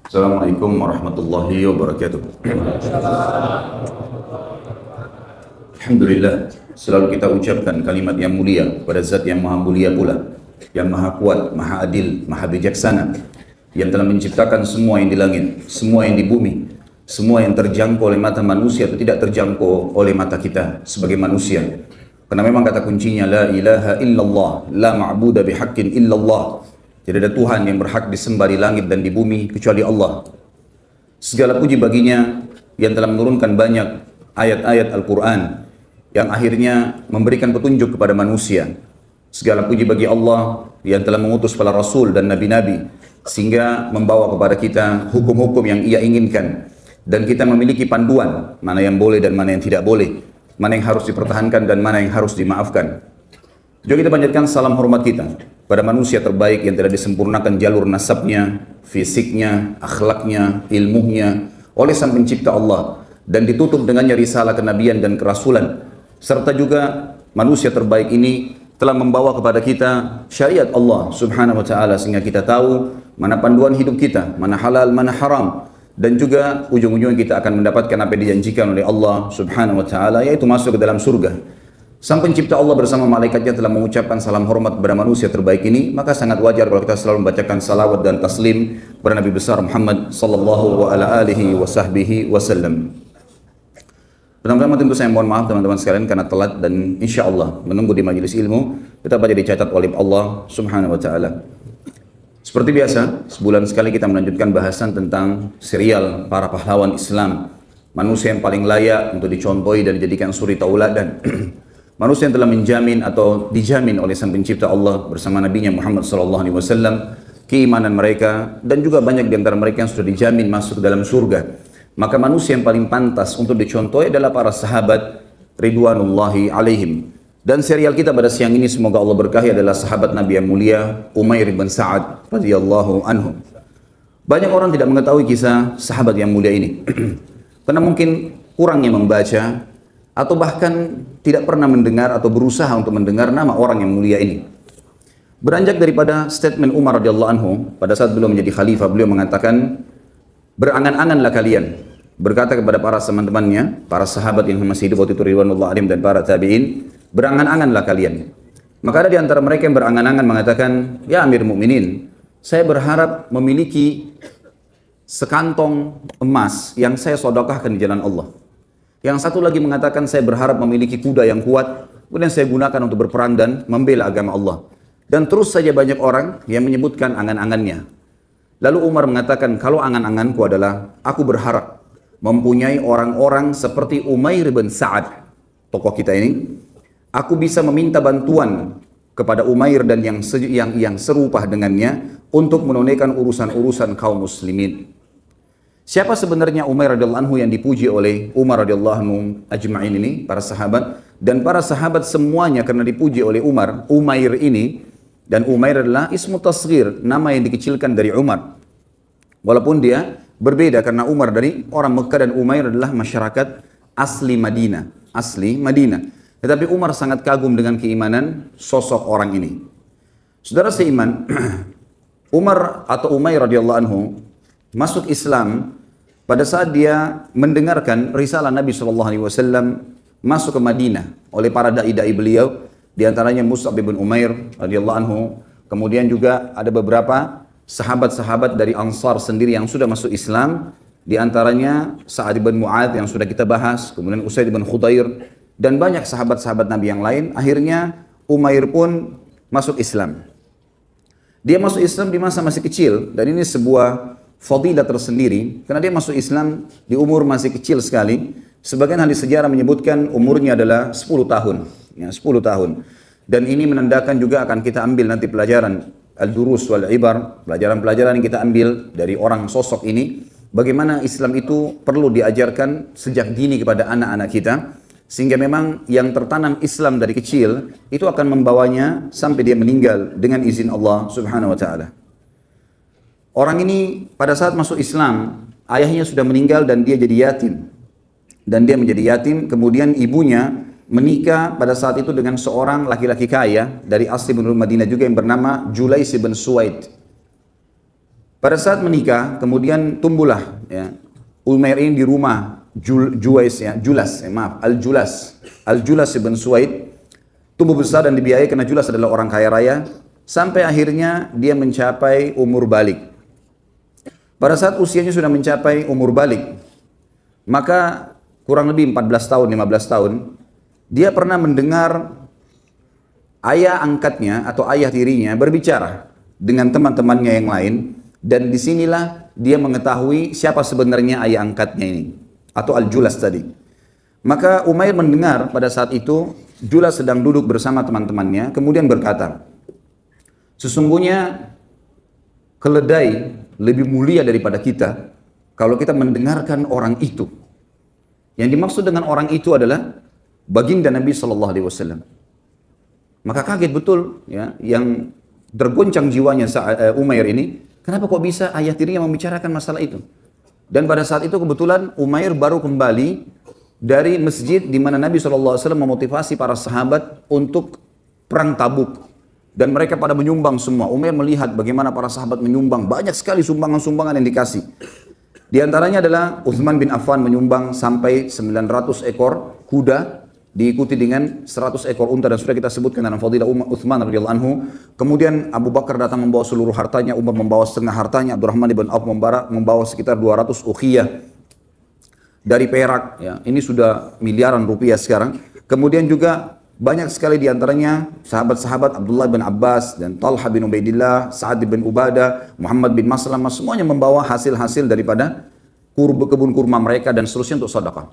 Assalamualaikum warahmatullahi wabarakatuh. Alhamdulillah, selalu kita ucapkan kalimat yang mulia pada Zat yang maha mulia pula, yang maha kuat, maha adil, maha bijaksana, yang telah menciptakan semua yang di langit, semua yang di bumi, semua yang terjangkau oleh mata manusia atau tidak terjangkau oleh mata kita sebagai manusia. Karena memang kata kuncinya la ilaha illallah, la ma'budu bihaqqin illallah. Tidak ada Tuhan yang berhak disembah di langit dan di bumi kecuali Allah. Segala puji baginya yang telah menurunkan banyak ayat-ayat Al-Quran yang akhirnya memberikan petunjuk kepada manusia. Segala puji bagi Allah yang telah mengutus para Rasul dan Nabi-Nabi sehingga membawa kepada kita hukum-hukum yang Ia inginkan. Dan kita memiliki panduan mana yang boleh dan mana yang tidak boleh, mana yang harus dipertahankan dan mana yang harus dimaafkan. Juga kita panjatkan salam hormat kita pada manusia terbaik yang telah disempurnakan jalur nasabnya, fisiknya, akhlaknya, ilmunya oleh Sang Pencipta Allah dan ditutup dengannya risalah kenabian dan kerasulan. Serta juga manusia terbaik ini telah membawa kepada kita syariat Allah Subhanahu wa taala sehingga kita tahu mana panduan hidup kita, mana halal, mana haram, dan juga ujung-ujungnya kita akan mendapatkan apa yang dijanjikan oleh Allah Subhanahu wa taala, yaitu masuk ke dalam surga. Sang Pencipta Allah bersama malaikatnya telah mengucapkan salam hormat kepada manusia terbaik ini, maka sangat wajar kalau kita selalu membacakan salawat dan taslim kepada Nabi besar Muhammad sallallahu alaihi wasallam. Pertama-tama tentu saya mohon maaf teman-teman sekalian karena telat dan insya Allah menunggu di majelis ilmu kita baca dicatat oleh Allah Subhanahu wa taala. Seperti biasa, sebulan sekali kita melanjutkan bahasan tentang serial para pahlawan Islam, manusia yang paling layak untuk dicontohi dan dijadikan suri tauladan. Manusia yang telah menjamin atau dijamin oleh Sang Pencipta Allah bersama Nabi-Nya Muhammad SAW keimanan mereka, dan juga banyak di antara mereka yang sudah dijamin masuk dalam surga. Maka manusia yang paling pantas untuk dicontohi adalah para sahabat ridwanullahi alaihim. Dan serial kita pada siang ini semoga Allah berkahi adalah sahabat Nabi yang mulia Umair bin Sa'ad radhiyallahu anhu. Banyak orang tidak mengetahui kisah sahabat yang mulia ini karena mungkin kurangnya membaca atau bahkan tidak pernah mendengar atau berusaha untuk mendengar nama orang yang mulia ini. Beranjak daripada statement Umar radhiyallahu anhu pada saat beliau menjadi khalifah, beliau mengatakan, berangan-anganlah kalian, berkata kepada para teman-temannya, para sahabat yang masih hidup waktu itu ridwanullah alaihim dan para tabi'in, berangan-anganlah kalian. Maka ada di antara mereka yang berangan-angan mengatakan, ya Amir Mukminin, saya berharap memiliki sekantong emas yang saya sedekahkan di jalan Allah. Yang satu lagi mengatakan, saya berharap memiliki kuda yang kuat, kemudian saya gunakan untuk berperang dan membela agama Allah. Dan terus saja banyak orang yang menyebutkan angan-angannya. Lalu Umar mengatakan, kalau angan-anganku adalah, aku berharap mempunyai orang-orang seperti Umair bin Sa'ad, tokoh kita ini. Aku bisa meminta bantuan kepada Umair dan yang serupa dengannya untuk menunaikan urusan-urusan kaum muslimin. Siapa sebenarnya Umair radhiyallahu anhu yang dipuji oleh Umar radhiyallahu anhu ajma'in ini, para sahabat, dan para sahabat semuanya karena dipuji oleh Umar, Umair ini, dan Umair adalah ismu tasghir, nama yang dikecilkan dari Umar. Walaupun dia berbeda karena Umar dari orang Mekah dan Umair adalah masyarakat asli Madinah, Tetapi Umar sangat kagum dengan keimanan sosok orang ini. Saudara seiman, Umar atau Umair radhiyallahu anhu masuk Islam pada saat dia mendengarkan risalah Nabi SAW masuk ke Madinah oleh para dai-dai beliau, di antaranya Mus'ab bin Umair radhiyallahu anhu. Kemudian juga ada beberapa sahabat-sahabat dari Ansar sendiri yang sudah masuk Islam, di antaranya Sa'ad bin Mu'adz yang sudah kita bahas, kemudian Usaid bin Khudair, dan banyak sahabat-sahabat Nabi yang lain. Akhirnya Umair pun masuk Islam. Dia masuk Islam di masa masih kecil, dan ini sebuah fadilah tersendiri karena dia masuk Islam di umur masih kecil sekali. Sebagian ahli sejarah menyebutkan umurnya adalah 10 tahun, ya, 10 tahun. Dan ini menandakan juga akan kita ambil nanti pelajaran al-durus wal ibar, pelajaran-pelajaran yang kita ambil dari orang sosok ini, bagaimana Islam itu perlu diajarkan sejak dini kepada anak-anak kita, sehingga memang yang tertanam Islam dari kecil itu akan membawanya sampai dia meninggal dengan izin Allah Subhanahu wa taala. Orang ini pada saat masuk Islam, ayahnya sudah meninggal dan dia jadi yatim. Dan dia menjadi yatim, kemudian ibunya menikah pada saat itu dengan seorang laki-laki kaya dari asli penduduk Madinah juga yang bernama Julais bin Suwaid. Pada saat menikah, kemudian tumbuhlah ya, Umair ini di rumah Al-Julas ibn Suwaid, tumbuh besar dan dibiayai karena Julas adalah orang kaya raya, sampai akhirnya dia mencapai umur balik. Pada saat usianya sudah mencapai umur balik, maka kurang lebih 14 tahun, 15 tahun, dia pernah mendengar ayah angkatnya atau ayah tirinya berbicara dengan teman-temannya yang lain, dan disinilah dia mengetahui siapa sebenarnya ayah angkatnya ini, atau Al-Julas tadi. Maka Umair mendengar pada saat itu, Julas sedang duduk bersama teman-temannya, kemudian berkata, sesungguhnya keledai lebih mulia daripada kita kalau kita mendengarkan orang itu. Yang dimaksud dengan orang itu adalah baginda Nabi SAW. Maka kaget betul ya, yang tergoncang jiwanya Umair ini, kenapa kok bisa ayah tirinya membicarakan masalah itu. Dan pada saat itu kebetulan Umair baru kembali dari masjid di mana Nabi SAW memotivasi para sahabat untuk perang Tabuk. Dan mereka pada menyumbang semua. Umair melihat bagaimana para sahabat menyumbang. Banyak sekali sumbangan-sumbangan yang dikasih. Di antaranya adalah Uthman bin Affan menyumbang sampai 900 ekor kuda, diikuti dengan 100 ekor unta, dan sudah kita sebutkan dalam fadilah Uthman radhiyallahu anhu. Kemudian Abu Bakar datang membawa seluruh hartanya, Umar membawa setengah hartanya, Abdurrahman bin Auf membawa sekitar 200 ukhiyah dari perak. Ya, ini sudah miliaran rupiah sekarang. Kemudian juga banyak sekali diantaranya sahabat-sahabat Abdullah bin Abbas dan Talha bin Ubaidillah, Sa'ad bin Ubadah, Muhammad bin Maslamah, semuanya membawa hasil-hasil daripada kebun kurma mereka dan seterusnya untuk sedekah.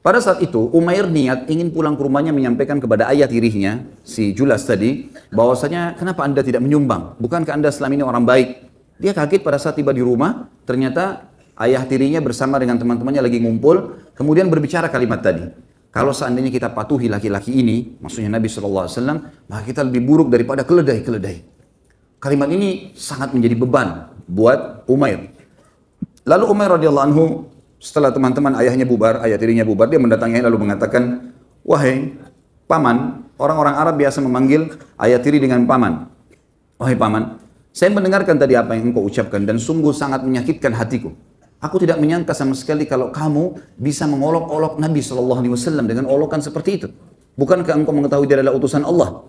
Pada saat itu Umair niat ingin pulang ke rumahnya menyampaikan kepada ayah tirinya, si Julas tadi, bahwasanya kenapa anda tidak menyumbang? Bukankah anda selama ini orang baik? Dia kaget pada saat tiba di rumah, ternyata ayah tirinya bersama dengan teman-temannya lagi ngumpul, kemudian berbicara kalimat tadi. Kalau seandainya kita patuhi laki-laki ini, maksudnya Nabi SAW, maka kita lebih buruk daripada keledai-keledai. Kalimat ini sangat menjadi beban buat Umair. Lalu Umair radhiyallahu anhu, setelah teman-teman ayahnya bubar, ayah tirinya bubar, dia mendatanginya lalu mengatakan, wahai paman, orang-orang Arab biasa memanggil ayah tiri dengan paman. Wahai paman, saya mendengarkan tadi apa yang engkau ucapkan dan sungguh sangat menyakitkan hatiku. Aku tidak menyangka sama sekali kalau kamu bisa mengolok-olok Nabi SAW dengan olokan seperti itu. Bukankah engkau mengetahui dia adalah utusan Allah?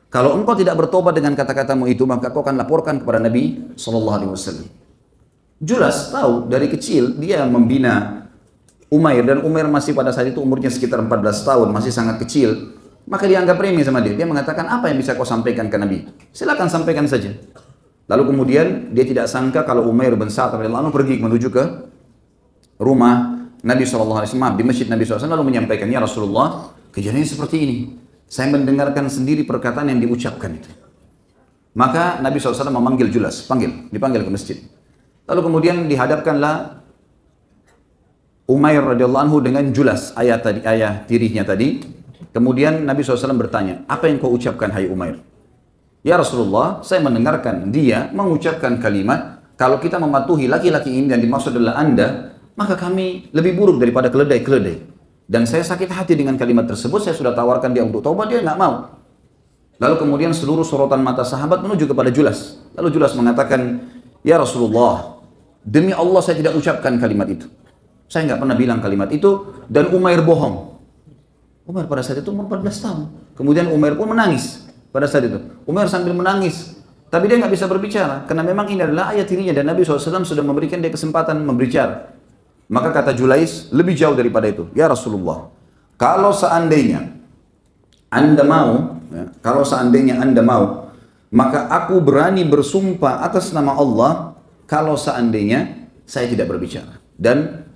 Kalau engkau tidak bertobat dengan kata-katamu itu, maka kau akan laporkan kepada Nabi SAW. Julas tahu dari kecil dia membina Umair, dan Umair masih pada saat itu umurnya sekitar 14 tahun, masih sangat kecil. Maka dia anggap remeh sama dia. Dia mengatakan, apa yang bisa kau sampaikan ke Nabi? Silakan sampaikan saja. Lalu kemudian dia tidak sangka kalau Umair bin Sa'ad radhiyallahu anhu pergi menuju ke rumah Nabi SAW, di masjid Nabi SAW, lalu menyampaikan, ya Rasulullah, kejadiannya seperti ini. Saya mendengarkan sendiri perkataan yang diucapkan itu. Maka Nabi SAW memanggil Julas, dipanggil ke masjid. Lalu kemudian dihadapkanlah Umair radhiyallahu anhu dengan Julas, ayah tirinya tadi. Kemudian Nabi SAW bertanya, apa yang kau ucapkan hai Umair? Ya Rasulullah, saya mendengarkan dia mengucapkan kalimat, kalau kita mematuhi laki-laki ini dan dimaksud adalah anda, maka kami lebih buruk daripada keledai-keledai. Dan saya sakit hati dengan kalimat tersebut, saya sudah tawarkan dia untuk taubat, dia nggak mau. Lalu kemudian seluruh sorotan mata sahabat menuju kepada Julas. Lalu Julas mengatakan, ya Rasulullah, demi Allah saya tidak ucapkan kalimat itu. Saya nggak pernah bilang kalimat itu, dan Umair bohong. Umair pada saat itu umur 14 tahun. Kemudian Umair pun menangis. Pada saat itu, Umar sambil menangis, tapi dia nggak bisa berbicara, karena memang ini adalah ayat tirinya dan Nabi SAW sudah memberikan dia kesempatan berbicara. Maka kata Julais, lebih jauh daripada itu, ya Rasulullah, kalau seandainya anda mau, maka aku berani bersumpah atas nama Allah, kalau seandainya saya tidak berbicara. Dan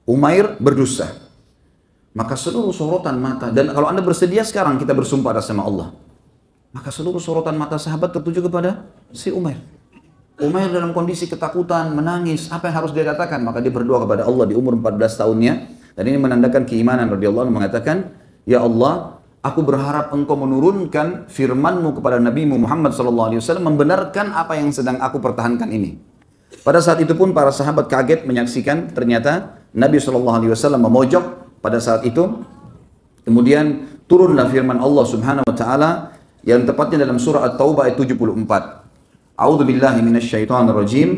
Umair berdusta. Maka seluruh sorotan mata, dan kalau anda bersedia sekarang kita bersumpah atas nama Allah. Maka seluruh sorotan mata sahabat tertuju kepada si Umair. Umair dalam kondisi ketakutan, menangis. Apa yang harus dia katakan? Maka dia berdoa kepada Allah di umur 14 tahunnya. Dan ini menandakan keimanan radhiyallahu anhu, mengatakan, ya Allah, aku berharap engkau menurunkan firman-Mu kepada Nabi-Mu Muhammad SAW, membenarkan apa yang sedang aku pertahankan ini. Pada saat itu pun para sahabat kaget menyaksikan ternyata Nabi SAW memojok pada saat itu. Kemudian turunlah firman Allah Subhanahu wa taala yang tepatnya dalam surah At-Taubah ayat 74. A'udzu billahi minasyaitonir rajim.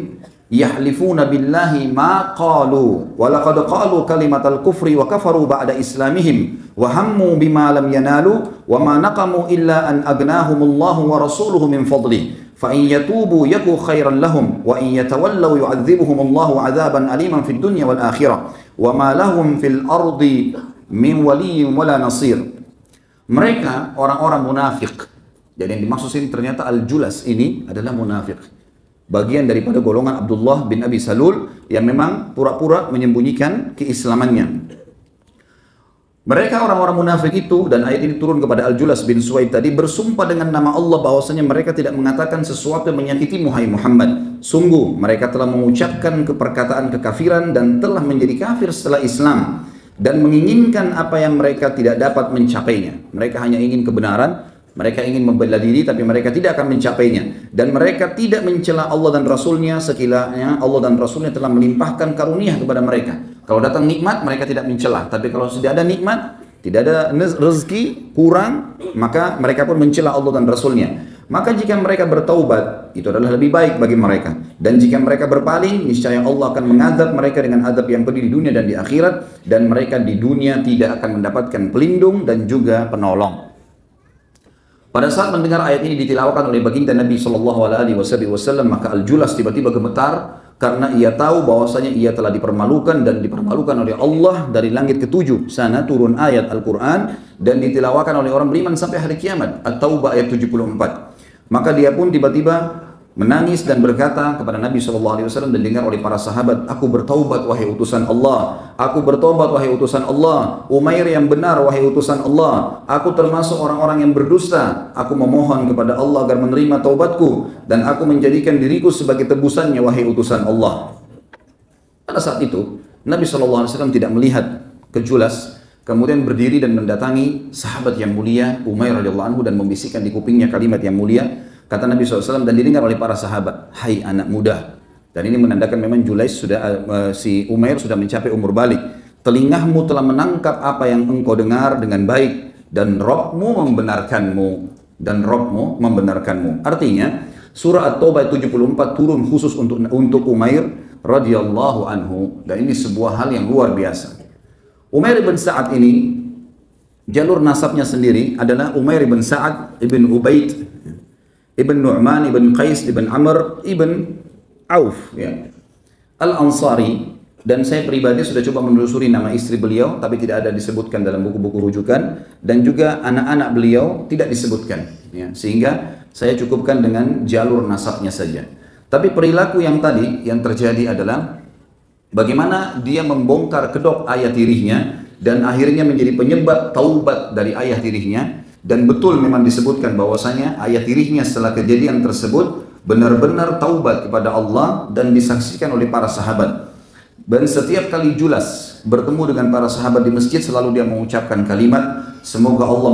Yahlifuna billahi ma qalu wa laqad qalu kalimatal kufri wa kafaru ba'da islamihim wa hammu bima lam yanalu wa ma naqamu illa an aghnahumullahu wa rasuluhu min fadli fa in yatubu yaku khairan lahum wa in yatawallaw yu'adzibuhumullahu 'adzaban aliman fid dunya wal akhirah wa ma lahum fil ardi min waliyyin wala nasir. Mereka orang-orang munafik. Jadi yang dimaksud ini ternyata Al-Julas ini adalah munafik. Bagian daripada golongan Abdullah bin Abi Salul yang memang pura-pura menyembunyikan keislamannya. Mereka orang-orang munafik itu, dan ayat ini turun kepada Al-Julas bin Suwaid tadi, bersumpah dengan nama Allah bahwasanya mereka tidak mengatakan sesuatu yang menyakiti Muhammad. Sungguh mereka telah mengucapkan perkataan kekafiran dan telah menjadi kafir setelah Islam dan menginginkan apa yang mereka tidak dapat mencapainya. Mereka hanya ingin kebenaran. Mereka ingin membela diri tapi mereka tidak akan mencapainya. Dan mereka tidak mencela Allah dan Rasulnya sekiranya Allah dan Rasulnya telah melimpahkan karunia kepada mereka. Kalau datang nikmat mereka tidak mencela. Tapi kalau sudah ada nikmat, tidak ada rezeki, kurang, maka mereka pun mencela Allah dan Rasulnya. Maka jika mereka bertaubat, itu adalah lebih baik bagi mereka. Dan jika mereka berpaling, niscaya Allah akan mengadab mereka dengan adab yang pedih di dunia dan di akhirat. Dan mereka di dunia tidak akan mendapatkan pelindung dan juga penolong. Pada saat mendengar ayat ini ditilawahkan oleh baginda Nabi SAW, maka Al-Julas tiba-tiba gemetar karena ia tahu bahwasanya ia telah dipermalukan dan dipermalukan oleh Allah. Dari langit ketujuh sana turun ayat Al-Quran dan ditilawahkan oleh orang beriman sampai hari kiamat. At-Taubah ayat 74. Maka dia pun tiba-tiba menangis dan berkata kepada Nabi SAW dan didengar oleh para sahabat, aku bertaubat wahai utusan Allah, aku bertaubat wahai utusan Allah, Umair yang benar wahai utusan Allah, aku termasuk orang-orang yang berdusta, aku memohon kepada Allah agar menerima taubatku dan aku menjadikan diriku sebagai tebusannya wahai utusan Allah. Pada saat itu Nabi SAW tidak melihat ke Julas, kemudian berdiri dan mendatangi sahabat yang mulia Umair radhiyallahu anhu dan membisikkan di kupingnya kalimat yang mulia. Kata Nabi SAW dan didengar oleh para sahabat, hai anak muda. Dan ini menandakan memang si Umair sudah mencapai umur balik. Telingamu telah menangkap apa yang engkau dengar dengan baik dan Rabbmu membenarkanmu. Artinya surah At-Taubah 74 turun khusus untuk Umair radhiyallahu anhu, dan ini sebuah hal yang luar biasa. Umair bin Sa'ad ini jalur nasabnya sendiri adalah Umair bin Sa'ad ibn Ubaid Ibn Nu'man, Ibn Qais, Ibn Amr, Ibn Auf, ya. Al-Ansari. Dan saya pribadi sudah coba menelusuri nama istri beliau, tapi tidak ada disebutkan dalam buku-buku rujukan. Dan juga anak-anak beliau tidak disebutkan, ya. Sehingga saya cukupkan dengan jalur nasabnya saja. Tapi perilaku yang tadi, yang terjadi adalah bagaimana dia membongkar kedok ayah tirinya dan akhirnya menjadi penyebab taubat dari ayah tirinya. Dan betul memang disebutkan bahwasanya ayah tirinya setelah kejadian tersebut benar-benar taubat kepada Allah dan disaksikan oleh para sahabat. Dan setiap kali Julas bertemu dengan para sahabat di masjid selalu dia mengucapkan kalimat, semoga Allah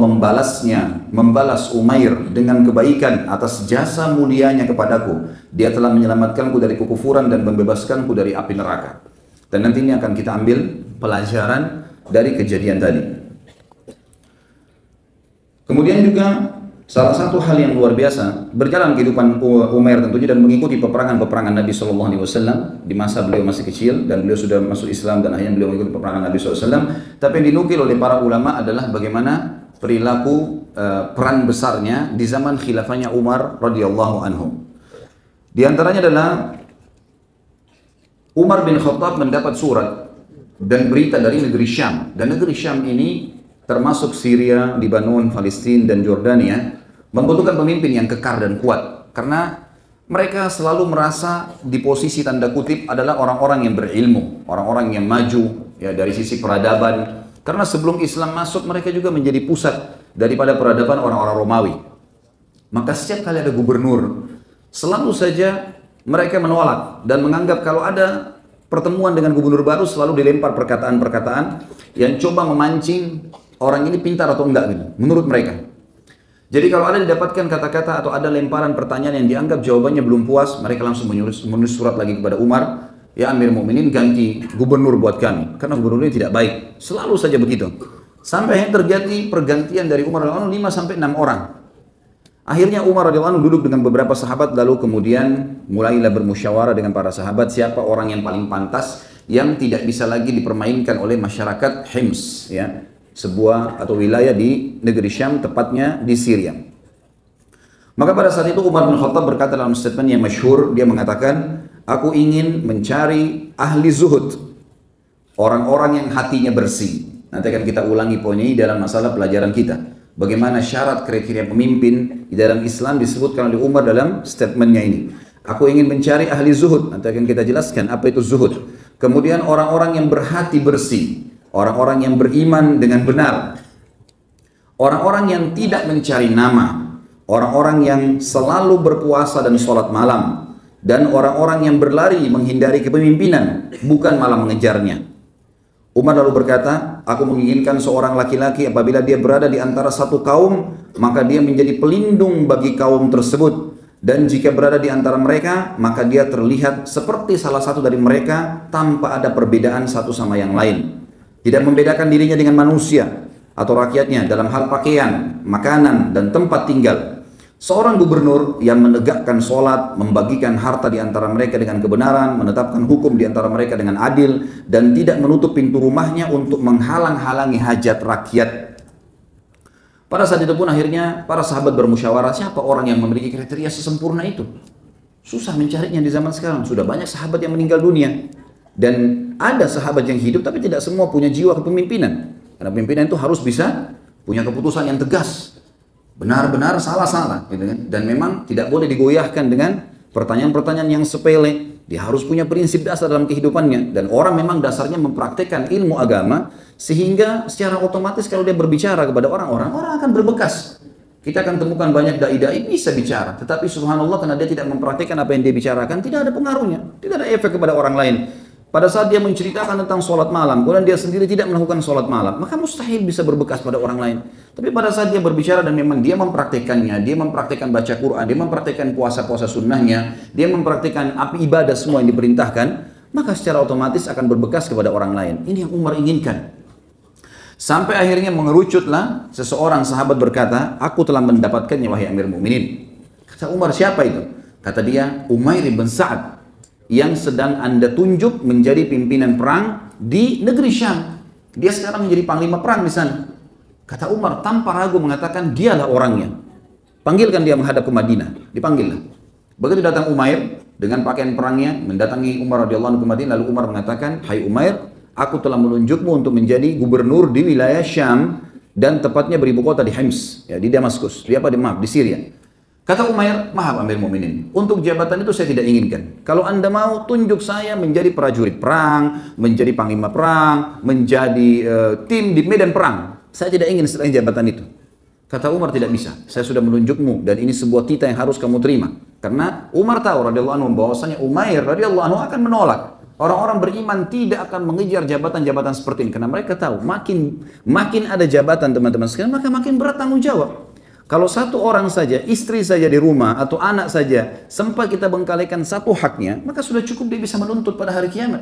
membalas Umair dengan kebaikan atas jasa mulianya kepadaku. Dia telah menyelamatkanku dari kekufuran dan membebaskanku dari api neraka. Dan nantinya akan kita ambil pelajaran dari kejadian tadi. Kemudian juga salah satu hal yang luar biasa berjalan kehidupan Umair tentunya dan mengikuti peperangan Nabi SAW di masa beliau masih kecil dan beliau sudah masuk Islam dan akhirnya beliau mengikuti peperangan Nabi SAW. Tapi yang dinukil oleh para ulama adalah bagaimana perilaku peran besarnya di zaman khilafahnya Umar radhiyallahu anhu. Di antaranya adalah Umar bin Khattab mendapat surat dan berita dari negeri Syam, dan negeri Syam ini termasuk Syria, Lebanon, Palestina dan Jordania, membutuhkan pemimpin yang kekar dan kuat karena mereka selalu merasa di posisi tanda kutip adalah orang-orang yang berilmu, orang-orang yang maju ya dari sisi peradaban, karena sebelum Islam masuk mereka juga menjadi pusat daripada peradaban orang-orang Romawi. Maka setiap kali ada gubernur selalu saja mereka menolak dan menganggap kalau ada pertemuan dengan gubernur baru selalu dilempar perkataan-perkataan yang coba memancing orang ini pintar atau enggak gitu, menurut mereka. Jadi kalau ada didapatkan kata-kata atau ada lemparan pertanyaan yang dianggap jawabannya belum puas, mereka langsung menulis surat lagi kepada Umar, ya Amir Mu'minin ganti gubernur buat kami, karena gubernur ini tidak baik. Selalu saja begitu. Sampai terjadi pergantian dari Umar 5 sampai 6 orang. Akhirnya Umar radhiyallahu anhu duduk dengan beberapa sahabat, lalu kemudian mulailah bermusyawarah dengan para sahabat siapa orang yang paling pantas yang tidak bisa lagi dipermainkan oleh masyarakat Hims, ya, sebuah atau wilayah di negeri Syam, tepatnya di Syria. Maka pada saat itu Umar bin Khattab berkata dalam statement yang masyhur, dia mengatakan, aku ingin mencari ahli zuhud, orang-orang yang hatinya bersih. Nanti akan kita ulangi poin ini dalam masalah pelajaran kita. Bagaimana syarat kriteria pemimpin di dalam Islam disebutkan oleh Umar dalam statementnya ini. Aku ingin mencari ahli zuhud, nanti akan kita jelaskan apa itu zuhud. Kemudian orang-orang yang berhati bersih, orang-orang yang beriman dengan benar, orang-orang yang tidak mencari nama, orang-orang yang selalu berpuasa dan sholat malam, dan orang-orang yang berlari menghindari kepemimpinan, bukan malah mengejarnya. Umar lalu berkata, aku menginginkan seorang laki-laki apabila dia berada di antara satu kaum, maka dia menjadi pelindung bagi kaum tersebut. Dan jika berada di antara mereka, maka dia terlihat seperti salah satu dari mereka tanpa ada perbedaan satu sama yang lain. Tidak membedakan dirinya dengan manusia atau rakyatnya dalam hal pakaian, makanan, dan tempat tinggal. Seorang gubernur yang menegakkan sholat, membagikan harta di antara mereka dengan kebenaran, menetapkan hukum di antara mereka dengan adil, dan tidak menutup pintu rumahnya untuk menghalang-halangi hajat rakyat. Pada saat itu pun akhirnya para sahabat bermusyawarah, siapa orang yang memiliki kriteria sesempurna itu? Susah mencarinya di zaman sekarang, sudah banyak sahabat yang meninggal dunia. Dan ada sahabat yang hidup tapi tidak semua punya jiwa kepemimpinan. Karena pimpinan itu harus bisa punya keputusan yang tegas. Benar-benar salah-salah gitu kan? Dan memang tidak boleh digoyahkan dengan pertanyaan-pertanyaan yang sepele. Dia harus punya prinsip dasar dalam kehidupannya, dan orang memang dasarnya mempraktekkan ilmu agama sehingga secara otomatis kalau dia berbicara kepada orang-orang, orang akan berbekas. Kita akan temukan banyak dai-dai bisa bicara, tetapi subhanallah karena dia tidak mempraktekkan apa yang dia bicarakan, tidak ada pengaruhnya, tidak ada efek kepada orang lain. Pada saat dia menceritakan tentang sholat malam, kemudian dia sendiri tidak melakukan sholat malam, maka mustahil bisa berbekas pada orang lain. Tapi pada saat dia berbicara dan memang dia mempraktekannya, dia mempraktekkan baca Quran, dia mempraktekkan puasa-puasa sunnahnya, dia mempraktekkan ibadah semua yang diperintahkan, maka secara otomatis akan berbekas kepada orang lain. Ini yang Umar inginkan. Sampai akhirnya mengerucutlah seseorang sahabat berkata, aku telah mendapatkannya wahai Amir Mu'minin. Kata Umar, siapa itu? Kata dia, Umair bin Sa'ad, yang sedang Anda tunjuk menjadi pimpinan perang di negeri Syam. Dia sekarang menjadi panglima perang di sana. Kata Umar tanpa ragu mengatakan dialah orangnya. Panggilkan dia menghadap ke Madinah. Dipanggillah. Begitu datang Umair dengan pakaian perangnya mendatangi Umar radhiyallahu anhu ke Madinah, lalu Umar mengatakan, "Hai Umair, aku telah menunjukmu untuk menjadi gubernur di wilayah Syam dan tepatnya beribu kota di Hims, ya, di Damaskus. Di Syria." Kata Umair, maaf Amir Mu'minin, untuk jabatan itu saya tidak inginkan. Kalau Anda mau, tunjuk saya menjadi prajurit perang, menjadi panglima perang, menjadi tim di medan perang. Saya tidak ingin selain jabatan itu. Kata Umar, tidak bisa. Saya sudah menunjukmu dan ini sebuah titah yang harus kamu terima. Karena Umar tahu radhiyallahu anhu bahwasanya Umair radhiyallahu anhu akan menolak. Orang-orang beriman tidak akan mengejar jabatan-jabatan seperti ini karena mereka tahu makin ada jabatan teman-teman sekalian, maka makin berat tanggung jawab. Kalau satu orang saja, istri saja di rumah atau anak saja sempat kita bengkalikan satu haknya, maka sudah cukup dia bisa menuntut pada hari kiamat.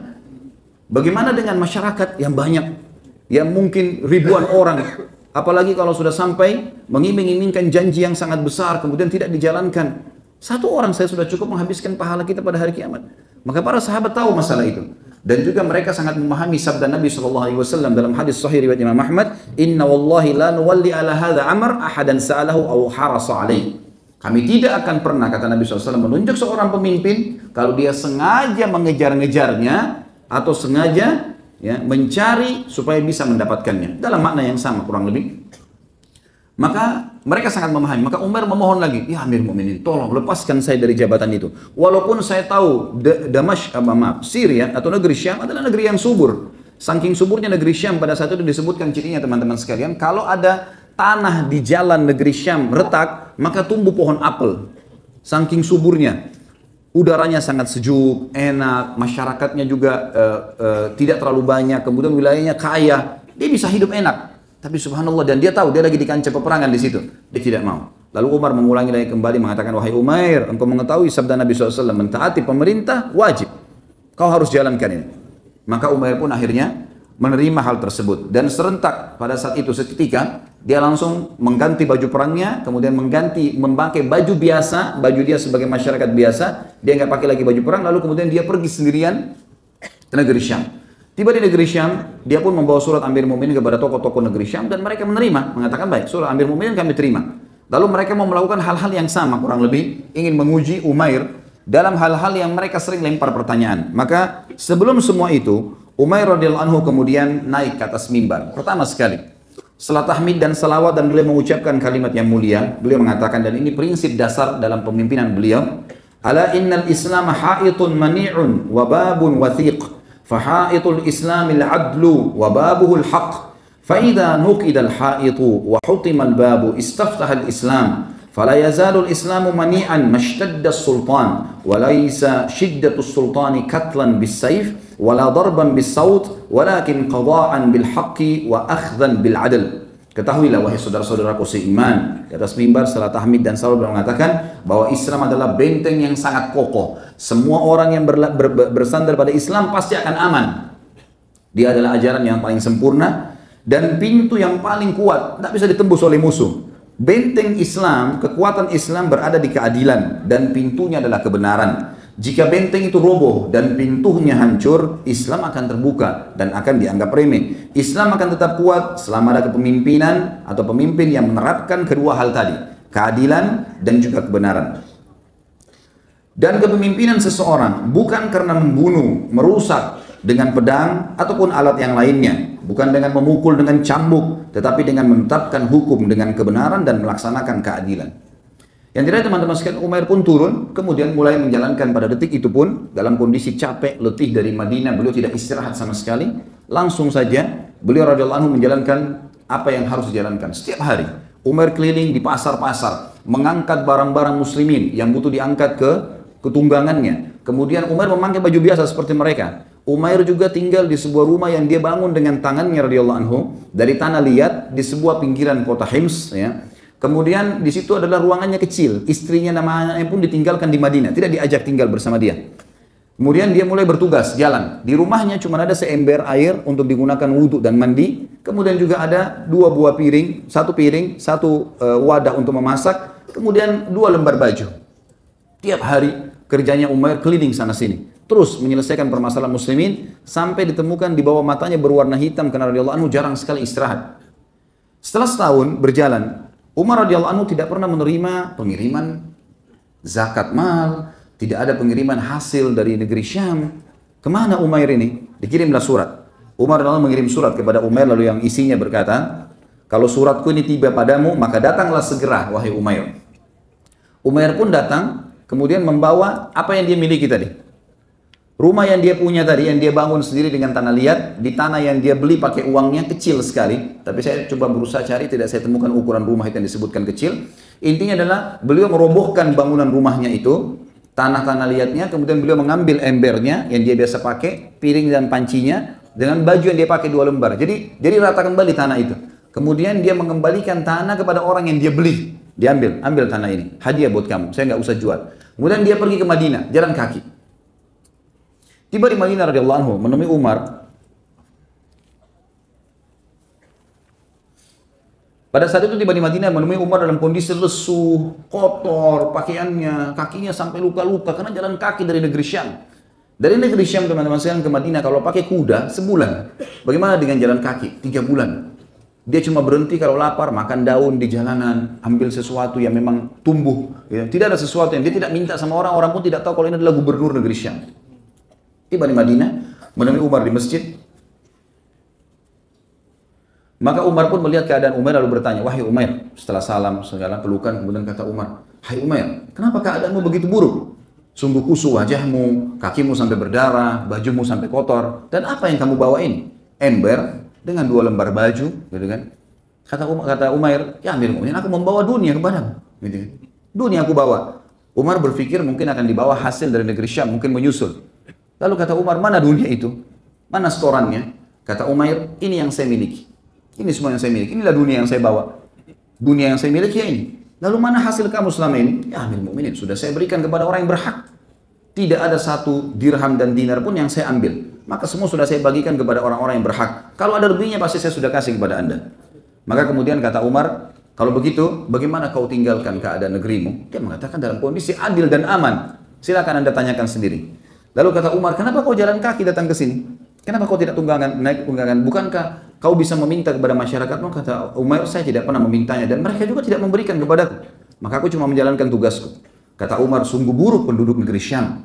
Bagaimana dengan masyarakat yang banyak, yang mungkin ribuan orang, apalagi kalau sudah sampai mengiming-imingkan janji yang sangat besar kemudian tidak dijalankan. Satu orang saya sudah cukup menghabiskan pahala kita pada hari kiamat. Maka para sahabat tahu masalah itu. Dan juga mereka sangat memahami sabda Nabi SAW dalam hadis sahih riwayat Imam Ahmad, "Inna wallahi la nuwalli ala hadha amr ahadan sa'alahu aw harasa alaih." Kami tidak akan pernah, kata Nabi SAW, menunjuk seorang pemimpin kalau dia sengaja mengejar-ngejarnya atau sengaja mencari supaya bisa mendapatkannya. Dalam makna yang sama kurang lebih. Maka mereka sangat memahami. Maka Umar memohon lagi, ya Amir Mu'minin, tolong lepaskan saya dari jabatan itu. Walaupun saya tahu Syria atau negeri Syam adalah negeri yang subur. Saking suburnya negeri Syam pada saat itu disebutkan cirinya teman-teman sekalian. Kalau ada tanah di jalan negeri Syam retak, maka tumbuh pohon apel. Saking suburnya. Udaranya sangat sejuk, enak, masyarakatnya juga tidak terlalu banyak, kemudian wilayahnya kaya. Dia bisa hidup enak. Tapi subhanallah, dan dia tahu dia lagi di kancah peperangan di situ. Dia tidak mau. Lalu Umar mengulangi lagi kembali mengatakan, wahai Umair, engkau mengetahui sabda Nabi SAW, mentaati pemerintah wajib. Kau harus jalankan ini. Maka Umair pun akhirnya menerima hal tersebut. Dan serentak pada saat itu seketika dia langsung mengganti baju perangnya, kemudian memakai baju biasa, baju dia sebagai masyarakat biasa, dia nggak pakai lagi baju perang, lalu kemudian dia pergi sendirian ke negeri Syam. Tiba di negeri Syam, dia pun membawa surat Amir Mu'minin kepada tokoh-tokoh negeri Syam, dan mereka menerima, mengatakan baik, surat Amir Mu'minin kami terima. Lalu mereka mau melakukan hal-hal yang sama, kurang lebih ingin menguji Umair dalam hal-hal yang mereka sering lempar pertanyaan. Maka sebelum semua itu, Umair radhiyallahu anhu kemudian naik ke atas mimbar. Pertama sekali, setelah tahmid dan salawat dan beliau mengucapkan kalimat yang mulia, beliau mengatakan, dan ini prinsip dasar dalam pemimpinan beliau, ala innal islam ha'itun mani'un wa babun wathiq, fa ha'itul islamil adlu wa babuhul haq, fa idha nuqidal ha'itu wa hutimal babu istaftahal islam, fala yazalul islamu mani'an mashtadda sultan, wa laysa shiddatus sultani katlan bis sayf, wala darban bis-saut walakin qada'an bil-haqqi wa akhdhan bil-'adl. Ketahuilah wahai saudara-saudaraku seiman, di atas mimbar setelah tahmid dan salawat beliau mengatakan bahwa Islam adalah benteng yang sangat kokoh. Semua orang yang bersandar pada Islam pasti akan aman. Dia adalah ajaran yang paling sempurna dan pintu yang paling kuat, tidak bisa ditembus oleh musuh. Benteng Islam, kekuatan Islam berada di keadilan dan pintunya adalah kebenaran. Jika benteng itu roboh dan pintunya hancur, Islam akan terbuka dan akan dianggap remeh. Islam akan tetap kuat selama ada kepemimpinan atau pemimpin yang menerapkan kedua hal tadi, keadilan dan juga kebenaran. Dan kepemimpinan seseorang bukan karena membunuh, merusak dengan pedang ataupun alat yang lainnya, bukan dengan memukul dengan cambuk, tetapi dengan menetapkan hukum dengan kebenaran dan melaksanakan keadilan. Yang tidak, teman-teman sekalian, Umair pun turun, kemudian mulai menjalankan. Pada detik itu pun dalam kondisi capek, letih dari Madinah, beliau tidak istirahat sama sekali. Langsung saja beliau radhiyallahu anhu menjalankan apa yang harus dijalankan setiap hari. Umair keliling di pasar-pasar, mengangkat barang-barang muslimin yang butuh diangkat ke tunggangannya. Kemudian Umair memakai baju biasa seperti mereka. Umair juga tinggal di sebuah rumah yang dia bangun dengan tangannya radhiyallahu anhu dari tanah liat di sebuah pinggiran kota Hims, ya. Kemudian di situ adalah ruangannya kecil, istrinya namanya pun ditinggalkan di Madinah, tidak diajak tinggal bersama dia. Kemudian dia mulai bertugas jalan. Di rumahnya cuma ada seember air untuk digunakan wudhu dan mandi. Kemudian juga ada 2 buah piring, 1 piring, 1 wadah untuk memasak. Kemudian 2 lembar baju. Tiap hari kerjanya Umair keliling sana sini, terus menyelesaikan permasalahan muslimin sampai ditemukan di bawah matanya berwarna hitam karena radhiyallahu anhu jarang sekali istirahat. Setelah setahun berjalan, Umar radhiyallahu anhu tidak pernah menerima pengiriman zakat mal, tidak ada pengiriman hasil dari negeri Syam. Kemana Umair ini? Dikirimlah surat. Umar radhiyallahu anhu mengirim surat kepada Umair, lalu yang isinya berkata, kalau suratku ini tiba padamu, maka datanglah segera wahai Umair. Umair pun datang, kemudian membawa apa yang dia miliki tadi. Rumah yang dia punya tadi, yang dia bangun sendiri dengan tanah liat, di tanah yang dia beli pakai uangnya kecil sekali. Tapi saya coba berusaha cari, tidak saya temukan ukuran rumah itu yang disebutkan kecil. Intinya adalah beliau merobohkan bangunan rumahnya itu, tanah-tanah liatnya, kemudian beliau mengambil embernya yang dia biasa pakai, piring dan pancinya, dengan baju yang dia pakai 2 lembar. Jadi rata kembali tanah itu. Kemudian dia mengembalikan tanah kepada orang yang dia beli. Ambil tanah ini, hadiah buat kamu, saya nggak usah jual. Kemudian dia pergi ke Madinah, jalan kaki. Tiba di Madinah radhiyallahu anhu menemui Umar. Pada saat itu tiba di Madinah menemui Umar dalam kondisi lesu, kotor, pakaiannya, kakinya sampai luka-luka karena jalan kaki dari negeri Syam. Dari negeri Syam teman-teman sekalian ke Madinah kalau pakai kuda sebulan. Bagaimana dengan jalan kaki? 3 bulan. Dia cuma berhenti kalau lapar, makan daun di jalanan, ambil sesuatu yang memang tumbuh. Ya. Tidak ada sesuatu yang dia tidak minta sama orang, orang pun tidak tahu kalau ini adalah gubernur negeri Syam. Tiba di Madinah, menemui Umar di masjid. Maka Umar pun melihat keadaan Umair lalu bertanya, wahai Umair, setelah salam, segala pelukan, kemudian kata Umar, hai Umair, kenapa keadaanmu begitu buruk? Sungguh kusut wajahmu, kakimu sampai berdarah, bajumu sampai kotor, dan apa yang kamu bawa ini? Ember dengan 2 lembar baju, gitu kan? Kata Umair, ya Amir Mu'minin, aku membawa dunia kepadamu, gitu kan? Dunia aku bawa. Umar berpikir mungkin akan dibawa hasil dari negeri Syam, mungkin menyusul. Lalu kata Umar, mana dunia itu? Mana setorannya? Kata Umair, ini yang saya miliki. Ini semua yang saya miliki. Inilah dunia yang saya bawa. Dunia yang saya miliki ya ini. Lalu mana hasil kamu selama ini? Ya Amir Mu'minin, sudah saya berikan kepada orang yang berhak. Tidak ada 1 dirham dan dinar pun yang saya ambil. Maka semua sudah saya bagikan kepada orang-orang yang berhak. Kalau ada lebihnya pasti saya sudah kasih kepada anda. Maka kemudian kata Umar, kalau begitu bagaimana kau tinggalkan keadaan negerimu? Dia mengatakan dalam kondisi adil dan aman. Silakan Anda tanyakan sendiri. Lalu kata Umar, kenapa kau jalan kaki datang ke sini? Kenapa kau tidak naik tunggangan? Bukankah kau bisa meminta kepada masyarakatmu? Kata Umar, saya tidak pernah memintanya dan mereka juga tidak memberikan kepadaku. Maka aku cuma menjalankan tugasku. Kata Umar, sungguh buruk penduduk negeri Syam.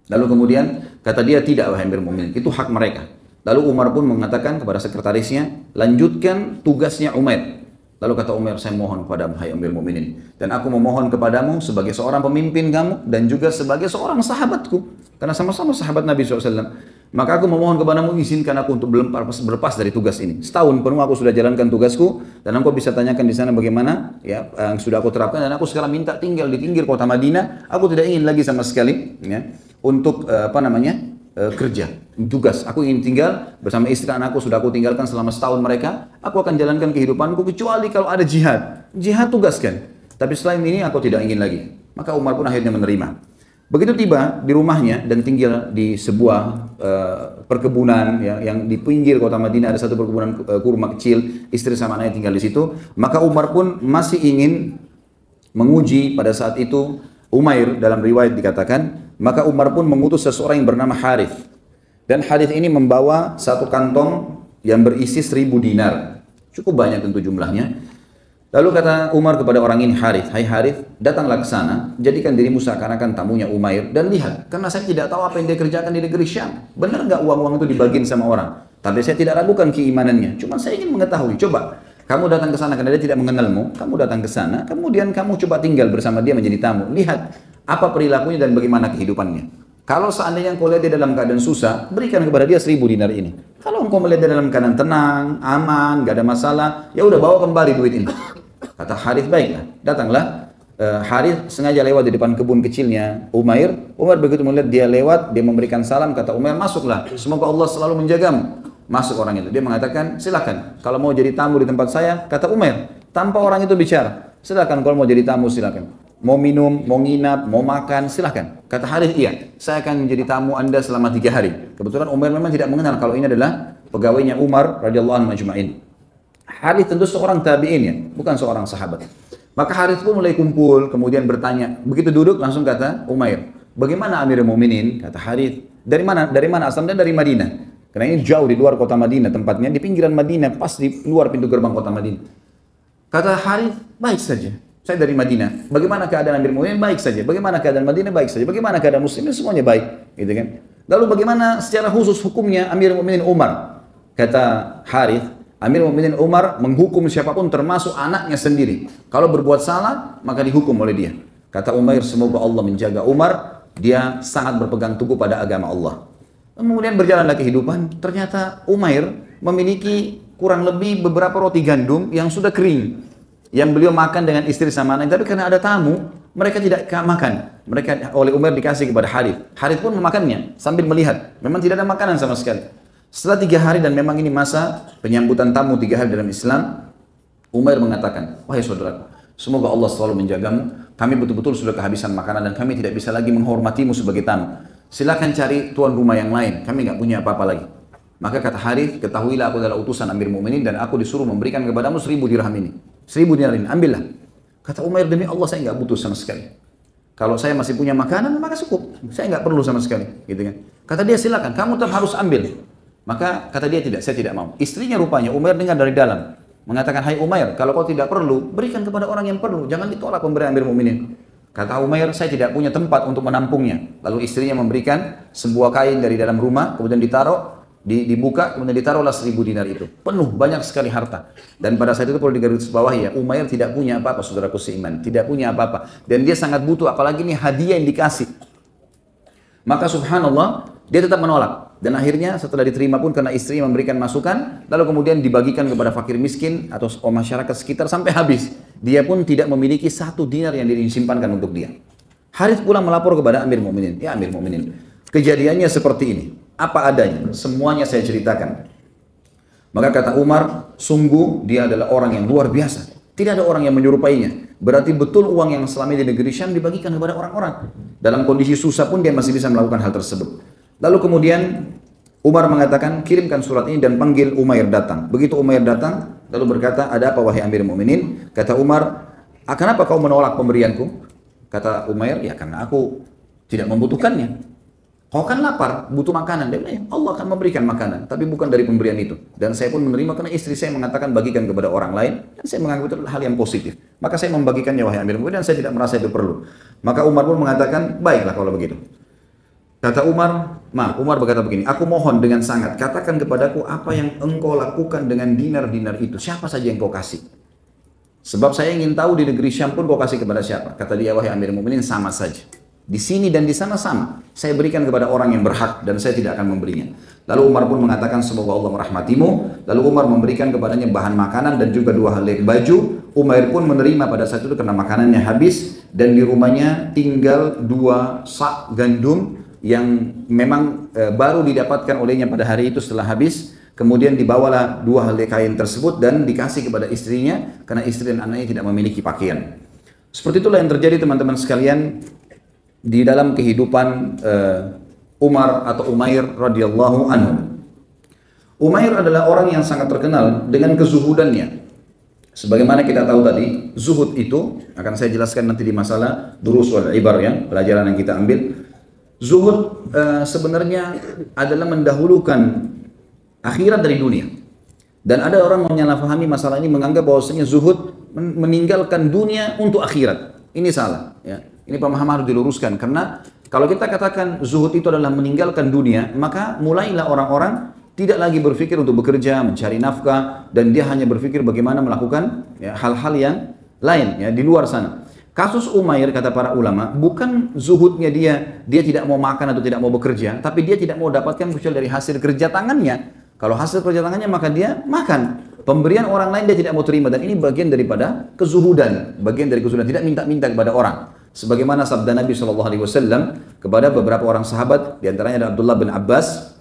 Lalu kemudian kata dia, tidak wahai Amirul Mukminin, itu hak mereka. Lalu Umar pun mengatakan kepada sekretarisnya, lanjutkan tugasnya Umair. Lalu kata Umar, saya mohon kepadamu hai Amirul Mukminin, dan aku memohon kepadamu sebagai seorang pemimpin kamu dan juga sebagai seorang sahabatku, karena sama-sama sahabat Nabi SAW. Maka aku memohon kepadamu, izinkan aku untuk berlepas dari tugas ini. Setahun penuh aku sudah jalankan tugasku, dan engkau bisa tanyakan di sana bagaimana ya yang sudah aku terapkan. Dan aku sekarang minta tinggal di pinggir kota Madinah. Aku tidak ingin lagi sama sekali ya untuk kerja, tugas. Aku ingin tinggal bersama istri anakku, sudah aku tinggalkan selama setahun mereka. Aku akan jalankan kehidupanku kecuali kalau ada jihad. Jihad tugaskan. Tapi selain ini aku tidak ingin lagi. Maka Umar pun akhirnya menerima. Begitu tiba di rumahnya dan tinggal di sebuah perkebunan yang di pinggir kota Madinah, ada satu perkebunan kurma kecil, istri sama anaknya tinggal di situ. Maka Umar pun masih ingin menguji pada saat itu Umair, dalam riwayat dikatakan, maka Umar pun mengutus seseorang yang bernama Harith. Dan Harith ini membawa satu kantong yang berisi 1000 dinar. Cukup banyak tentu jumlahnya. Lalu kata Umar kepada orang ini, Harith, hai Harith, datanglah ke sana, jadikan dirimu seakan-akan tamunya Umair, dan lihat, karena saya tidak tahu apa yang dia kerjakan di negeri Syam. Benar nggak uang-uang itu dibagiin sama orang? Tapi saya tidak ragukan keimanannya. Cuma saya ingin mengetahui, coba. Kamu datang ke sana karena dia tidak mengenalmu, kamu datang ke sana, kemudian kamu coba tinggal bersama dia menjadi tamu. Lihat apa perilakunya dan bagaimana kehidupannya. Kalau seandainya engkau lihat dia dalam keadaan susah, berikan kepada dia 1000 dinar ini. Kalau engkau melihat dia dalam keadaan tenang, aman, gak ada masalah, ya udah bawa kembali duit ini. Kata Harith, baiklah. Datanglah Harith sengaja lewat di depan kebun kecilnya Umair. Umar begitu melihat dia lewat, dia memberikan salam, kata Umair, masuklah. Semoga Allah selalu menjagamu. Masuk orang itu. Dia mengatakan, silakan. Kalau mau jadi tamu di tempat saya, kata Umair, tanpa orang itu bicara. Silakan kalau mau jadi tamu, silakan. Mau minum, mau nginap, mau makan, silakan. Kata Harith, iya. Saya akan menjadi tamu Anda selama 3 hari. Kebetulan Umair memang tidak mengenal kalau ini adalah pegawainya Umar radhiyallahu anhu majma'in. Harith tentu seorang tabi'in ya, bukan seorang sahabat. Maka Harith pun mulai kumpul, kemudian bertanya. Begitu duduk langsung kata Umair, bagaimana Amirul Mukminin? Kata Harith, dari mana asalnya? Dari Madinah. Karena ini jauh di luar kota Madinah, tempatnya di pinggiran Madinah, pas di luar pintu gerbang kota Madinah. Kata Harith, baik saja. Saya dari Madinah. Bagaimana keadaan Amirul Mukminin? Baik saja. Bagaimana keadaan Madinah? Baik saja. Bagaimana keadaan muslimin? Semuanya baik, gitu kan? Lalu bagaimana secara khusus hukumnya Amirul Mukminin Umar? Kata Harith, Amirul Mukminin Umar menghukum siapapun termasuk anaknya sendiri. Kalau berbuat salah, maka dihukum oleh dia. Kata Umair, semoga Allah menjaga Umar. Dia sangat berpegang teguh pada agama Allah. Kemudian berjalanlah kehidupan. Ternyata Umair memiliki kurang lebih beberapa roti gandum yang sudah kering. Yang beliau makan dengan istri sama anak. Tapi karena ada tamu, mereka tidak makan. Mereka oleh Umair dikasih kepada Harith. Harith pun memakannya sambil melihat. Memang tidak ada makanan sama sekali. Setelah 3 hari dan memang ini masa penyambutan tamu 3 hari dalam Islam, Umair mengatakan, wahai saudaraku, semoga Allah selalu menjagamu. Kami betul-betul sudah kehabisan makanan dan kami tidak bisa lagi menghormatimu sebagai tamu. Silakan cari tuan rumah yang lain. Kami nggak punya apa-apa lagi. Maka kata Harith, ketahuilah aku adalah utusan Amir Mukminin dan aku disuruh memberikan kepadamu 1000 dirham ini. 1000 dinar ini, ambillah. Kata Umair, demi Allah saya nggak butuh sama sekali. Kalau saya masih punya makanan maka cukup. Saya nggak perlu sama sekali, gitu kan? Kata dia, silakan, kamu tetap harus ambil. Maka kata dia, tidak, saya tidak mau. Istrinya rupanya Umair dengar dari dalam, mengatakan, hai Umair, kalau kau tidak perlu, berikan kepada orang yang perlu. Jangan ditolak pemberian Amir Mukminin. Kata Umair, saya tidak punya tempat untuk menampungnya. Lalu istrinya memberikan sebuah kain dari dalam rumah, kemudian ditaruh, dibuka, kemudian ditaruhlah 1000 dinar itu. Penuh, banyak sekali harta. Dan pada saat itu perlu digarisbawahi ya, Umair tidak punya apa-apa, saudaraku seiman. Tidak punya apa-apa. Dan dia sangat butuh, apalagi ini hadiah yang dikasih. Maka subhanallah, dia tetap menolak. Dan akhirnya setelah diterima pun karena istrinya memberikan masukan, lalu kemudian dibagikan kepada fakir miskin atau masyarakat sekitar sampai habis. Dia pun tidak memiliki 1 dinar yang disimpankan untuk dia. Harith pulang melapor kepada Amir Mukminin. Ya Amir Mukminin, kejadiannya seperti ini. Apa adanya, semuanya saya ceritakan. Maka kata Umar, sungguh dia adalah orang yang luar biasa. Tidak ada orang yang menyerupainya. Berarti betul uang yang selama ini di negeri Syam dibagikan kepada orang-orang. Dalam kondisi susah pun dia masih bisa melakukan hal tersebut. Lalu kemudian Umar mengatakan, kirimkan surat ini dan panggil Umair datang. Begitu Umair datang, lalu berkata, ada apa wahai Amirul Mukminin? Kata Umar, kenapa kau menolak pemberianku? Kata Umair, ya karena aku tidak membutuhkannya. Kau kan lapar, butuh makanan. Dia bilang, Allah akan memberikan makanan, tapi bukan dari pemberian itu. Dan saya pun menerima karena istri saya mengatakan bagikan kepada orang lain, dan saya menganggap itu hal yang positif. Maka saya membagikannya wahai Amirul Mukminin dan saya tidak merasa itu perlu. Maka Umar pun mengatakan, baiklah kalau begitu. Kata Umar berkata begini, aku mohon dengan sangat, katakan kepadaku apa yang engkau lakukan dengan dinar-dinar itu. Siapa saja yang kau kasih? Sebab saya ingin tahu di negeri Syam pun kau kasih kepada siapa. Kata dia, wahai Amirul Mukminin, sama saja. Di sini dan di sana sama. Saya berikan kepada orang yang berhak dan saya tidak akan memberinya. Lalu Umar pun mengatakan, semoga Allah merahmatimu. Lalu Umar memberikan kepadanya bahan makanan dan juga 2 helai baju. Umair pun menerima pada saat itu karena makanannya habis dan di rumahnya tinggal 2 sak gandum yang memang baru didapatkan olehnya pada hari itu setelah habis. Kemudian dibawalah 2 helai kain tersebut dan dikasih kepada istrinya karena istri dan anaknya tidak memiliki pakaian. Seperti itulah yang terjadi teman-teman sekalian di dalam kehidupan Umar atau Umair radhiyallahu anhu. Umair adalah orang yang sangat terkenal dengan kezuhudannya. Sebagaimana kita tahu tadi, zuhud itu akan saya jelaskan nanti di masalah durus wal ibar ya, pelajaran yang kita ambil. Zuhud sebenarnya adalah mendahulukan akhirat dari dunia. Dan ada orang menyalahfahami masalah ini, menganggap bahwasanya zuhud meninggalkan dunia untuk akhirat. Ini salah ya. Ini pemahaman harus diluruskan, karena kalau kita katakan zuhud itu adalah meninggalkan dunia, maka mulailah orang-orang tidak lagi berpikir untuk bekerja, mencari nafkah, dan dia hanya berpikir bagaimana melakukan ya, hal-hal yang lain ya, di luar sana. Kasus Umair, kata para ulama, bukan zuhudnya dia tidak mau makan atau tidak mau bekerja, tapi dia tidak mau dapatkan kecuali dari hasil kerja tangannya. Kalau hasil kerja tangannya maka dia makan. Pemberian orang lain dia tidak mau terima, dan ini bagian daripada kezuhudan, bagian dari kezuhudan, tidak minta-minta kepada orang. Sebagaimana sabda Nabi SAW kepada beberapa orang sahabat, diantaranya ada Abdullah bin Abbas,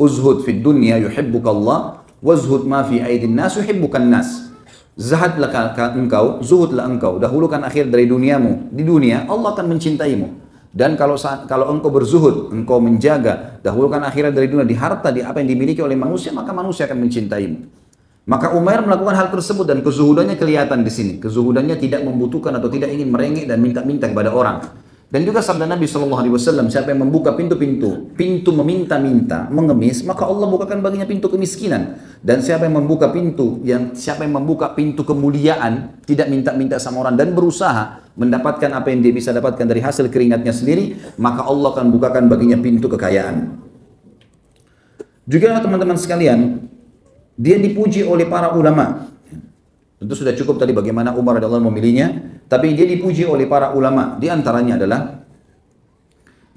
uzhud fid dunya yuhibbukallah, wazhud ma fi aidin nas yuhibbukan nas. Zahadlah engkau, zuhudlah engkau, dahulukan akhir dari duniamu. Di dunia Allah akan mencintaimu. Dan kalau engkau berzuhud, engkau menjaga, dahulukan akhirat dari dunia, di harta, di apa yang dimiliki oleh manusia, maka manusia akan mencintaimu. Maka Umair melakukan hal tersebut dan kezuhudannya kelihatan di sini. Kezuhudannya tidak membutuhkan atau tidak ingin merengek dan minta-minta kepada orang. Dan juga sabda Nabi SAW, siapa yang membuka pintu meminta-minta, mengemis, maka Allah bukakan baginya pintu kemiskinan. Dan siapa yang membuka pintu kemuliaan, tidak minta-minta sama orang dan berusaha mendapatkan apa yang dia bisa dapatkan dari hasil keringatnya sendiri, maka Allah akan bukakan baginya pintu kekayaan. Juga teman-teman sekalian, dia dipuji oleh para ulama. Tentu sudah cukup tadi bagaimana Umar radhiyallahu anhu memilihnya, tapi dia dipuji oleh para ulama. Di antaranya adalah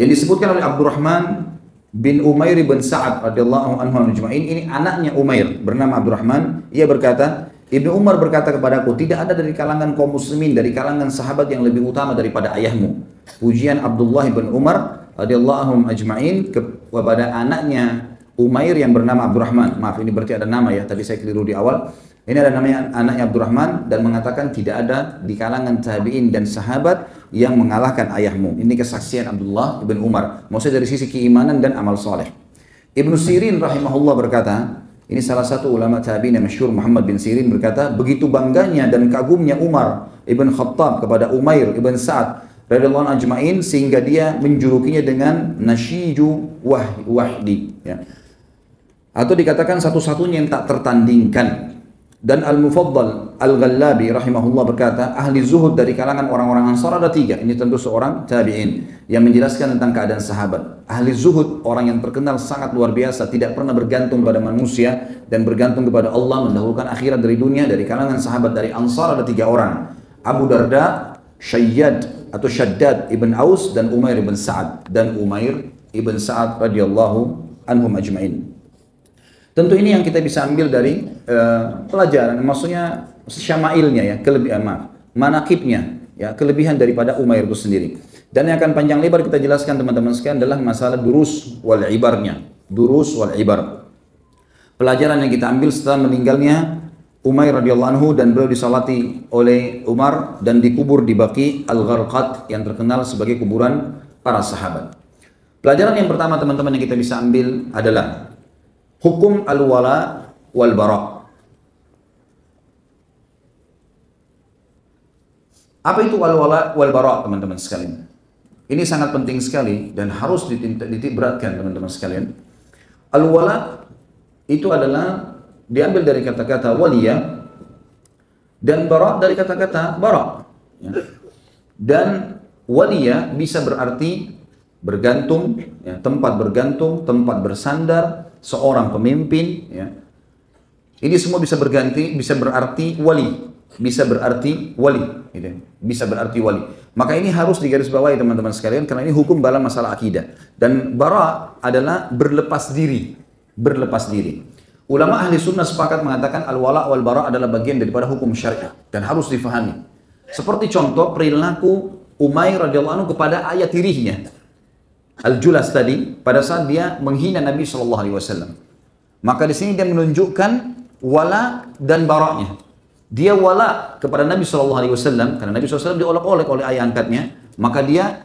yang disebutkan oleh Abdurrahman bin Umair bin Sa'ad radhiyallahu anhu ajma'in. Ini anaknya Umair bernama Abdurrahman. Ia berkata, Ibnu Umar berkata kepadaku, tidak ada dari kalangan kaum muslimin, dari kalangan sahabat yang lebih utama daripada ayahmu. Pujian Abdullah bin Umar radhiyallahu anhum ajma'in kepada anaknya Umair yang bernama Abdurrahman. Maaf, ini berarti ada nama ya, tadi saya keliru di awal. Ini ada namanya anaknya Abdurrahman, dan mengatakan tidak ada di kalangan tabi'in dan sahabat yang mengalahkan ayahmu. Ini kesaksian Abdullah bin Umar. Maksudnya dari sisi keimanan dan amal soleh. Ibnu Sirin rahimahullah berkata, ini salah satu ulama tabi'in yang masyhur, Muhammad bin Sirin berkata, begitu bangganya dan kagumnya Umar ibn Khattab kepada Umair ibn Sa'ad radhiyallahu anhu ajma'in, sehingga dia menjulukinya dengan Nasyiju Wahdi ya. Atau dikatakan satu-satunya yang tak tertandingkan. Dan Al-Mufaddal Al-Ghallabi rahimahullah berkata, ahli zuhud dari kalangan orang-orang Ansar ada 3. Ini tentu seorang tabi'in yang menjelaskan tentang keadaan sahabat. Ahli zuhud, orang yang terkenal sangat luar biasa, tidak pernah bergantung pada manusia dan bergantung kepada Allah, mendahulukan akhirat dari dunia. Dari kalangan sahabat dari Ansar ada 3 orang, Abu Darda, Shaddad ibn Aus, dan Umair ibn Sa'ad. Dan Umair ibn Sa'ad radhiyallahu anhum ajma'in. Tentu ini yang kita bisa ambil dari pelajaran, maksudnya syama'ilnya ya, manaqibnya ya, kelebihan daripada Umair itu sendiri. Dan yang akan panjang lebar kita jelaskan teman-teman sekalian adalah masalah durus wal ibarnya. Durus wal ibar. Pelajaran yang kita ambil setelah meninggalnya Umair radhiyallahu anhu, dan beliau disalati oleh Umar dan dikubur di Baqi Al-Gharqad yang terkenal sebagai kuburan para sahabat. Pelajaran yang pertama teman-teman yang kita bisa ambil adalah hukum al-wala wal bara. Apa itu al-wala wal bara, teman-teman sekalian? Ini sangat penting sekali dan harus dititik beratkan, teman-teman sekalian. Al-wala itu adalah diambil dari kata-kata waliya dan bara dari kata-kata bara. Ya. Dan waliya bisa berarti bergantung, ya, tempat bergantung, tempat bersandar, seorang pemimpin. Ya. Ini semua bisa berganti, bisa berarti wali. Bisa berarti wali, gitu. Bisa berarti wali. Maka ini harus digarisbawahi teman-teman sekalian karena ini hukum dalam masalah akidah. Dan bara adalah berlepas diri, berlepas diri. Ulama ahli sunnah sepakat mengatakan al-wala wal bara adalah bagian daripada hukum syariat dan harus difahami. Seperti contoh perilaku Umair radhiyallahu anhu kepada ayah tirinya Al-Julas tadi pada saat dia menghina Nabi SAW. Maka di sini dia menunjukkan wala dan baraknya. Dia wala kepada Nabi SAW karena Nabi SAW diolok-olok oleh ayah angkatnya, maka dia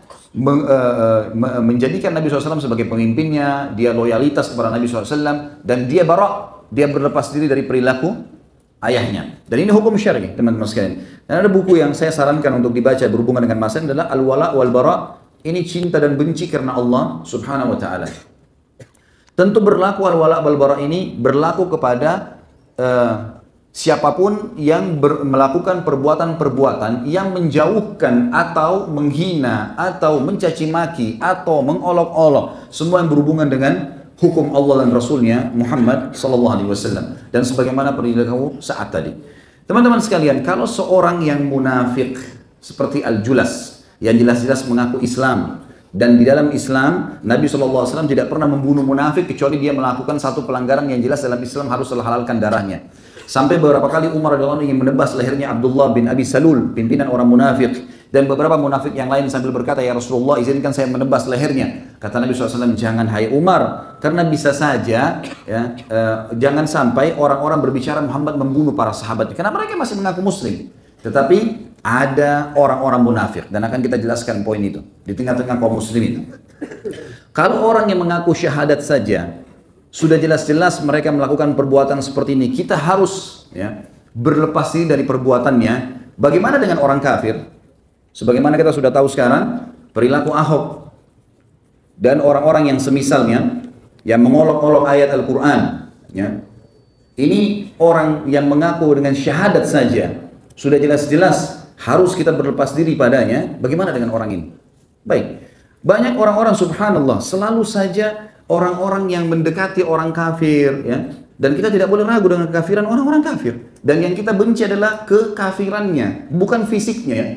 menjadikan Nabi SAW sebagai pemimpinnya, dia loyalitas kepada Nabi SAW, dan dia barak, dia berlepas diri dari perilaku ayahnya. Dan ini hukum syar'i, teman-teman sekalian. Dan ada buku yang saya sarankan untuk dibaca berhubungan dengan masalah adalah Al-Wala wal Bara. Ini cinta dan benci karena Allah Subhanahu wa taala. Tentu berlaku al-wala wal bara ini berlaku kepada siapapun yang melakukan perbuatan-perbuatan yang menjauhkan atau menghina atau mencaci maki atau mengolok-olok semua yang berhubungan dengan hukum Allah dan Rasulnya Muhammad SAW. Dan sebagaimana perilaku saat tadi. Teman-teman sekalian, kalau seorang yang munafik seperti Al-Julas yang jelas-jelas mengaku Islam, dan di dalam Islam Nabi SAW tidak pernah membunuh munafik kecuali dia melakukan satu pelanggaran yang jelas dalam Islam harus halalkan darahnya. Sampai beberapa kali Umar radhiyallahu anhu ingin menebas lehernya Abdullah bin Abi Salul, pimpinan orang munafik, dan beberapa munafik yang lain sambil berkata, ya Rasulullah izinkan saya menebas lehernya. Kata Nabi SAW, jangan hai Umar, karena bisa saja ya, jangan sampai orang-orang berbicara Muhammad membunuh para sahabatnya, karena mereka masih mengaku muslim. Tetapi ada orang-orang munafik, dan akan kita jelaskan poin itu di tengah-tengah kaum muslimin. Kalau orang yang mengaku syahadat saja sudah jelas-jelas mereka melakukan perbuatan seperti ini, kita harus ya, berlepas diri dari perbuatannya. Bagaimana dengan orang kafir? Sebagaimana kita sudah tahu sekarang, perilaku Ahok dan orang-orang yang semisalnya yang mengolok-olok ayat Al-Quran. Ya. Ini orang yang mengaku dengan syahadat saja, sudah jelas-jelas harus kita berlepas diri padanya. Bagaimana dengan orang ini? Baik, banyak orang-orang subhanallah selalu saja orang-orang yang mendekati orang kafir, ya, dan kita tidak boleh ragu dengan kekafiran orang-orang kafir. Dan yang kita benci adalah kekafirannya, bukan fisiknya, ya.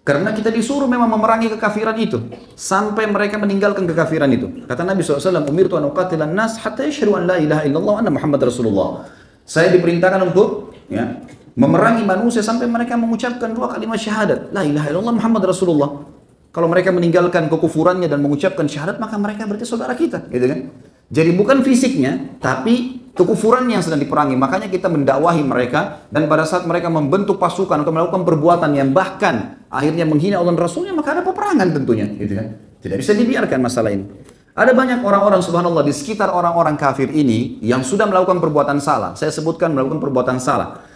Karena kita disuruh memang memerangi kekafiran itu sampai mereka meninggalkan kekafiran itu. Kata Nabi SAW, umirtu an uqatilan nas hatta yashhadu an la ilaha illallah wa anna Muhammad Rasulullah. Saya diperintahkan untuk ya, memerangi manusia sampai mereka mengucapkan dua kalimat syahadat, la ilaha illallah Muhammad Rasulullah. Kalau mereka meninggalkan kekufurannya dan mengucapkan syahadat, maka mereka berarti saudara kita, gitu kan? Jadi bukan fisiknya, tapi kekufurannya yang sedang diperangi. Makanya kita mendakwahi mereka, dan pada saat mereka membentuk pasukan untuk melakukan perbuatan yang bahkan akhirnya menghina Allah dan Rasulnya, maka ada peperangan tentunya, gitu kan? Tidak bisa dibiarkan masalah ini. Ada banyak orang-orang subhanallah di sekitar orang-orang kafir ini yang sudah melakukan perbuatan salah. Saya sebutkan melakukan perbuatan salah.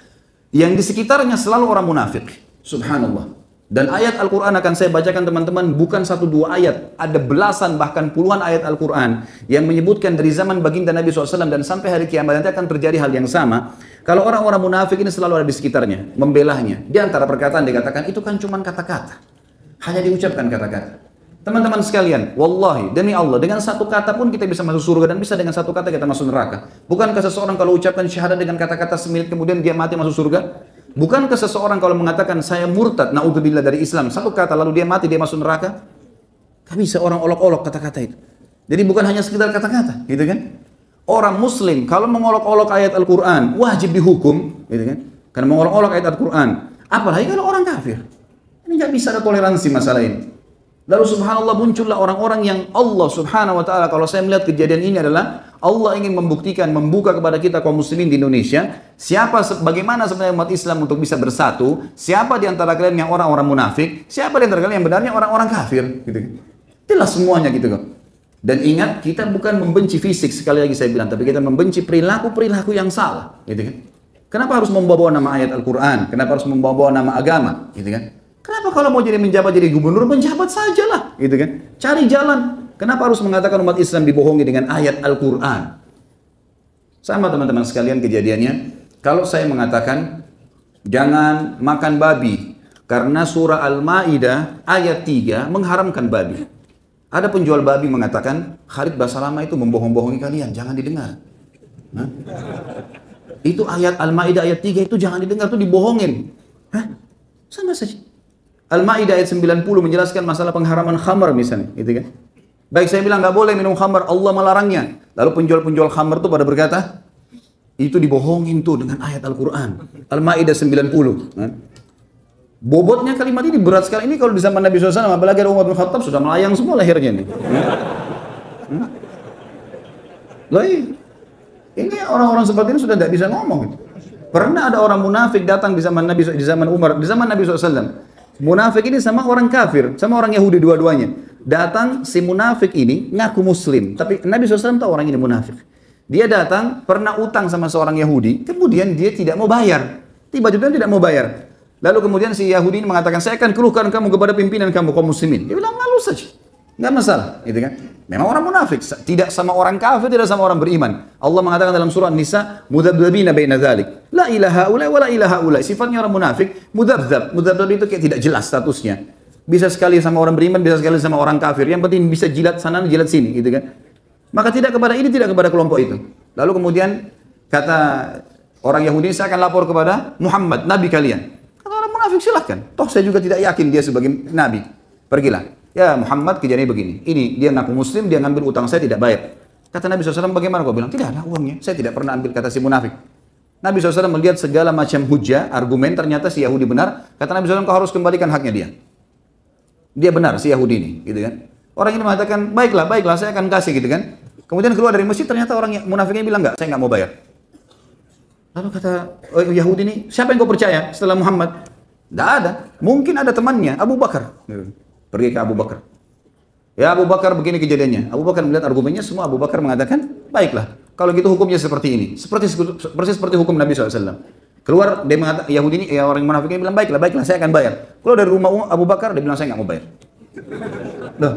Yang di sekitarnya selalu orang munafik, subhanallah. Dan ayat Al-Quran akan saya bacakan teman-teman, bukan satu dua ayat, ada belasan bahkan puluhan ayat Al-Quran yang menyebutkan dari zaman baginda Nabi SAW dan sampai hari kiamat nanti akan terjadi hal yang sama. Kalau orang-orang munafik ini selalu ada di sekitarnya, membelahnya. Di antara perkataan dikatakan, itu kan cuma kata-kata, hanya diucapkan kata-kata. Teman-teman sekalian, wallahi, demi Allah, dengan satu kata pun kita bisa masuk surga dan bisa dengan satu kata kita masuk neraka. Bukankah seseorang kalau ucapkan syahadat dengan kata-kata semenit kemudian dia mati masuk surga? Bukankah seseorang kalau mengatakan saya murtad, na'udzubillah dari Islam, satu kata lalu dia mati, dia masuk neraka? Gak bisa orang olok-olok kata-kata itu. Jadi bukan hanya sekedar kata-kata, gitu kan? Orang muslim kalau mengolok-olok ayat Al-Quran, wajib dihukum, gitu kan? Karena mengolok-olok ayat Al-Quran. Apalagi kalau orang kafir. Ini gak bisa ada toleransi masalah ini. Lalu subhanallah muncullah orang-orang yang Allah subhanahu wa ta'ala, kalau saya melihat kejadian ini adalah Allah ingin membuktikan, membuka kepada kita kaum muslimin di Indonesia, bagaimana sebenarnya umat Islam untuk bisa bersatu, siapa di antara kalian yang orang-orang munafik, siapa di antara kalian yang benarnya orang-orang kafir, gitu. Jelas semuanya gitu kok. Dan ingat, kita bukan membenci fisik sekali lagi saya bilang, tapi kita membenci perilaku-perilaku yang salah, gitu kan. Kenapa harus membawa nama ayat Al-Quran? Kenapa harus membawa nama agama, gitu kan? Kenapa kalau mau jadi menjabat jadi gubernur, menjabat sajalah, gitu kan? Cari jalan. Kenapa harus mengatakan umat Islam dibohongi dengan ayat Al-Quran? Sama teman-teman sekalian kejadiannya. Kalau saya mengatakan jangan makan babi karena surah Al-Maidah ayat 3 mengharamkan babi. Ada penjual babi mengatakan Khalid Basalamah itu membohong-bohongi kalian, jangan didengar. Hah? Itu ayat Al-Maidah ayat 3 itu jangan didengar, itu dibohongin. Hah? Sama saja. Al-Maidah ayat 90 menjelaskan masalah pengharaman khamar misalnya, gitu kan? Baik, saya bilang nggak boleh minum khamar, Allah melarangnya. Lalu penjual-penjual khamar itu pada berkata, itu dibohongin tuh dengan ayat Al-Quran. Al-Maidah 90. Bobotnya kalimat ini berat sekali. Ini kalau di zaman Nabi SAW, apalagi ada Umar bin Khattab, sudah melayang semua lahirnya nih. Loh, ini orang-orang seperti ini sudah tidak bisa ngomong. Pernah ada orang munafik datang di zaman Nabi, di zaman Umar, di zaman Nabi SAW. Munafik ini sama orang kafir, sama orang Yahudi dua-duanya. Datang si munafik ini ngaku muslim, tapi Nabi SAW tahu orang ini munafik. Dia datang pernah utang sama seorang Yahudi, kemudian dia tidak mau bayar. Tiba-tiba tidak mau bayar. Lalu kemudian si Yahudi ini mengatakan, saya akan keluhkan kamu kepada pimpinan kamu kaum muslimin. Dia bilang, lalu saja. Nggak masalah, gitu kan? Memang orang munafik, tidak sama orang kafir, tidak sama orang beriman. Allah mengatakan dalam surah An-Nisa, mudabdabina baina dzalik. La ilaha ula wa la ilaha ula. Sifatnya orang munafik, mudabdab. Mudabdab itu kayak tidak jelas statusnya. Bisa sekali sama orang beriman, bisa sekali sama orang kafir. Yang penting bisa jilat sana, jilat sini, gitu kan? Maka tidak kepada ini, tidak kepada kelompok itu. Lalu kemudian kata orang Yahudi, saya akan lapor kepada Muhammad, nabi kalian. Kata orang munafik, silahkan. Toh saya juga tidak yakin dia sebagai nabi. Pergilah. Ya Muhammad, kejadiannya begini. Ini dia ngaku muslim, dia ngambil utang saya tidak bayar. Kata Nabi SAW, bagaimana kau bilang? Tidak ada uangnya, saya tidak pernah ambil, kata si munafik. Nabi SAW melihat segala macam hujah, argumen, ternyata si Yahudi benar. Kata Nabi SAW, kau harus kembalikan haknya dia. Dia benar, si Yahudi ini, gitu kan. Orang ini mengatakan, baiklah, saya akan kasih, gitu kan. Kemudian keluar dari masjid, ternyata orang munafiknya bilang, enggak, saya enggak mau bayar. Lalu kata Yahudi ini, siapa yang kau percaya setelah Muhammad? Tidak ada, mungkin ada temannya, Abu Bakar. Pergi ke Abu Bakar. Ya Abu Bakar, begini kejadiannya. Abu Bakar melihat argumennya, semua Abu Bakar mengatakan, baiklah, kalau gitu hukumnya seperti ini. Persis seperti hukum Nabi SAW. Keluar, dia mengatakan, Yahudi ini, ya orang munafik ini bilang, baiklah, saya akan bayar. Keluar dari rumah Abu Bakar, dia bilang, saya nggak mau bayar. Loh,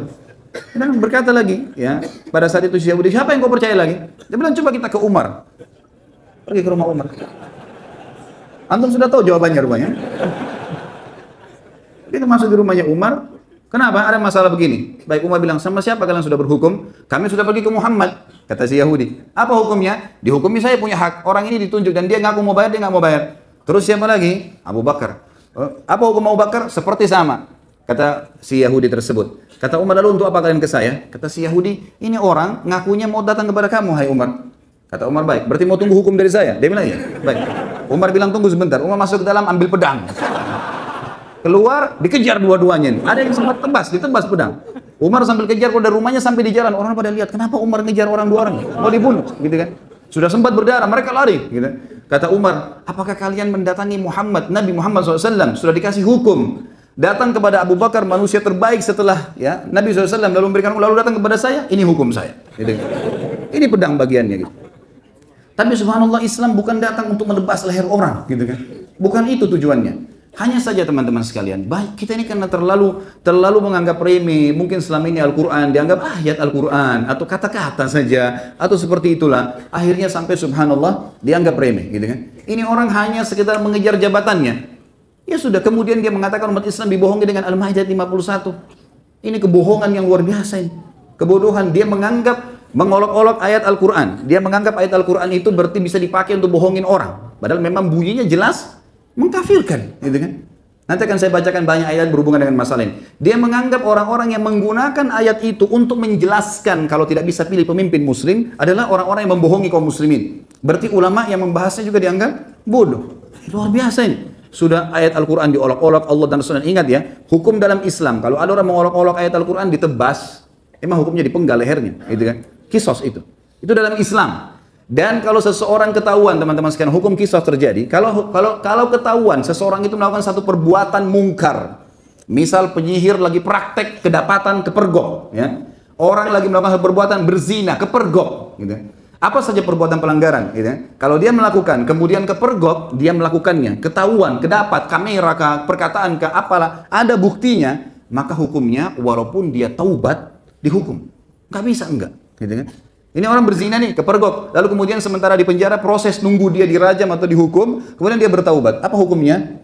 dan berkata lagi, ya, pada saat itu si Yahudi, siapa yang kau percaya lagi? Dia bilang, coba kita ke Umar. Pergi ke rumah Umar. Antum sudah tahu jawabannya rupanya. Kita masuk di rumahnya Umar. Kenapa? Ada masalah begini. Baik, Umar bilang, sama siapa kalian sudah berhukum? Kami sudah pergi ke Muhammad. Kata si Yahudi. Apa hukumnya? Dihukumi saya punya hak. Orang ini ditunjuk dan dia ngaku mau bayar, dia nggak mau bayar. Terus siapa lagi? Abu Bakar. Apa hukum Abu Bakar? Seperti sama. Kata si Yahudi tersebut. Kata Umar, lalu untuk apa kalian ke saya? Kata si Yahudi, ini orang ngakunya mau datang kepada kamu, hai Umar. Kata Umar, baik. Berarti mau tunggu hukum dari saya? Dia bilang, ya. Baik. Umar bilang, tunggu sebentar. Umar masuk ke dalam, ambil pedang. Keluar, dikejar dua-duanya. Ada yang sempat ditebas pedang. Umar sambil kejar dari rumahnya sampai di jalan. Orang pada lihat, kenapa Umar ngejar orang dua orang? Mau dibunuh, gitu kan? Sudah sempat berdarah, mereka lari. Gitu. Kata Umar, apakah kalian mendatangi Muhammad, Nabi Muhammad SAW? Sudah dikasih hukum. Datang kepada Abu Bakar, manusia terbaik setelah ya Nabi SAW, lalu datang kepada saya, ini hukum saya. Gitu. Ini pedang bagiannya. Gitu. Tapi subhanallah, Islam bukan datang untuk menebas leher orang. Gitu kan? Bukan itu tujuannya. Hanya saja teman-teman sekalian, baik kita ini karena terlalu menganggap remeh, mungkin selama ini Al-Quran dianggap ayat Al-Quran atau kata-kata saja atau seperti itulah, akhirnya sampai subhanallah dianggap remeh, gitu kan? Ini orang hanya sekedar mengejar jabatannya. Ya sudah, kemudian dia mengatakan umat Islam dibohongi dengan Al-Maidah 51. Ini kebohongan yang luar biasa ini. Kebodohan, dia menganggap mengolok-olok ayat Al-Quran. Dia menganggap ayat Al-Quran itu berarti bisa dipakai untuk bohongin orang. Padahal memang bunyinya jelas mengkafirkan, gitu kan? Nanti akan saya bacakan banyak ayat berhubungan dengan masalah ini. Dia menganggap orang-orang yang menggunakan ayat itu untuk menjelaskan kalau tidak bisa pilih pemimpin muslim adalah orang-orang yang membohongi kaum muslimin. Berarti ulama yang membahasnya juga dianggap bodoh. Luar biasa ini. Sudah ayat Al-Quran diolok-olok, Allah dan Rasulullah. Ingat ya, hukum dalam Islam, kalau ada orang mengolok-olok ayat Al-Quran ditebas, emang hukumnya dipenggal lehernya, gitu kan? Kisos itu. Itu dalam Islam. Dan kalau seseorang ketahuan, teman-teman sekalian, hukum kisos terjadi. Kalau ketahuan seseorang itu melakukan satu perbuatan mungkar, misal penyihir lagi praktek kedapatan kepergok, ya. Orang lagi melakukan perbuatan berzina kepergok, gitu. Apa saja perbuatan pelanggaran, gitu kan? Kalau dia melakukan, kemudian kepergok, dia melakukannya, ketahuan, kedapat, kamera kah, perkataan kah, apalah, ada buktinya, maka hukumnya walaupun dia taubat, dihukum. Nggak bisa enggak, gitu kan? Ini orang berzina nih, kepergok, lalu kemudian sementara di penjara proses nunggu dia dirajam atau dihukum, kemudian dia bertaubat. Apa hukumnya?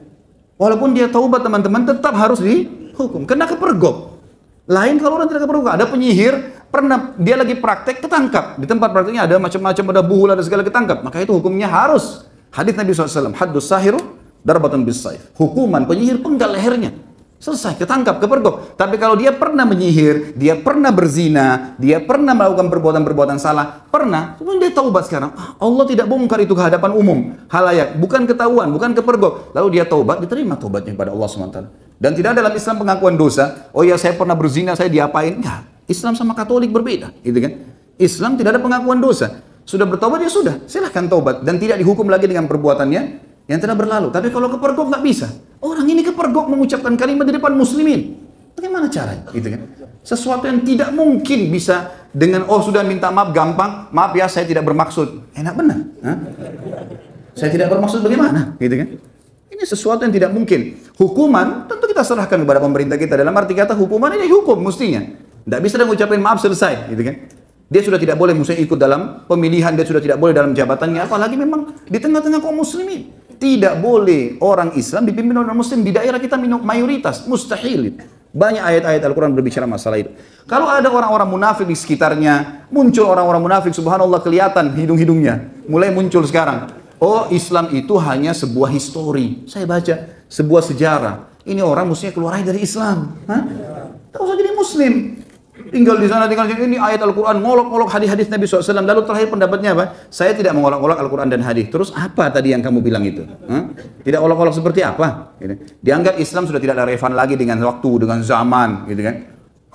Walaupun dia taubat teman-teman, tetap harus dihukum, kena kepergok. Lain kalau orang tidak kepergok, ada penyihir, pernah dia lagi praktek ketangkap di tempat prakteknya ada macam-macam, ada buhul, ada segala ketangkap, maka itu hukumnya harus hadis Nabi SAW, haddus sahiru darbatun bis saif, hukuman penyihir penggal lehernya, selesai, ketangkap, kepergok. Tapi kalau dia pernah menyihir, dia pernah berzina, dia pernah melakukan perbuatan-perbuatan salah, pernah, kemudian dia taubat sekarang, Allah tidak bongkar itu ke hadapan umum halayak, bukan ketahuan, bukan kepergok, lalu dia taubat, diterima taubatnya kepada Allah SWT. Dan tidak ada dalam Islam pengakuan dosa, oh ya saya pernah berzina, saya diapain, enggak. Islam sama Katolik berbeda, gitu kan? Islam tidak ada pengakuan dosa. Sudah bertobat ya sudah, silahkan taubat dan tidak dihukum lagi dengan perbuatannya yang telah berlalu. Tapi kalau kepergok nggak bisa. Orang ini kepergok mengucapkan kalimat di depan muslimin. Bagaimana caranya? Gitu kan? Sesuatu yang tidak mungkin bisa dengan sudah minta maaf gampang, maaf ya saya tidak bermaksud. Enak benar? Hah? Saya tidak bermaksud bagaimana? Gitu kan? Ini sesuatu yang tidak mungkin. Hukuman tentu kita serahkan kepada pemerintah kita. Dalam arti kata hukuman ini hukum mestinya. Tidak bisa dia mengucapkan maaf selesai, gitu kan? Dia sudah tidak boleh misalnya ikut dalam pemilihan, dia sudah tidak boleh dalam jabatannya, apalagi memang di tengah-tengah kaum muslimin. Tidak boleh orang Islam dipimpin oleh orang muslim di daerah kita mayoritas, mustahil. Banyak ayat-ayat Al-Quran berbicara masalah itu. Kalau ada orang-orang munafik di sekitarnya, muncul orang-orang munafik, subhanallah kelihatan hidung-hidungnya, mulai muncul sekarang. Oh, Islam itu hanya sebuah histori. Saya baca sebuah sejarah. Ini orang mestinya keluar dari Islam. Hah? Tak usah jadi muslim. Tinggal di sana, tinggal di sini. Ini ayat Al-Quran, ngolok-ngolok hadis-hadis Nabi SAW. Lalu terakhir pendapatnya apa? Saya tidak mengolok-olok Al-Quran dan hadis. Terus apa tadi yang kamu bilang itu? Hah? Tidak olok-olok seperti apa? Gitu. Dianggap Islam sudah tidak relevan lagi dengan waktu, dengan zaman. Gitu kan?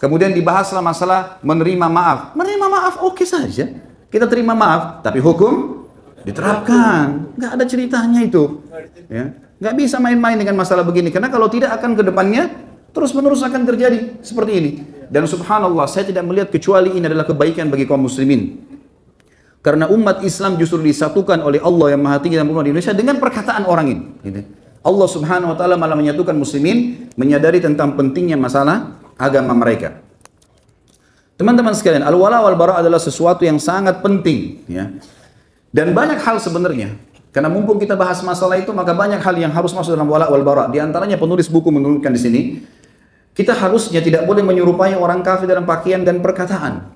Kemudian dibahaslah masalah menerima maaf. Menerima maaf oke saja. Kita terima maaf, tapi hukum diterapkan. Nggak ada ceritanya itu. Ya. Nggak bisa main-main dengan masalah begini. Karena kalau tidak akan ke depannya terus-menerus akan terjadi seperti ini. Dan subhanallah, saya tidak melihat kecuali ini adalah kebaikan bagi kaum muslimin. Karena umat Islam justru disatukan oleh Allah yang Maha Tinggi dan Mulia di Indonesia dengan perkataan orang ini. Gitu. Allah subhanahu wa ta'ala malah menyatukan muslimin, menyadari tentang pentingnya masalah agama mereka. Teman-teman sekalian, al-wala wal-bara adalah sesuatu yang sangat penting. Ya. Dan banyak hal sebenarnya. Karena mumpung kita bahas masalah itu, maka banyak hal yang harus masuk dalam wala wal-bara. Di antaranya penulis buku menurunkan di sini, kita harusnya tidak boleh menyerupai orang kafir dalam pakaian dan perkataan.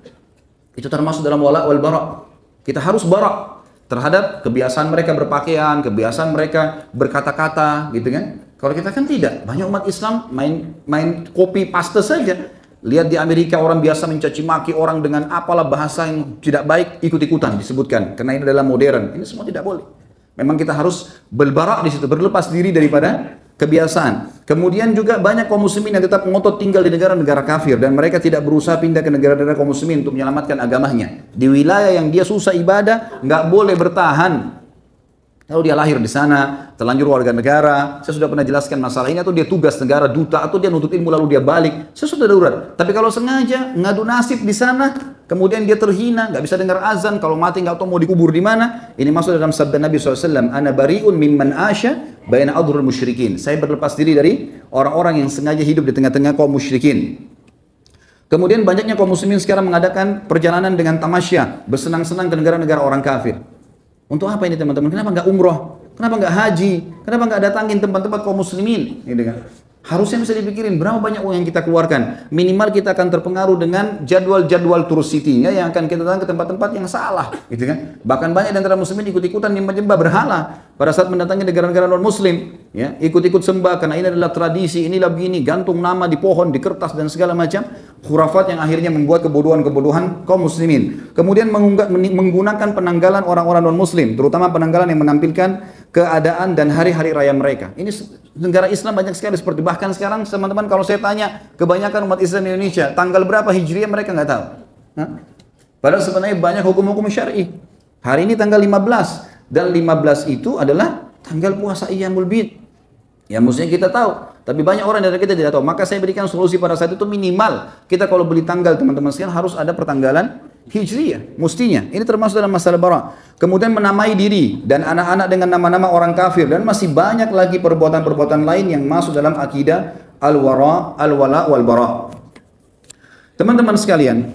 Itu termasuk dalam wala wal-bara. Kita harus bara terhadap kebiasaan mereka berpakaian, kebiasaan mereka berkata-kata, gitu kan? Kalau kita kan tidak. Banyak umat Islam main copy paste saja. Lihat di Amerika orang biasa mencaci maki orang dengan apalah bahasa yang tidak baik, ikut-ikutan disebutkan. Karena ini adalah modern. Ini semua tidak boleh. Memang kita harus berbarak di situ, berlepas diri daripada kebiasaan. Kemudian juga banyak kaum muslimin yang tetap ngotot tinggal di negara-negara kafir dan mereka tidak berusaha pindah ke negara-negara kaum muslimin untuk menyelamatkan agamanya. Di wilayah yang dia susah ibadah, nggak boleh bertahan. Kalau dia lahir di sana, terlanjur warga negara, saya sudah pernah jelaskan masalah ini, atau dia tugas negara, duta, atau dia nuntut ilmu lalu dia balik, saya sudah darurat. Tapi kalau sengaja ngadu nasib di sana, kemudian dia terhina, nggak bisa dengar azan, kalau mati nggak tahu mau dikubur di mana, ini masuk dalam sabda Nabi SAW, Ana bari'un mimman asya baina adhrul musyrikin. Saya berlepas diri dari orang-orang yang sengaja hidup di tengah-tengah kaum musyrikin. Kemudian banyaknya kaum muslimin sekarang mengadakan perjalanan dengan tamasya, bersenang-senang ke negara-negara orang kafir. Untuk apa ini teman-teman? Kenapa nggak umroh? Kenapa nggak haji? Kenapa nggak datangin tempat-tempat kaum muslimin? Gitu kan? Harusnya bisa dipikirin berapa banyak uang yang kita keluarkan. Minimal kita akan terpengaruh dengan jadwal-jadwal tour city-nya yang akan kita datang ke tempat-tempat yang salah, gitu kan? Bahkan banyak di antara muslimin ikut-ikutan menyembah berhala pada saat mendatangi negara-negara non-muslim, ya, ikut-ikut sembah karena ini adalah tradisi, inilah begini, gantung nama di pohon, di kertas dan segala macam khurafat yang akhirnya membuat kebodohan-kebodohan kaum muslimin. Kemudian menggunakan penanggalan orang-orang non-muslim, terutama penanggalan yang menampilkan keadaan dan hari-hari raya mereka. Ini negara Islam banyak sekali seperti, bahkan sekarang teman-teman kalau saya tanya kebanyakan umat Islam di Indonesia tanggal berapa Hijriah mereka nggak tahu. Padahal sebenarnya banyak hukum-hukum syar'i. Hari ini tanggal 15 dan 15 itu adalah tanggal puasa Iyamul Bid. Ya mestinya kita tahu, tapi banyak orang dari kita tidak tahu. Maka saya berikan solusi pada saat itu minimal kita kalau beli tanggal teman-teman sekalian harus ada pertanggalan Hijriyah, mestinya. Ini termasuk dalam masalah bara. Kemudian menamai diri dan anak-anak dengan nama-nama orang kafir. Dan masih banyak lagi perbuatan-perbuatan lain yang masuk dalam akidah al-wara, al-wala, wal-bara. Teman-teman sekalian,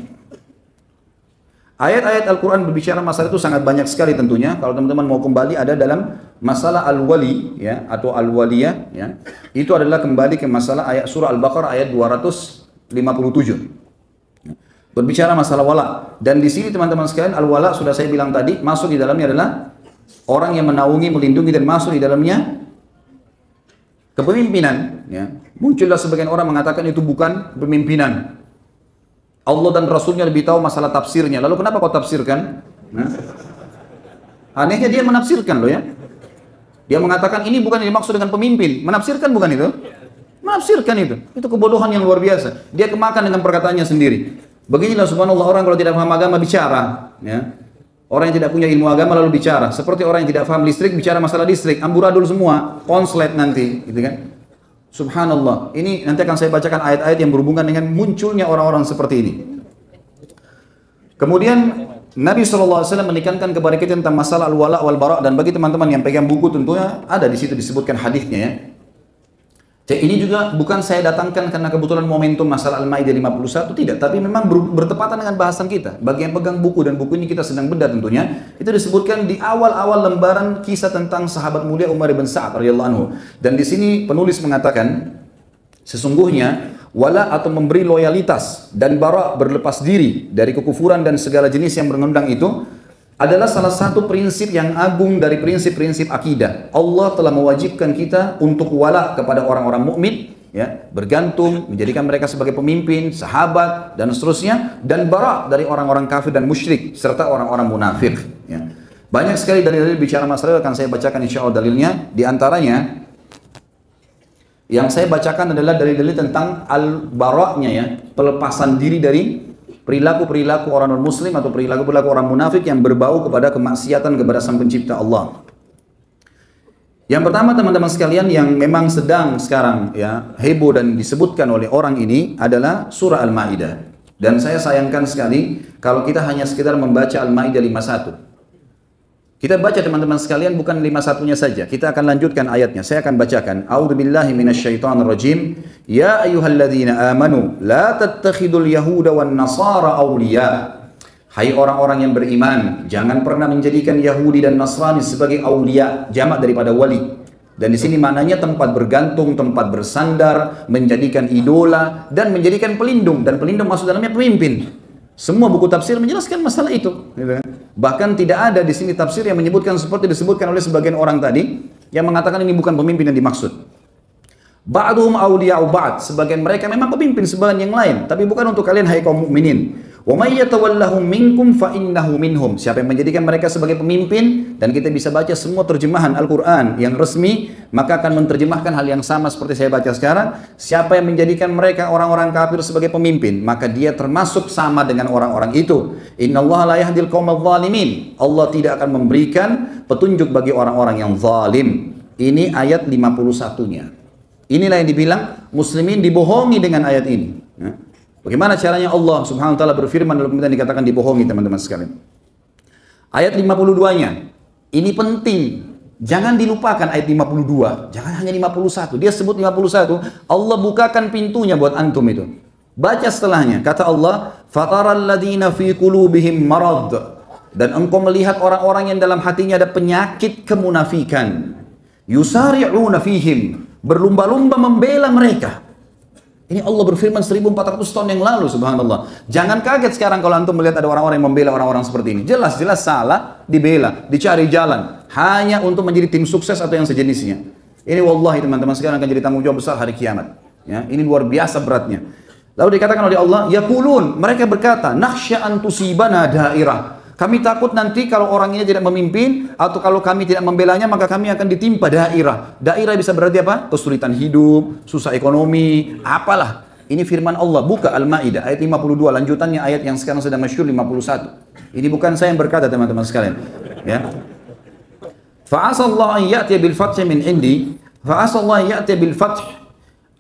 ayat-ayat Al-Quran berbicara masalah itu sangat banyak sekali tentunya. Kalau teman-teman mau kembali ada dalam masalah al-wali ya, atau al-waliyah ya. Itu adalah kembali ke masalah ayat surah Al-Baqarah ayat 257. Berbicara masalah wala. Dan di sini teman-teman sekalian, al-wala sudah saya bilang tadi, masuk di dalamnya adalah orang yang menaungi, melindungi, dan masuk di dalamnya kepemimpinan ya. Muncullah sebagian orang mengatakan itu bukan pemimpinan. Allah dan Rasulnya lebih tahu masalah tafsirnya. Lalu kenapa kau tafsirkan? Nah, anehnya dia menafsirkan loh ya. Dia mengatakan ini bukan yang dimaksud dengan pemimpin. Menafsirkan bukan itu? Menafsirkan itu. Itu kebodohan yang luar biasa. Dia kemakan dengan perkataannya sendiri. Beginilah subhanallah orang kalau tidak paham agama bicara. Ya. Orang yang tidak punya ilmu agama lalu bicara. Seperti orang yang tidak paham listrik bicara masalah listrik. Amburadul semua. Konslet nanti. Gitu kan. Subhanallah. Ini nanti akan saya bacakan ayat-ayat yang berhubungan dengan munculnya orang-orang seperti ini. Kemudian Nabi SAW menekankan kepada kita tentang masalah al-wala wal-bara. Dan bagi teman-teman yang pegang buku tentunya ada di situ disebutkan hadisnya ya. Ini juga bukan saya datangkan karena kebetulan momentum masalah Al-Maidah 51, tidak. Tapi memang bertepatan dengan bahasan kita. Bagi yang pegang buku dan buku ini kita sedang bedah tentunya. Itu disebutkan di awal-awal lembaran kisah tentang sahabat mulia Umar bin Sa'ad radhiyallahu anhu. Dan di sini penulis mengatakan, sesungguhnya wala atau memberi loyalitas dan bara berlepas diri dari kekufuran dan segala jenis yang berengundang itu adalah salah satu prinsip yang agung dari prinsip-prinsip akidah. Allah telah mewajibkan kita untuk wala kepada orang-orang mukmin, ya, bergantung, menjadikan mereka sebagai pemimpin, sahabat, dan seterusnya, dan bara dari orang-orang kafir dan musyrik, serta orang-orang munafik. Ya. Banyak sekali dalil-dalil bicara masalah akan saya bacakan insya Allah dalilnya. Di antaranya, yang saya bacakan adalah dalil-dalil tentang al-bara'nya ya, pelepasan diri dari perilaku-perilaku orang non-muslim atau perilaku-perilaku orang munafik yang berbau kepada kemaksiatan kepada Sang Pencipta Allah. Yang pertama teman-teman sekalian yang memang sedang sekarang ya heboh dan disebutkan oleh orang ini adalah surah Al-Maidah. Dan saya sayangkan sekali kalau kita hanya sekedar membaca Al-Maidah 51. Kita baca teman-teman sekalian bukan 51-nya saja. Kita akan lanjutkan ayatnya. Saya akan bacakan. A'udzubillahi minasyaitonirrajim. Ya ayyuhalladzina amanu la tattakhidul yahuda wan nasara awliya. Hai orang-orang yang beriman, jangan pernah menjadikan Yahudi dan Nasrani sebagai awliya, jamak daripada wali. Dan di sini maknanya tempat bergantung, tempat bersandar, menjadikan idola dan menjadikan pelindung, dan pelindung masuk dalamnya pemimpin. Semua buku tafsir menjelaskan masalah itu. Bahkan tidak ada di sini tafsir yang menyebutkan seperti disebutkan oleh sebagian orang tadi yang mengatakan ini bukan pemimpin yang dimaksud. Ba'duhum awliya'u ba'd, sebagian mereka memang pemimpin sebagian yang lain, tapi bukan untuk kalian hai kaum mukminin. Wa may yatawallahum minkum fa innahu minhum. Siapa yang menjadikan mereka sebagai pemimpin, dan kita bisa baca semua terjemahan Al-Qur'an yang resmi, maka akan menerjemahkan hal yang sama seperti saya baca sekarang. Siapa yang menjadikan mereka orang-orang kafir sebagai pemimpin, maka dia termasuk sama dengan orang-orang itu. Innallaha la yahdil qaumadh dhalimin. Allah tidak akan memberikan petunjuk bagi orang-orang yang zalim. Ini ayat 51-nya. Inilah yang dibilang muslimin dibohongi dengan ayat ini. Bagaimana caranya Allah subhanahu wa ta'ala berfirman dalam kemudian dikatakan dibohongi teman-teman sekalian. Ayat 52-nya. Ini penting. Jangan dilupakan ayat 52. Jangan hanya 51. Dia sebut 51. Allah bukakan pintunya buat antum itu. Baca setelahnya. Kata Allah, "Fataral ladzina fi qulubihim marad." Dan engkau melihat orang-orang yang dalam hatinya ada penyakit kemunafikan. Yusari'una fihim. Berlumba-lumba membela mereka. Ini Allah berfirman 1400 tahun yang lalu, subhanallah. Jangan kaget sekarang kalau antum melihat ada orang-orang yang membela orang-orang seperti ini. Jelas-jelas salah, dibela, dicari jalan. Hanya untuk menjadi tim sukses atau yang sejenisnya. Ini wallahi teman-teman sekarang akan jadi tanggung jawab besar hari kiamat. Ya, ini luar biasa beratnya. Lalu dikatakan oleh Allah, yaqulun, mereka berkata, nakhsha an tusibana dairah. Kami takut nanti kalau orang ini tidak memimpin atau kalau kami tidak membelanya maka kami akan ditimpa dairah. Dairah bisa berarti apa? Kesulitan hidup, susah ekonomi, apalah. Ini firman Allah. Buka Al-Maidah ayat 52 lanjutannya ayat yang sekarang sedang masyhur 51. Ini bukan saya yang berkata teman-teman sekalian. Ya. Fa asallahu an ya'tiya bil fath min indi, fa asallahu an ya'tiya bil fath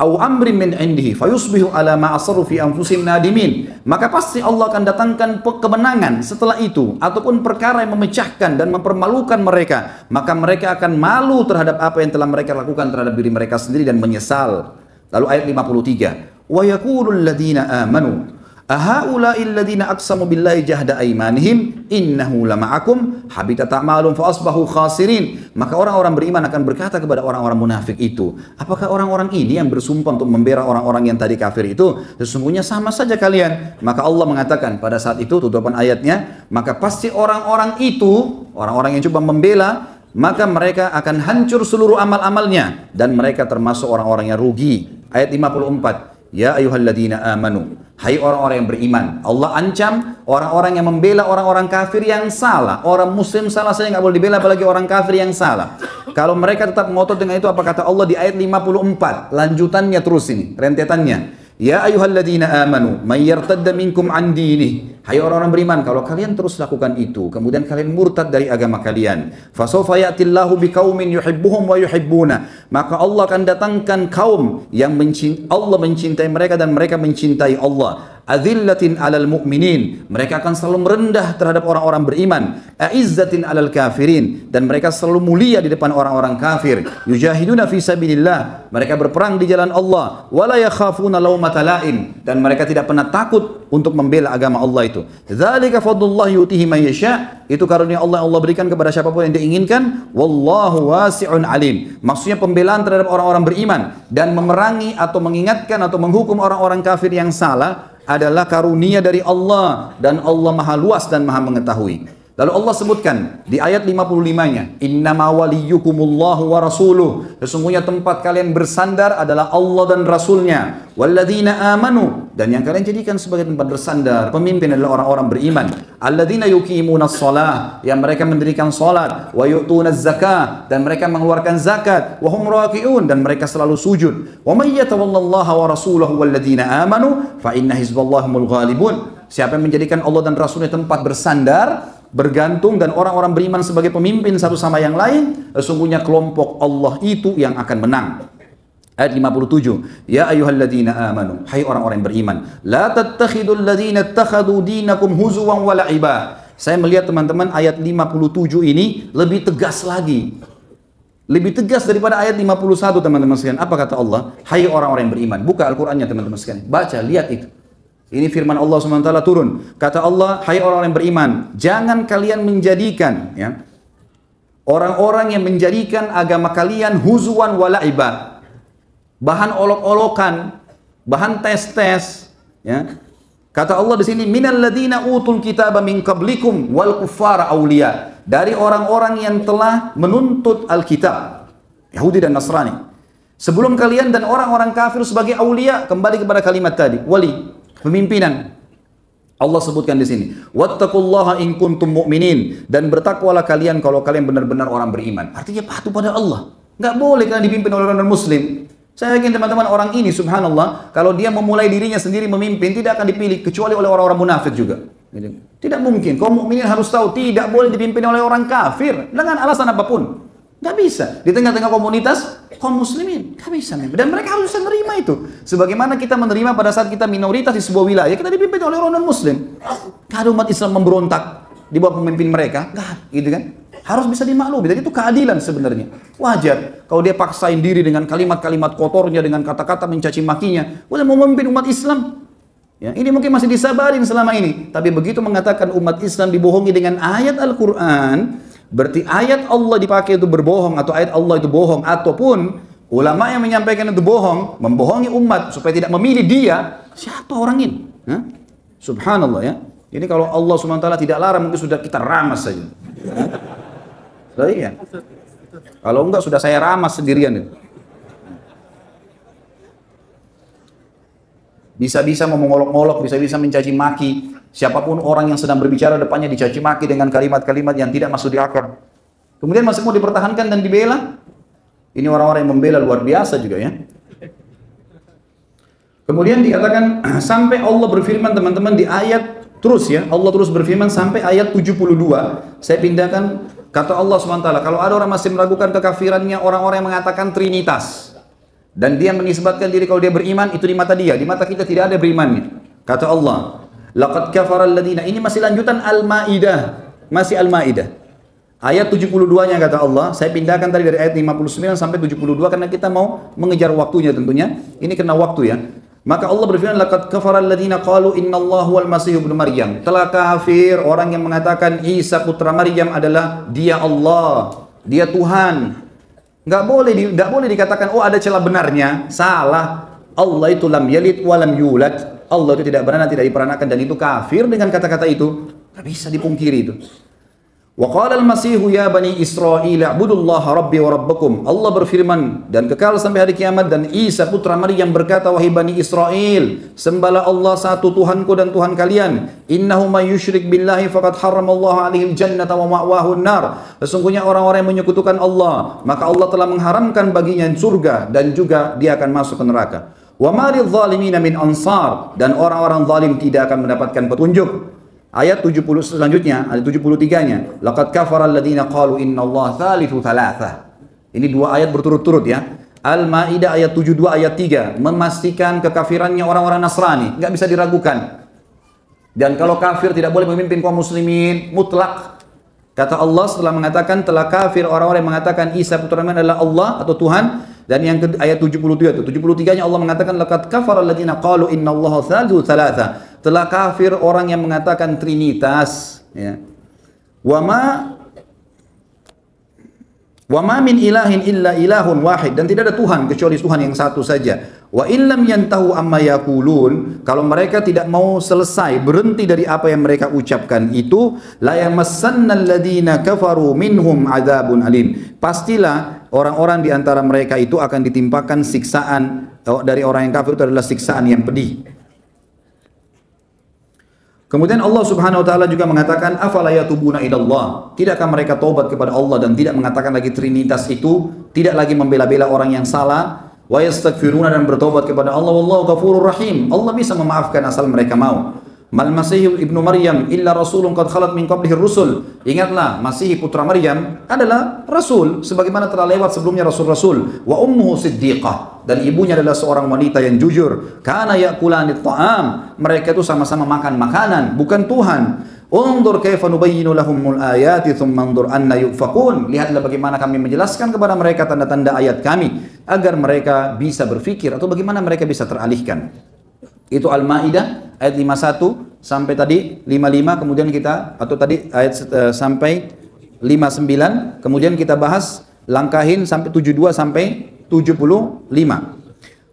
au amrin min indihi fayusbihu ala ma asarru fi anfusihim nadimin, maka pasti Allah akan datangkan kemenangan setelah itu, ataupun perkara yang memecahkan dan mempermalukan mereka, maka mereka akan malu terhadap apa yang telah mereka lakukan terhadap diri mereka sendiri dan menyesal. Lalu ayat 53, wa yaqulul ladzina amanu ahaula'i alladhina aqsamu billahi jahda aymanihim innahu lama'akum habitat a'malum fa asbahu khasirin. Maka orang-orang beriman akan berkata kepada orang-orang munafik itu, apakah orang-orang ini yang bersumpah untuk membela orang-orang yang tadi kafir itu? Sesungguhnya sama saja kalian. Maka Allah mengatakan pada saat itu, tutupan ayatnya, maka pasti orang-orang itu, orang-orang yang coba membela, maka mereka akan hancur seluruh amal-amalnya dan mereka termasuk orang-orang yang rugi. Ayat 54, ya ayyuhalladzina amanu, hai orang-orang yang beriman. Allah ancam orang-orang yang membela orang-orang kafir yang salah. Orang muslim salah saja nggak boleh dibela, apalagi orang kafir yang salah. Kalau mereka tetap ngotot dengan itu, apa kata Allah di ayat 54? Lanjutannya terus ini, rentetannya. Ya ayyuhalladzina amanu may yartadda minkum an dinihi, hai orang-orang beriman, kalau kalian terus lakukan itu kemudian kalian murtad dari agama kalian, fasawfa ya'tillahu biqaumin yuhibbuhum wa yuhibbuna, maka Allah akan datangkan kaum yang Allah mencintai mereka dan mereka mencintai Allah. Azillatin alal mu'minin, mereka akan selalu merendah terhadap orang-orang beriman. Aizzatin alal kafirin, dan mereka selalu mulia di depan orang-orang kafir. Yujahiduna fi sabilillah, mereka berperang di jalan Allah. Wala yakhafuna laumata laim, dan mereka tidak pernah takut untuk membela agama Allah itu. Dzalika fadlullah yu'tihi man yasha, itu karunia Allah yang Allah berikan kepada siapapun yang diinginkan. Wallahu wasi'un alim, maksudnya pembelaan terhadap orang-orang beriman dan memerangi atau mengingatkan atau menghukum orang-orang kafir yang salah adalah karunia dari Allah, dan Allah maha luas dan maha mengetahui. Lalu Allah sebutkan di ayat 55-nya, innama waliyukumullahu wa rasuluh, sesungguhnya tempat kalian bersandar adalah Allah dan Rasulnya. Walladzina amanu, dan yang kalian jadikan sebagai tempat bersandar, pemimpin adalah orang-orang beriman. Alladzina yuqimunas shalah, yang mereka mendirikan salat, wa yu'tunaz zakah, dan mereka mengeluarkan zakat, wa hum raki'un, dan mereka selalu sujud. Wa may yatawallallaha wa rasulahu walladzina amanu fa inna hizballahumul ghalibun. Siapa yang menjadikan Allah dan Rasulnya tempat bersandar, bergantung, dan orang-orang beriman sebagai pemimpin satu sama yang lain, sesungguhnya kelompok Allah itu yang akan menang. Ayat 57, ya ayyuhalladzina amanu, hai orang-orang yang beriman, la tattakhidul ladzina ittakhadhu dinakum huzuwan wa la'iba. Saya melihat teman-teman ayat 57 ini lebih tegas lagi. Lebih tegas daripada ayat 51 teman-teman sekalian. Apa kata Allah? Hai orang-orang yang beriman. Buka Al-Qur'annya teman-teman sekalian. Baca, lihat itu. Ini firman Allah SWT turun. Kata Allah, hai orang-orang yang beriman, jangan kalian menjadikan orang-orang yang menjadikan agama kalian huzuan wa la'iba, bahan olok-olokan, bahan tes-tes. Kata Allah di sini, minal ladzina utul kitaba min qablikum wal kuffara awliya, dari orang-orang yang telah menuntut Alkitab, Yahudi dan Nasrani, sebelum kalian, dan orang-orang kafir sebagai awliya. Kembali kepada kalimat tadi, wali, pemimpinan. Allah sebutkan di sini, wattaqullaha in kuntum mu'minin, dan bertakwalah kalian kalau kalian benar-benar orang beriman. Artinya patuh pada Allah. Enggak boleh kalian dipimpin oleh orang muslim. Saya yakin teman-teman, orang ini subhanallah, kalau dia memulai dirinya sendiri memimpin, tidak akan dipilih kecuali oleh orang-orang munafik juga. Tidak mungkin. Kaum mukminin harus tahu tidak boleh dipimpin oleh orang kafir dengan alasan apapun. Nggak bisa. Di tengah-tengah komunitas kaum muslimin, nggak bisa. Dan mereka harus bisa menerima itu. Sebagaimana kita menerima pada saat kita minoritas di sebuah wilayah, kita dipimpin oleh orang non-muslim. Nggak ada umat Islam memberontak di bawah pemimpin mereka. Nggak, gitu kan. Harus bisa dimaklumi. Jadi itu keadilan sebenarnya. Wajar. Kalau dia paksain diri dengan kalimat-kalimat kotornya, dengan kata-kata mencaci makinya, udah mau memimpin umat Islam. Ya, ini mungkin masih disabarin selama ini. Tapi begitu mengatakan umat Islam dibohongi dengan ayat Al-Quran, berarti ayat Allah dipakai itu berbohong, atau ayat Allah itu bohong, ataupun ulama yang menyampaikan itu bohong, membohongi umat supaya tidak memilih dia. Siapa orang ini? Subhanallah ya. Ini kalau Allah SWT tidak larang, mungkin sudah kita ramas saja. Iya. Kalau enggak sudah saya ramas sendirian itu. Bisa-bisa mau mengolok-olok, bisa-bisa mencaci maki. Siapapun orang yang sedang berbicara depannya dicaci maki dengan kalimat-kalimat yang tidak masuk di akal. Kemudian masih mau dipertahankan dan dibela. Ini orang-orang yang membela luar biasa juga ya. Kemudian dikatakan sampai Allah berfirman teman-teman di ayat terus ya. Allah terus berfirman sampai ayat 72. Saya pindahkan, kata Allah SWT, kalau ada orang masih meragukan kekafirannya orang-orang yang mengatakan Trinitas. Dan dia menisbatkan diri kalau dia beriman, itu di mata dia. Di mata kita tidak ada berimannya. Kata Allah, laqad kafara alladziina, ini masih lanjutan Al-Maidah. Masih Al-Maidah. Ayat 72-nya kata Allah, saya pindahkan tadi dari ayat 59 sampai 72 karena kita mau mengejar waktunya tentunya. Ini kena waktu ya. Maka Allah berfirman, laqad kafara alladziina qalu innallaha huwal masih ibnu Maryam. Telah kafir orang yang mengatakan Isa putra Maryam adalah dia Allah, dia Tuhan. Nggak boleh dikatakan oh ada celah benarnya. Salah. Allah itu lam yalid wa lam yulad. Allah itu tidak beranak, tidak diperanakan, dan itu kafir dengan kata-kata itu. Nggak bisa dipungkiri itu. Wa qala al-masihu ya bani Israil a'budullaha rabbi wa rabbakum. Allah berfirman dan kekal sampai hari kiamat, dan Isa putra Maryam berkata, wahai bani Israel, sembahlah Allah satu Tuhanku dan Tuhan kalian. Innahu may yusyrik billahi faqad harramallahu alaihi al-jannata wa ma'wahu an-nar. Sesungguhnya orang-orang yang menyekutukan Allah, maka Allah telah mengharamkan baginya surga dan juga dia akan masuk ke neraka. Wa ma lidh-dhalimin min ansar, dan orang-orang zalim tidak akan mendapatkan petunjuk. Ayat 70 selanjutnya, ayat 73-nya. Laqad kafara alladziina qalu innallaha tsalitsu tsalatsa. Ini dua ayat berturut-turut ya. Al-Maidah ayat 72 ayat 3 memastikan kekafirannya orang-orang Nasrani, enggak bisa diragukan. Dan kalau kafir tidak boleh memimpin kaum muslimin mutlak. Kata Allah setelah mengatakan telah kafir orang-orang yang mengatakan Isa putra Maryam adalah Allah atau Tuhan. Dan yang ke ayat 73 itu, 73-nya Allah mengatakan laqad kafara alladziina qalu innallaha tsalitsu tsalatsa. Telah kafir orang yang mengatakan trinitas ya. Wa ma min ilahin illa ilahun wahid, dan tidak ada Tuhan kecuali Tuhan yang satu saja. Wa illam yantahu amma yaqulun, kalau mereka tidak mau selesai berhenti dari apa yang mereka ucapkan itu, la yamassannal ladzina kafaru minhum adzabun alim. Pastilah orang-orang di antara mereka itu akan ditimpakan siksaan dari orang yang kafir, itu adalah siksaan yang pedih. Kemudian Allah Subhanahu wa taala juga mengatakan afala yatubuna ilallah, tidakkah mereka taubat kepada Allah dan tidak mengatakan lagi trinitas itu, tidak lagi membela-bela orang yang salah, wa yastaghfiruna, dan bertobat kepada Allah, wallahu ghafurur rahim. Allah bisa memaafkan asal mereka mau. Mal Masih ibnu Maryam illa rasulun qad khalat min qablihi rusul. Ingatlah, Masih putra Maryam adalah rasul sebagaimana telah lewat sebelumnya rasul-rasul. Wa ummuhu siddiqah, dan ibunya adalah seorang wanita yang jujur. Kana yaqulanit ta'am, mereka itu sama-sama makan makanan, bukan Tuhan. Undur kaifa nubayyinu lahumul ayati thumma undur anna yufakun. Lihatlah bagaimana kami menjelaskan kepada mereka tanda-tanda ayat kami agar mereka bisa berfikir atau bagaimana mereka bisa teralihkan. Itu Al-Maidah ayat 51 sampai tadi 55, kemudian kita atau tadi ayat sampai 59, kemudian kita bahas langkahin sampai 72 sampai 75.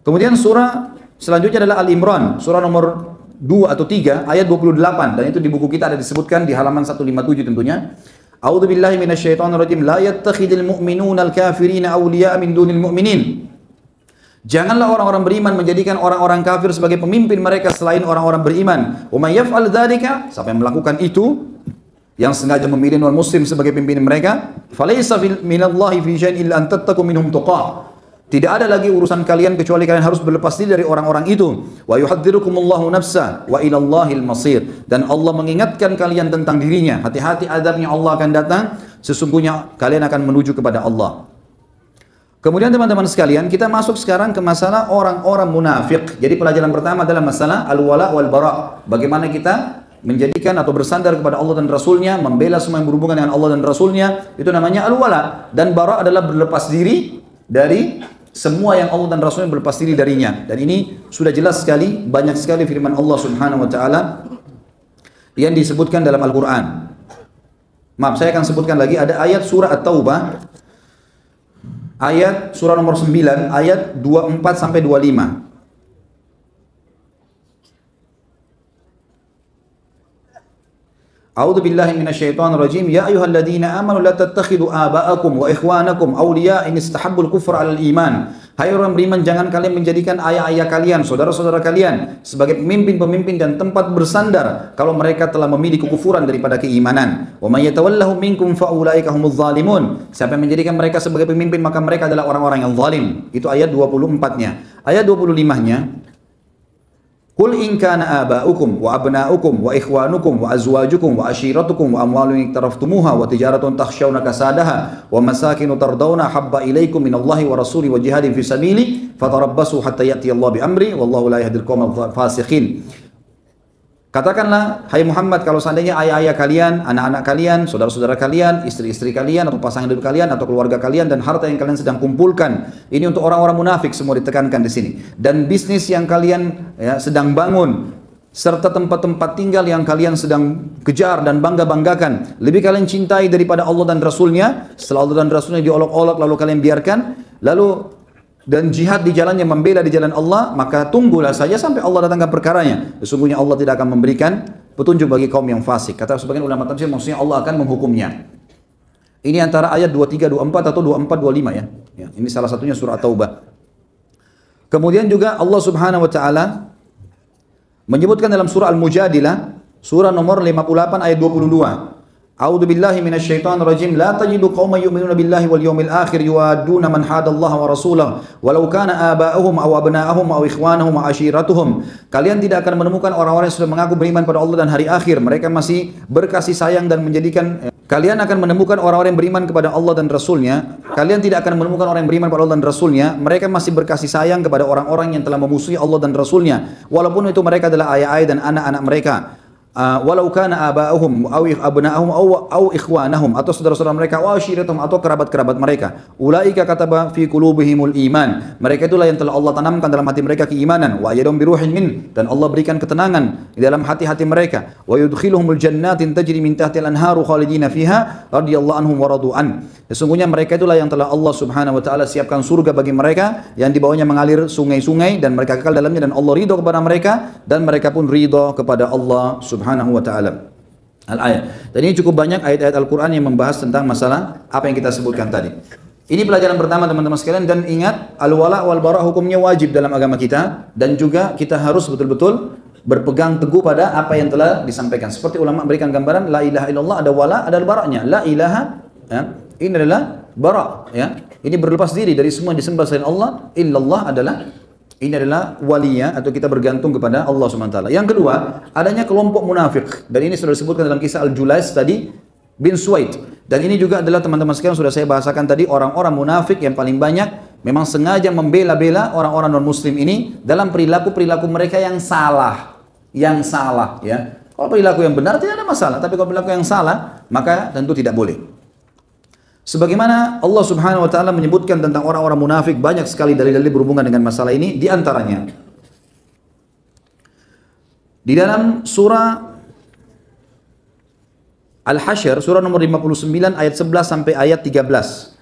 Kemudian surah selanjutnya adalah Al-Imran, surah nomor 2 atau 3 ayat 28, dan itu di buku kita ada disebutkan di halaman 157 tentunya. A'udzu billahi minasyaitonir rajim. La yattakhidul mu'minuna al-kafirina awliya'a min dunil mu'minin. Janganlah orang-orang beriman menjadikan orang-orang kafir sebagai pemimpin mereka selain orang-orang beriman. Wa may yaf'al dzalika, siapa yang melakukan itu, yang sengaja memilih non-muslim sebagai pimpinan mereka, falaysa minallahi fi syai'in illa an tattaqu minhum tuqah. Tidak ada lagi urusan kalian kecuali kalian harus berlepas diri dari orang-orang itu. Wa yuhadzirukumullahu nafsa wa ilallahil masir. Dan Allah mengingatkan kalian tentang dirinya. Hati-hati, azabnya Allah akan datang. Sesungguhnya kalian akan menuju kepada Allah. Kemudian teman-teman sekalian, kita masuk sekarang ke masalah orang-orang munafik. Jadi pelajaran pertama adalah masalah al-wala wal bara. Bagaimana kita menjadikan atau bersandar kepada Allah dan Rasulnya, membela semua yang berhubungan dengan Allah dan Rasulnya, itu namanya al-wala. Dan bara adalah berlepas diri dari semua yang Allah dan Rasulnya berlepas diri darinya. Dan ini sudah jelas sekali, banyak sekali firman Allah Subhanahu wa taala yang disebutkan dalam Al-Qur'an. Maaf, saya akan sebutkan lagi, ada ayat surah At-Taubah, ayat surah nomor 9 ayat 24 sampai 25. A'udzu billahi minasyaitonir rajim. Ya ayyuhalladzina amanu la tattakhidhu aba'akum wa ikhwanakum awliya in istahabbul kufra 'alal iman. Hai orang beriman, jangan kalian menjadikan ayah-ayah kalian, saudara-saudara kalian sebagai pemimpin-pemimpin dan tempat bersandar kalau mereka telah memilih kekufuran daripada keimanan. Wa may yatawallahum minkum fa ulaika humuz zalimun. Siapa yang menjadikan mereka sebagai pemimpin, maka mereka adalah orang-orang yang zalim. Itu ayat 24-nya. Ayat 25-nya, Qul in kana aba'ukum wa abna'ukum wa ikhwanukum wa azwajukum wa ashiratukum wa amwalun iktaraftumuha wa tijaratun takhshawna kasadaha wa masakinu tardawna habba ilaikum minallahi wa rasuli wa jihadin fi sabili fatarabbasu hatta ya'ti Allah bi amri wallahu la yahdil qaumal fasiqin. Katakanlah, hai Muhammad, kalau seandainya ayah-ayah kalian, anak-anak kalian, saudara-saudara kalian, istri-istri kalian, atau pasangan hidup kalian, atau keluarga kalian, dan harta yang kalian sedang kumpulkan, ini untuk orang-orang munafik semua ditekankan di sini. Dan bisnis yang kalian sedang bangun, serta tempat-tempat tinggal yang kalian sedang kejar dan bangga-banggakan, lebih kalian cintai daripada Allah dan Rasulnya. Setelah Allah dan Rasulnya diolok-olok lalu kalian biarkan, lalu dan jihad di jalannya, membela di jalan Allah, maka tunggulah saja sampai Allah datangkan perkaranya. Sesungguhnya Allah tidak akan memberikan petunjuk bagi kaum yang fasik. Kata sebagian ulama tafsir, maksudnya Allah akan menghukumnya. Ini antara ayat 23, 24 atau 24, 25 ya. Ini salah satunya surah Taubah. Kemudian juga Allah Subhanahu wa taala menyebutkan dalam surah Al-Mujadilah, surah nomor 58 ayat 22. A'udzu billahi minasyaitonir rajim. La tajidu qauman yu'minuna billahi wal yawmil akhir yuwadduna man hadallaha wa rasulahu walau kana aba'uhum aw abna'uhum aw ikhwanuhum aw ashiratuhum. Kalian tidak akan menemukan orang-orang yang sudah mengaku beriman pada Allah dan hari akhir, mereka masih berkasih sayang dan menjadikan. Kalian akan menemukan orang-orang yang beriman kepada Allah dan Rasulnya. Kalian tidak akan menemukan orang yang beriman kepada Allah dan Rasulnya, mereka masih berkasih sayang kepada orang-orang yang telah memusuhi Allah dan Rasulnya, walaupun itu mereka adalah ayah-ayah dan anak-anak mereka. Walau kana aba'uhum aw abna'uhum aw ikhwanahum, atau saudara-saudara mereka, wa ashiratuhum, atau kerabat-kerabat mereka. Ulaika kataba fi qulubihimul iman, mereka itulah yang telah Allah tanamkan dalam hati mereka keimanan. Wa ayyadahum bi ruhin min, dan Allah berikan ketenangan di dalam hati-hati mereka. Wa yudkhiluhumul jannatin tajri min tahtiha al-anharu khalidina fiha radhiyallahu anhum wa radu an. Sesungguhnya mereka itulah yang telah Allah Subhanahu wa taala siapkan surga bagi mereka yang di bawahnya mengalir sungai-sungai, dan mereka kekal dalamnya, dan Allah ridho kepada mereka dan mereka pun ridho kepada Allah Subhanahu wa taala. Al-ayat. Dan ini cukup banyak ayat-ayat Al-Qur'an yang membahas tentang masalah apa yang kita sebutkan tadi. Ini pelajaran pertama teman-teman sekalian, dan ingat al-wala wal bara hukumnya wajib dalam agama kita, dan juga kita harus betul-betul berpegang teguh pada apa yang telah disampaikan. Seperti ulama berikan gambaran, la ilaha illallah ada wala, ada baraknya. La ilaha, ya, ini adalah bara, ya. Ini berlepas diri dari semua yang disembah selain Allah. Illallah adalah, ini adalah waliya, atau kita bergantung kepada Allah SWT. Yang kedua, adanya kelompok munafik. Dan ini sudah disebutkan dalam kisah Al-Julais tadi bin Suwaid. Dan ini juga adalah teman-teman sekalian sudah saya bahasakan tadi, orang-orang munafik yang paling banyak memang sengaja membela-bela orang-orang non-muslim ini dalam perilaku-perilaku mereka yang salah. Yang salah, ya. Kalau perilaku yang benar tidak ada masalah, tapi kalau perilaku yang salah, maka tentu tidak boleh. Sebagaimana Allah Subhanahu wa taala menyebutkan tentang orang-orang munafik, banyak sekali dalil-dalil berhubungan dengan masalah ini. Di antaranya di dalam surah Al-Hasyr, surah nomor 59 ayat 11 sampai ayat 13.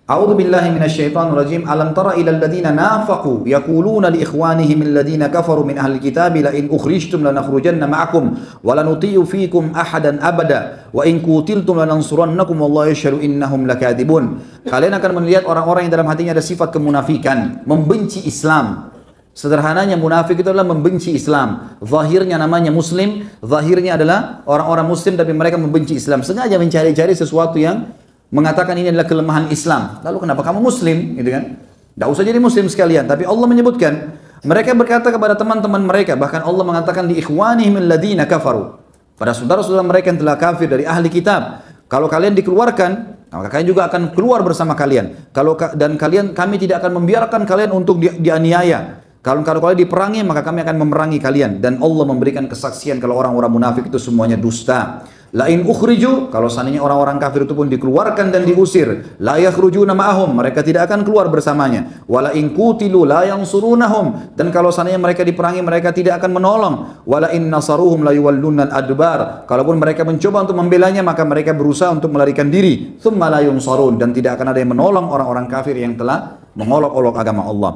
A'udzu billahi minasyaitonir rajim. Alam tara ilal ladzina nafaqu yaquluna li ikhwanihim alladhina kafaru min ahli kitabi la in ukhrijtum lanakhrujanna ma'akum wa lanuti'u fiikum ahadan abada wa in qutiltum lanansurannakum wallahu yashhadu innahum lakadzibun. Kalian akan melihat orang-orang yang dalam hatinya ada sifat kemunafikan, membenci Islam. Sederhananya munafik itu adalah membenci Islam. Zahirnya namanya muslim, zahirnya adalah orang-orang muslim, tapi mereka membenci Islam. Sengaja mencari-cari sesuatu yang mengatakan ini adalah kelemahan Islam. Lalu kenapa kamu muslim? Gitu kan? Tidak usah jadi muslim sekalian. Tapi Allah menyebutkan, mereka berkata kepada teman-teman mereka, bahkan Allah mengatakan di ikhwanihim alladhina kafaru, pada saudara-saudara mereka yang telah kafir dari ahli kitab, kalau kalian dikeluarkan, maka kalian juga akan keluar bersama kalian. Dan kami tidak akan membiarkan kalian untuk dianiaya. Kalau kalian diperangi, maka kami akan memerangi kalian. Dan Allah memberikan kesaksian kalau orang-orang munafik itu semuanya dusta. Lain ukhriju, kalau seandainya orang-orang kafir itu pun dikeluarkan dan diusir, la yakhrujuna ma'ahum, mereka tidak akan keluar bersamanya. Wala in qutilu la yansurunahum, dan kalau seandainya mereka diperangi, mereka tidak akan menolong. Wala in nasaruhum la yuwallunal adbar, kalaupun mereka mencoba untuk membelanya, maka mereka berusaha untuk melarikan diri. Tsumma la yunsarun, dan tidak akan ada yang menolong orang-orang kafir yang telah mengolok-olok agama Allah.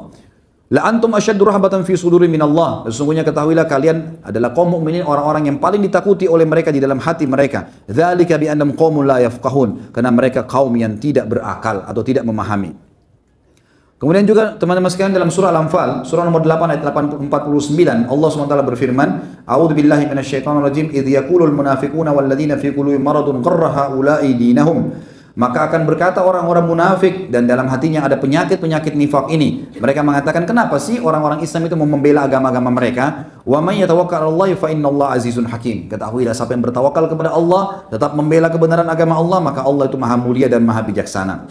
La antum asyaddu rahbatan fi suduri minallah. Sesungguhnya ketahuilah kalian adalah kaum mukminin, orang-orang yang paling ditakuti oleh mereka di dalam hati mereka. Dzalika bi annahum qaumun la yafqahun, karena mereka kaum yang tidak berakal atau tidak memahami. Kemudian juga teman-teman sekalian dalam surah Al-Anfal, surah nomor 8 ayat 49, Allah SWT berfirman, A'udzu billahi minasyaitonir rajim, idz yaqulul munafiquna wal ladzina fi qulubihim maradun gharra haula'i dinahum. Maka akan berkata orang-orang munafik dan dalam hatinya ada penyakit-penyakit nifak ini. Mereka mengatakan, kenapa sih orang-orang Islam itu mau membela agama-agama mereka? Wa may yatawakkal 'alallahi fa innallaha azizun hakim. Ketahuilah siapa yang bertawakal kepada Allah, tetap membela kebenaran agama Allah, maka Allah itu maha mulia dan maha bijaksana.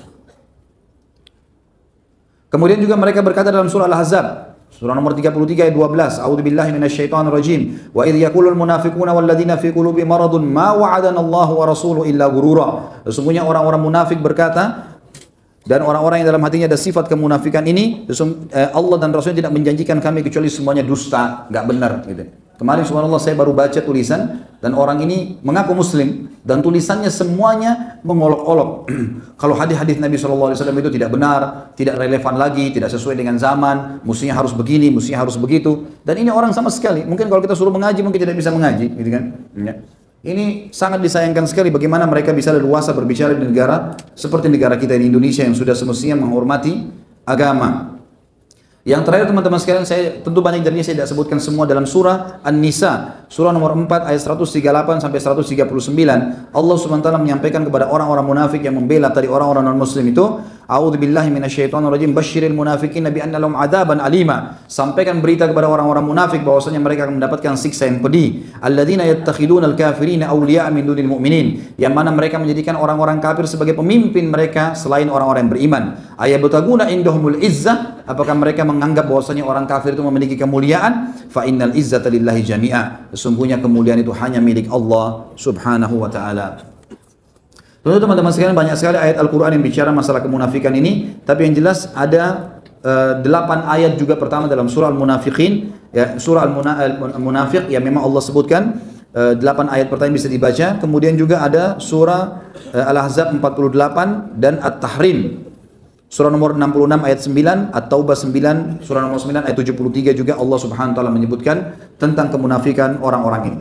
Kemudian juga mereka berkata dalam surah Al-Ahzab, surah nomor 33 ayat 12, A'udzubillahi minasyaitonir rajim. Wa idh yaqulul munafiquna walladzina fi qulubihim maradun ma wa'adana Allahu wa rasuluhu illa ghurura. Sesungguhnya orang-orang munafik berkata, dan orang-orang yang dalam hatinya ada sifat kemunafikan ini, Allah dan Rasulnya tidak menjanjikan kami kecuali semuanya dusta, nggak benar gitu. Kemarin subhanallah saya baru baca tulisan dan orang ini mengaku muslim dan tulisannya semuanya mengolok-olok kalau hadis-hadis Nabi SAW itu tidak benar, tidak relevan lagi, tidak sesuai dengan zaman, mestinya harus begini, mestinya harus begitu. Dan ini orang sama sekali, mungkin kalau kita suruh mengaji mungkin tidak bisa mengaji, gitu kan? Ya. Ini sangat disayangkan sekali bagaimana mereka bisa leluasa berbicara di negara seperti negara kita di Indonesia yang sudah semestinya menghormati agama. Yang terakhir teman-teman sekalian, saya tentu banyak dari ini saya tidak sebutkan semua dalam surah An-Nisa, surah nomor 4 ayat 138 sampai 139. Allah SWT menyampaikan kepada orang-orang munafik yang membela tadi orang-orang non-muslim itu, A'udzubillahi minasyaitonirrajim, basyiril munafiqina bi anna lahum adzaban alima. Sampaikan berita kepada orang-orang munafik bahwasanya mereka akan mendapatkan siksa yang pedih. Alladzina yattakhidunal kafirina awliya'a min dunil mu'minin. Yang mana mereka menjadikan orang-orang kafir sebagai pemimpin mereka selain orang-orang yang beriman. Ayabtaguna indahumul izzah. Apakah mereka menganggap bahwasanya orang kafir itu memiliki kemuliaan? Fa innal izzata lillahi jami'a. Sesungguhnya kemuliaan itu hanya milik Allah Subhanahu wa taala. Tentu teman-teman sekalian banyak sekali ayat Al-Quran yang bicara masalah kemunafikan ini, tapi yang jelas ada 8 ayat juga pertama dalam surah Al-Munafiqin, ya, surah Al-Munafiq yang memang Allah sebutkan 8 ayat pertama bisa dibaca. Kemudian juga ada surah Al-Ahzab 48 dan At-Tahrim. Surah nomor 66 ayat 9, At-Taubah 9, surah nomor 9 ayat 73 juga Allah Subhanahu wa taala menyebutkan tentang kemunafikan orang-orang ini.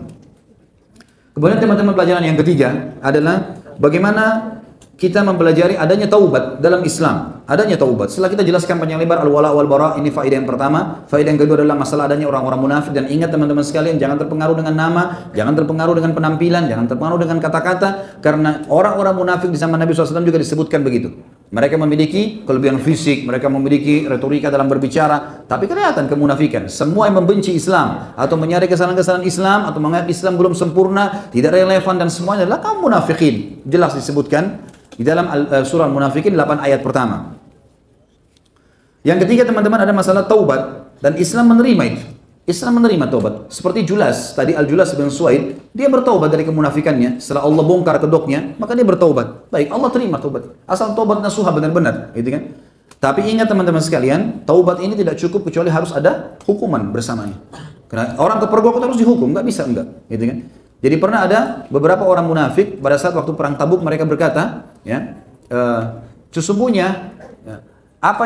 Kemudian teman-teman pelajaran yang ketiga adalah bagaimana kita mempelajari adanya taubat dalam Islam. Adanya taubat. Setelah kita jelaskan panjang lebar al-wala wal bara, ini faedah yang pertama. Faedah yang kedua adalah masalah adanya orang-orang munafik. Dan ingat teman-teman sekalian, jangan terpengaruh dengan nama, jangan terpengaruh dengan penampilan, jangan terpengaruh dengan kata-kata. Karena orang-orang munafik di zaman Nabi SAW juga disebutkan begitu. Mereka memiliki kelebihan fisik, mereka memiliki retorika dalam berbicara, tapi kelihatan kemunafikan. Semua yang membenci Islam atau menyari kesalahan-kesalahan Islam atau menganggap Islam belum sempurna, tidak relevan dan semuanya adalah kaum munafikin. Jelas disebutkan di dalam surah Al-Munafiqin 8 ayat pertama. Yang ketiga teman-teman ada masalah taubat dan Islam menerima itu. Islam menerima taubat. Seperti Julas, tadi Al-Julas bin Suwaid, dia bertaubat dari kemunafikannya. Setelah Allah bongkar kedoknya, maka dia bertaubat. Baik, Allah terima taubat. Asal taubat nasuha benar-benar, gitu kan? Tapi ingat teman-teman sekalian, taubat ini tidak cukup kecuali harus ada hukuman bersamanya. Karena orang kepergok harus dihukum, nggak bisa enggak, gitu kan? Jadi pernah ada beberapa orang munafik pada saat waktu perang Tabuk mereka berkata, ya, sesungguhnya apa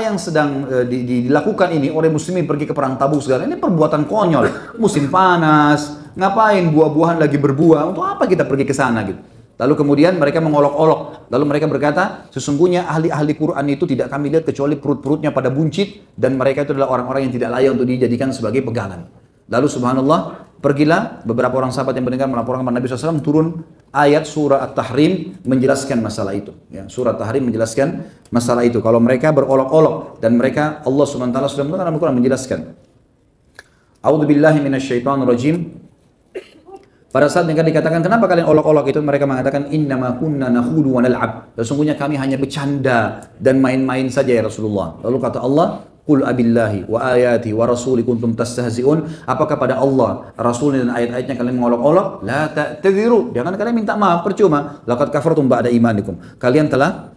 yang sedang dilakukan ini oleh muslimin pergi ke perang Tabuk segala ini perbuatan konyol. Musim panas, ngapain buah-buahan lagi berbuah? Untuk apa kita pergi ke sana gitu? Lalu kemudian mereka mengolok-olok. Lalu mereka berkata, sesungguhnya ahli-ahli Quran itu tidak kami lihat kecuali perut-perutnya pada buncit dan mereka itu adalah orang-orang yang tidak layak untuk dijadikan sebagai pegangan. Lalu subhanallah, pergilah beberapa orang sahabat yang mendengar melaporkan kepada Nabi SAW, turun ayat surah At-Tahrim menjelaskan masalah itu. Ya, surah At-Tahrim menjelaskan masalah itu. Kalau mereka berolok-olok dan mereka Allah SWT sudah mengatakan Al-Quran menjelaskan. A'udzubillahi minasyaitonirrajim. Pada saat mereka dikatakan kenapa kalian olok-olok itu, mereka mengatakan innama kunna nakhudu wa nal'ab. Sesungguhnya kami hanya bercanda dan main-main saja ya Rasulullah. Lalu kata Allah, Qul abillahi wa ayati wa rasuli kuntum tastahzi'un. Apakah pada Allah, Rasulnya dan ayat-ayatnya kalian mengolok-olok? La ta'tadhiru. Jangan kalian minta maaf percuma. Laqad kafartum ba'da imanikum. Kalian telah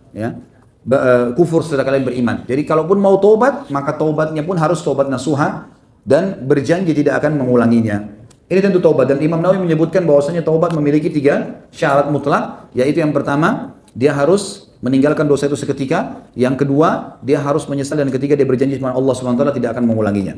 kufur setelah kalian beriman. Jadi kalaupun mau taubat, maka taubatnya pun harus taubat nasuha dan berjanji tidak akan mengulanginya. Ini tentu taubat, dan Imam Nawawi menyebutkan bahwasanya taubat memiliki 3 syarat mutlak, yaitu yang pertama, dia harus meninggalkan dosa itu seketika. Yang kedua, dia harus menyesal, dan ketiga dia berjanji kepada Allah SWT tidak akan mengulanginya.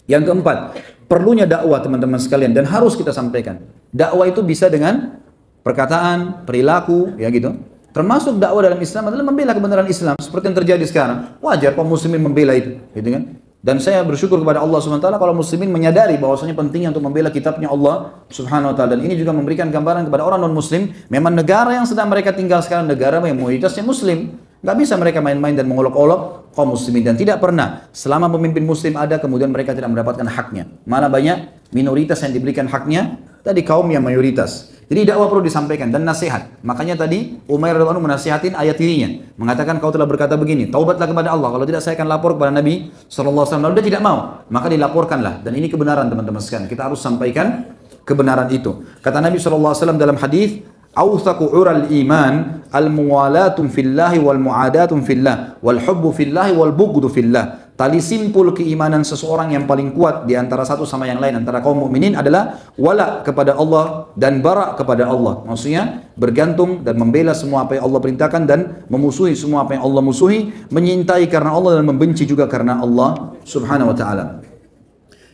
Yang keempat, perlunya dakwah teman-teman sekalian, dan harus kita sampaikan. Dakwah itu bisa dengan perkataan, perilaku, ya gitu. Termasuk dakwah dalam Islam adalah membela kebenaran Islam, seperti yang terjadi sekarang. Wajar kaum muslimin membela itu, gitu kan? Dan saya bersyukur kepada Allah Subhanahu wa taala kalau muslimin menyadari bahwasanya pentingnya untuk membela kitabnya Allah Subhanahu wa taala. Dan ini juga memberikan gambaran kepada orang non muslim, memang negara yang sedang mereka tinggal sekarang negara yang mayoritasnya muslim. Nggak bisa mereka main-main dan mengolok-olok kaum muslimin, dan tidak pernah selama pemimpin muslim ada kemudian mereka tidak mendapatkan haknya. Malah banyak minoritas yang diberikan haknya tadi kaum yang mayoritas. Jadi dakwah perlu disampaikan dan nasihat. Makanya tadi Umair radhiyallahu anhu menasihatin ayat dirinya, mengatakan kau telah berkata begini, taubatlah kepada Allah, kalau tidak saya akan lapor kepada Nabi sallallahu alaihi wasallam. Lalu dia tidak mau, maka dilaporkanlah, dan ini kebenaran teman-teman sekalian. Kita harus sampaikan kebenaran itu. Kata Nabi sallallahu alaihi wasallam dalam hadis, "Awthaqu 'ural iman al-muwalatum fillahi wal mu'adatum fillah wal hubbu fillahi wal bughdu fillah." Tali simpul keimanan seseorang yang paling kuat di antara satu sama yang lain antara kaum mukminin adalah wala kepada Allah dan bara kepada Allah. Maksudnya bergantung dan membela semua apa yang Allah perintahkan dan memusuhi semua apa yang Allah musuhi, menyintai karena Allah dan membenci juga karena Allah Subhanahu wa taala.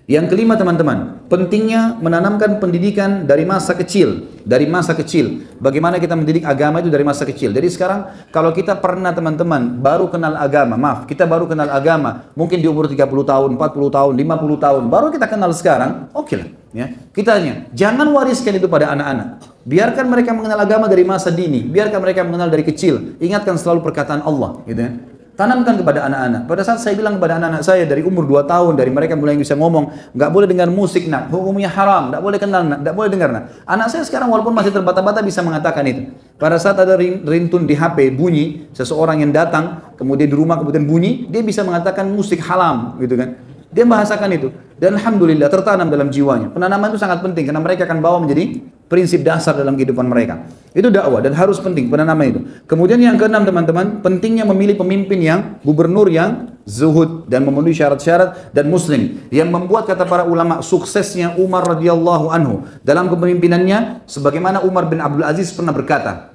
Yang kelima teman-teman, pentingnya menanamkan pendidikan dari masa kecil. Dari masa kecil. Bagaimana kita mendidik agama itu dari masa kecil. Jadi sekarang kalau kita pernah teman-teman baru kenal agama, kita baru kenal agama, mungkin di umur 30 tahun, 40 tahun, 50 tahun, baru kita kenal sekarang, oke lah. Ya. Kita jangan wariskan itu pada anak-anak. Biarkan mereka mengenal agama dari masa dini. Biarkan mereka mengenal dari kecil. Ingatkan selalu perkataan Allah. Gitu ya. Tanamkan kepada anak-anak. Pada saat saya bilang kepada anak-anak saya dari umur 2 tahun, dari mereka mulai bisa ngomong, nggak boleh dengar musik nak, hukumnya haram, nggak boleh kenal nak, nggak boleh dengar nak. Anak saya sekarang walaupun masih terbata-bata bisa mengatakan itu. Pada saat ada ringtone di HP bunyi, seseorang yang datang, kemudian di rumah kemudian bunyi, dia bisa mengatakan musik haram, gitu kan. Dia bahasakan itu. Dan alhamdulillah tertanam dalam jiwanya. Penanaman itu sangat penting karena mereka akan bawa menjadi prinsip dasar dalam kehidupan mereka. Itu dakwah dan harus penting penanaman itu. Kemudian yang keenam teman-teman, pentingnya memilih pemimpin yang gubernur yang zuhud dan memenuhi syarat-syarat dan muslim. Yang membuat kata para ulama suksesnya Umar radhiyallahu anhu dalam kepemimpinannya sebagaimana Umar bin Abdul Aziz pernah berkata.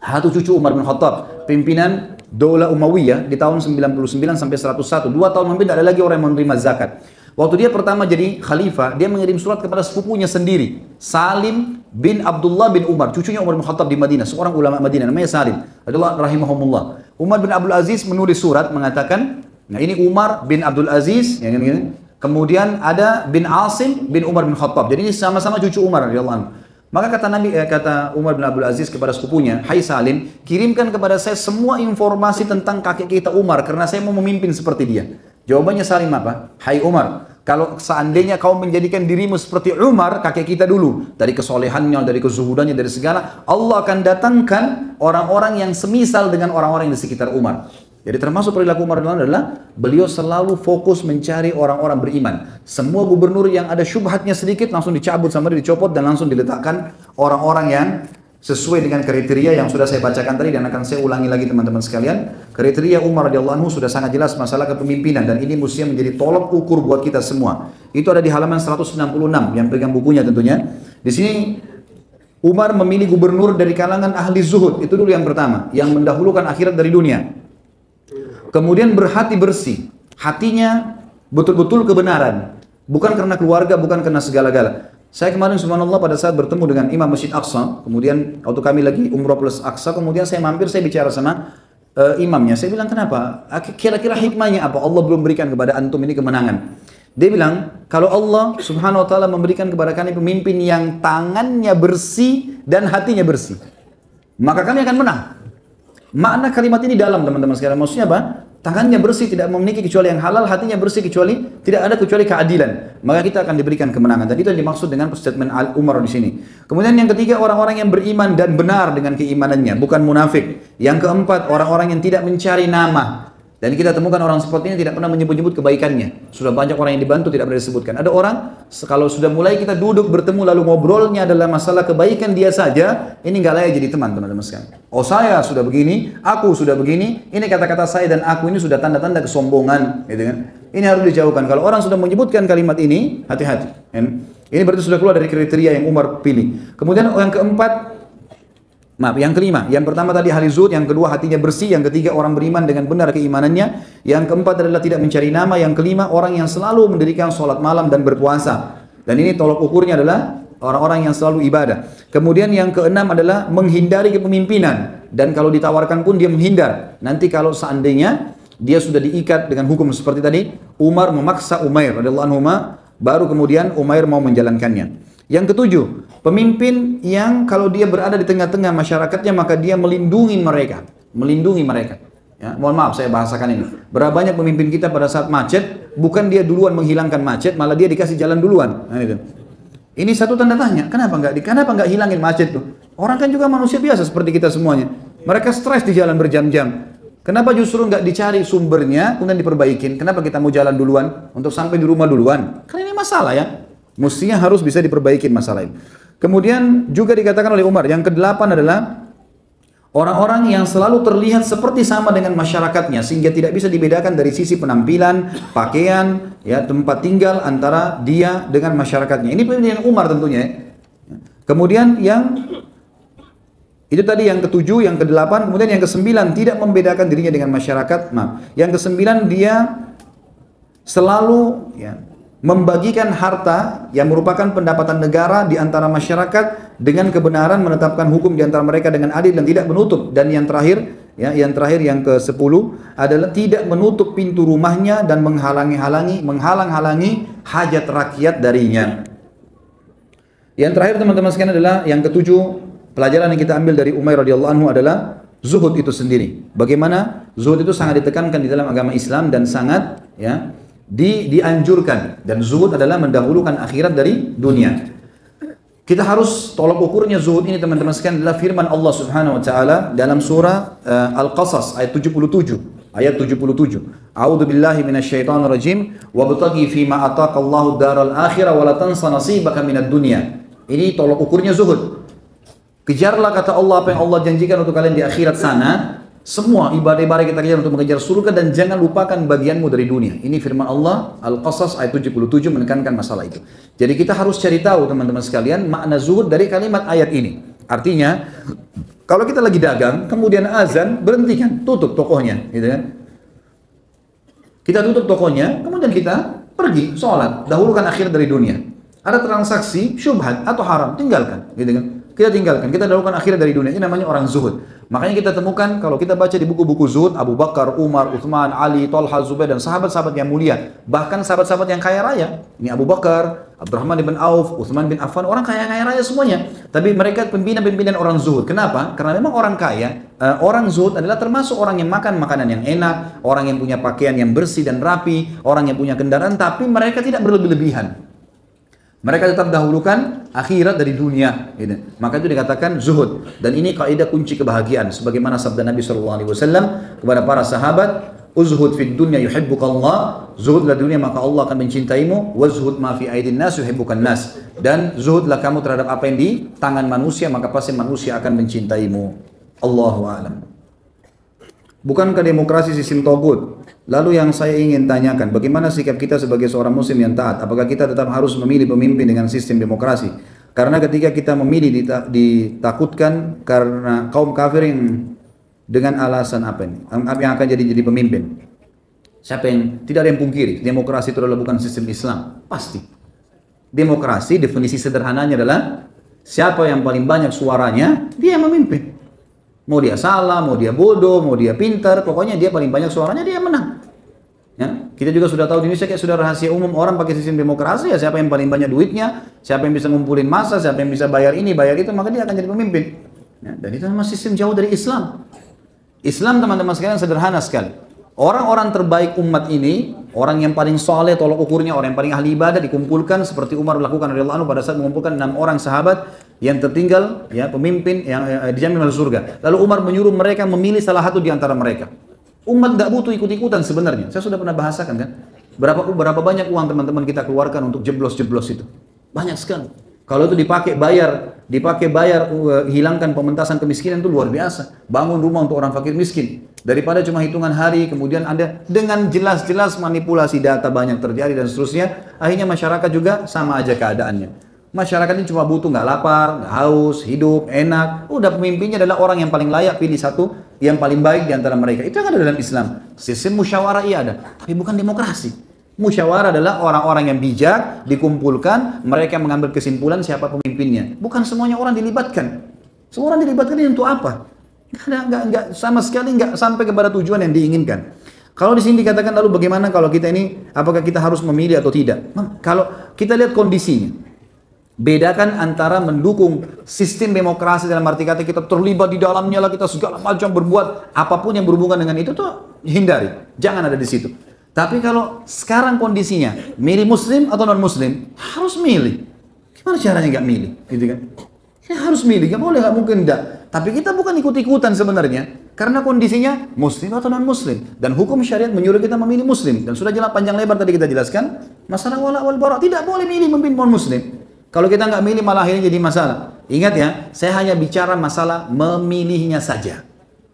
Satu cucu Umar bin Khattab, pimpinan Daulah Umayyah di tahun 99 sampai 101. 2 tahun memimpin tidak ada lagi orang yang menerima zakat. Waktu dia pertama jadi khalifah, dia mengirim surat kepada sepupunya sendiri, Salim bin Abdullah bin Umar, cucunya Umar bin Khattab di Madinah, seorang ulama Madinah namanya Salim, adalah rahimahumullah. Umar bin Abdul Aziz menulis surat mengatakan, nah ini Umar bin Abdul Aziz, yang ini, kemudian ada bin Asim bin Umar bin Khattab. Jadi ini sama-sama cucu Umar radhiyallahu anhu. Maka kata Umar bin Abdul Aziz kepada sepupunya, hai Salim, kirimkan kepada saya semua informasi tentang kakek kita Umar karena saya mau memimpin seperti dia. Jawabannya Salim apa? Hai Umar, kalau seandainya kau menjadikan dirimu seperti Umar, kakek kita dulu, dari kesolehannya, dari kezuhudannya, dari segala, Allah akan datangkan orang-orang yang semisal dengan orang-orang yang di sekitar Umar. Jadi termasuk perilaku Umar adalah beliau selalu fokus mencari orang-orang beriman. Semua gubernur yang ada syubhatnya sedikit langsung dicabut sama dia, dicopot dan langsung diletakkan orang-orang yang sesuai dengan kriteria yang sudah saya bacakan tadi dan akan saya ulangi lagi teman-teman sekalian. Kriteria Umar radhiyallahu anhu sudah sangat jelas masalah kepemimpinan dan ini mestinya menjadi tolok ukur buat kita semua. Itu ada di halaman 166 yang pegang bukunya tentunya. Di sini Umar memilih gubernur dari kalangan ahli zuhud. Itu dulu yang pertama, yang mendahulukan akhirat dari dunia. Kemudian berhati bersih, hatinya betul-betul kebenaran, bukan karena keluarga, bukan karena segala-gala. Saya kemarin subhanallah pada saat bertemu dengan Imam Masjid Aqsa, kemudian waktu kami lagi umrah plus Aqsa, kemudian saya mampir, saya bicara sama imamnya. Saya bilang, kenapa? Kira-kira hikmahnya apa? Allah belum berikan kepada antum ini kemenangan. Dia bilang, kalau Allah subhanahu wa ta'ala memberikan kepada kami pemimpin yang tangannya bersih dan hatinya bersih, maka kami akan menang. Makna kalimat ini dalam teman-teman sekalian. Maksudnya apa? Tangannya bersih, tidak memiliki kecuali yang halal, hatinya bersih kecuali tidak ada kecuali keadilan. Maka kita akan diberikan kemenangan. Dan itu yang dimaksud dengan statement Umar di sini. Kemudian yang ketiga, orang-orang yang beriman dan benar dengan keimanannya, bukan munafik. Yang keempat, orang-orang yang tidak mencari nama. Dan kita temukan orang seperti ini tidak pernah menyebut-nyebut kebaikannya. Sudah banyak orang yang dibantu tidak pernah disebutkan. Ada orang, kalau sudah mulai kita duduk bertemu lalu ngobrolnya adalah masalah kebaikan dia saja, ini nggak layak jadi teman teman-teman sekalian. Oh saya sudah begini, aku sudah begini, ini kata-kata saya dan aku ini sudah tanda-tanda kesombongan, gitu kan? Ini harus dijauhkan. Kalau orang sudah menyebutkan kalimat ini, hati-hati. Ini berarti sudah keluar dari kriteria yang Umar pilih. Kemudian yang keempat, yang kelima, yang pertama tadi ahli zuhud, yang kedua hatinya bersih, yang ketiga orang beriman dengan benar keimanannya, yang keempat adalah tidak mencari nama, yang kelima orang yang selalu mendirikan sholat malam dan berpuasa. Dan ini tolok ukurnya adalah orang-orang yang selalu ibadah. Kemudian yang keenam adalah menghindari kepemimpinan, dan kalau ditawarkan pun dia menghindar. Nanti kalau seandainya dia sudah diikat dengan hukum seperti tadi, Umar memaksa Umair radhiyallahu anhu, baru kemudian Umair mau menjalankannya. Yang ketujuh, pemimpin yang kalau dia berada di tengah-tengah masyarakatnya maka dia melindungi mereka, Ya, mohon maaf saya bahasakan ini. Berapa banyak pemimpin kita pada saat macet, bukan dia duluan menghilangkan macet, malah dia dikasih jalan duluan. Nah, itu. Ini satu tanda tanya, kenapa nggak hilangin macet tuh? Orang kan juga manusia biasa seperti kita semuanya. Mereka stres di jalan berjam-jam. Kenapa justru nggak dicari sumbernya, kemudian diperbaikin? Kenapa kita mau jalan duluan untuk sampai di rumah duluan? Karena ini masalah ya. Mestinya harus bisa diperbaikin masalah ini. Kemudian juga dikatakan oleh Umar, yang kedelapan adalah orang-orang yang selalu terlihat seperti sama dengan masyarakatnya sehingga tidak bisa dibedakan dari sisi penampilan, pakaian, ya, tempat tinggal antara dia dengan masyarakatnya. Ini pemilihan Umar tentunya. Kemudian yang itu tadi yang ketujuh, yang kedelapan, kemudian yang kesembilan tidak membedakan dirinya dengan masyarakat. Nah, yang kesembilan dia selalu membagikan harta yang merupakan pendapatan negara di antara masyarakat dengan kebenaran, menetapkan hukum di antara mereka dengan adil dan tidak menutup. Dan yang terakhir, yang ke-10 adalah tidak menutup pintu rumahnya dan menghalang-halangi hajat rakyat darinya. Yang terakhir teman-teman sekalian adalah yang ke-7, pelajaran yang kita ambil dari Umair radhiyallahu anhu adalah zuhud itu sendiri. Bagaimana zuhud itu sangat ditekankan di dalam agama Islam dan sangat dianjurkan, dan zuhud adalah mendahulukan akhirat dari dunia. Kita harus tolak ukurnya zuhud ini teman-teman sekalian adalah firman Allah Subhanahu wa taala dalam surah Al-Qasas ayat 77. A'udzu billahi minasyaitonir rajim wabtaghi fima ataqallahu daral akhirah wa la tansa nasibaka minad dunya. Ini tolak ukurnya zuhud. Kejarlah kata Allah apa yang Allah janjikan untuk kalian di akhirat sana. Semua ibadah-ibadah kita kerjakan untuk mengejar surga dan jangan lupakan bagianmu dari dunia. Ini firman Allah Al-Qasas ayat 77 menekankan masalah itu. Jadi kita harus cari tahu teman-teman sekalian makna zuhud dari kalimat ayat ini. Artinya kalau kita lagi dagang kemudian azan berhentikan, tutup tokonya, gitu kan? Kita tutup tokonya, kemudian kita pergi sholat, dahulukan akhir dari dunia. Ada transaksi syubhat atau haram, tinggalkan, gitu kan? Kita tinggalkan, kita dahulukan akhir dari dunia. Ini namanya orang zuhud. Makanya kita temukan kalau kita baca di buku-buku zuhud, Abu Bakar, Umar, Uthman, Ali, Talha, Zubair dan sahabat-sahabat yang mulia, bahkan sahabat-sahabat yang kaya raya. Ini Abu Bakar, Abdurrahman bin Auf, Uthman bin Affan, orang kaya raya semuanya. Tapi mereka pimpinan-pimpinan orang zuhud. Kenapa? Karena memang orang kaya, orang zuhud adalah termasuk orang yang makan makanan yang enak, orang yang punya pakaian yang bersih dan rapi, orang yang punya kendaraan, tapi mereka tidak berlebih-lebihan. Mereka tetap dahulukan akhirat dari dunia, gitu. Maka itu dikatakan zuhud. Dan ini kaidah kunci kebahagiaan. Sebagaimana sabda Nabi SAW kepada para sahabat, uzhud fid dunya yuhibbukallah, zuhudlah dunia maka Allah akan mencintaimu, wazhud ma fi aidin nas yuhibbukan nas. Dan zuhudlah kamu terhadap apa yang di tangan manusia maka pasti manusia akan mencintaimu. Allahu a'lam. Bukankah demokrasi sistem togut? Lalu yang saya ingin tanyakan, bagaimana sikap kita sebagai seorang muslim yang taat? Apakah kita tetap harus memilih pemimpin dengan sistem demokrasi? Karena ketika kita memilih ditakutkan karena kaum kafir yang dengan alasan apa ini? Yang akan jadi pemimpin? Siapa yang tidak ada yang pungkiri? Demokrasi itu adalah bukan sistem Islam, pasti. Demokrasi definisi sederhananya adalah siapa yang paling banyak suaranya dia yang memimpin. Mau dia salah, mau dia bodoh, mau dia pintar, pokoknya dia paling banyak suaranya dia menang. Ya, kita juga sudah tahu di Indonesia kayak sudah rahasia umum orang pakai sistem demokrasi ya siapa yang paling banyak duitnya, siapa yang bisa ngumpulin massa, siapa yang bisa bayar ini, bayar itu, maka dia akan jadi pemimpin. Ya, dan itu memang sistem jauh dari Islam. Islam teman-teman sekalian sederhana sekali. Orang-orang terbaik umat ini, orang yang paling soleh, tolok ukurnya, orang yang paling ahli ibadah dikumpulkan seperti Umar melakukan radhiyallahu anhu pada saat mengumpulkan 6 orang sahabat yang tertinggal, ya pemimpin yang dijamin masuk surga. Lalu Umar menyuruh mereka memilih salah satu di antara mereka. Umat nggak butuh ikut-ikutan sebenarnya. Saya sudah pernah bahasakan kan, berapa banyak uang teman-teman kita keluarkan untuk jeblos-jeblos itu, banyak sekali. Kalau itu dipakai bayar, hilangkan pementasan kemiskinan itu luar biasa. Bangun rumah untuk orang fakir miskin. Daripada cuma hitungan hari, kemudian Anda dengan jelas-jelas manipulasi data banyak terjadi dan seterusnya, akhirnya masyarakat juga sama aja keadaannya. Masyarakat ini cuma butuh nggak lapar, nggak haus, hidup enak. Udah pemimpinnya adalah orang yang paling layak, pilih satu yang paling baik di antara mereka. Itu yang ada dalam Islam. Sistem musyawarah iya ada, tapi bukan demokrasi. Musyawarah adalah orang-orang yang bijak dikumpulkan, mereka mengambil kesimpulan siapa pemimpinnya. Bukan semuanya orang dilibatkan. Semua orang dilibatkan ini untuk apa? Nggak sama sekali nggak sampai kepada tujuan yang diinginkan. Kalau di sini dikatakan lalu bagaimana kalau kita ini, apakah kita harus memilih atau tidak? Kalau kita lihat kondisinya, bedakan antara mendukung sistem demokrasi dalam arti kata kita terlibat di dalamnya lah, kita segala macam berbuat apapun yang berhubungan dengan itu tuh hindari, jangan ada di situ. Tapi kalau sekarang kondisinya milih muslim atau non muslim, harus milih. Gimana caranya nggak milih? Gitu kan? Ya harus milih, nggak boleh, nggak mungkin enggak. Tapi kita bukan ikut-ikutan sebenarnya, karena kondisinya muslim atau non muslim, dan hukum syariat menyuruh kita memilih muslim. Dan sudah jelas panjang lebar tadi kita jelaskan masalah wala wal bara, tidak boleh milih memimpin non muslim. Kalau kita nggak milih malah akhirnya jadi masalah. Ingat ya, saya hanya bicara masalah memilihnya saja,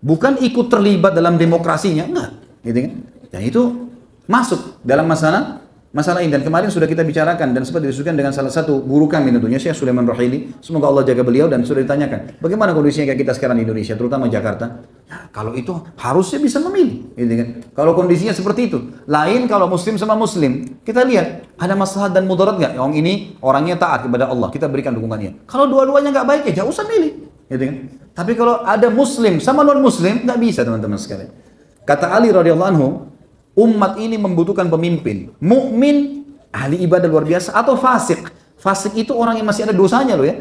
bukan ikut terlibat dalam demokrasinya, enggak. Gitu kan? Dan itu masuk dalam masalah ini, dan kemarin sudah kita bicarakan dan sempat didiskusikan dengan salah satu guru kami tentunya, Syekh Sulaiman Rohili, semoga Allah jaga beliau, dan sudah ditanyakan bagaimana kondisinya kayak kita sekarang di Indonesia, terutama Jakarta. Ya, kalau itu harusnya bisa memilih, gitu kan? Kalau kondisinya seperti itu. Lain kalau muslim sama muslim, kita lihat ada maslahat dan mudarat nggak? Yang ini orangnya taat kepada Allah, kita berikan dukungannya. Kalau dua-duanya nggak baik ya jangan usah milih, gitu kan? Tapi kalau ada muslim sama non muslim, nggak bisa teman-teman sekalian. Kata Ali radhiyallahu anhu, umat ini membutuhkan pemimpin mukmin, ahli ibadah luar biasa, atau fasik. Fasik itu orang yang masih ada dosanya loh ya,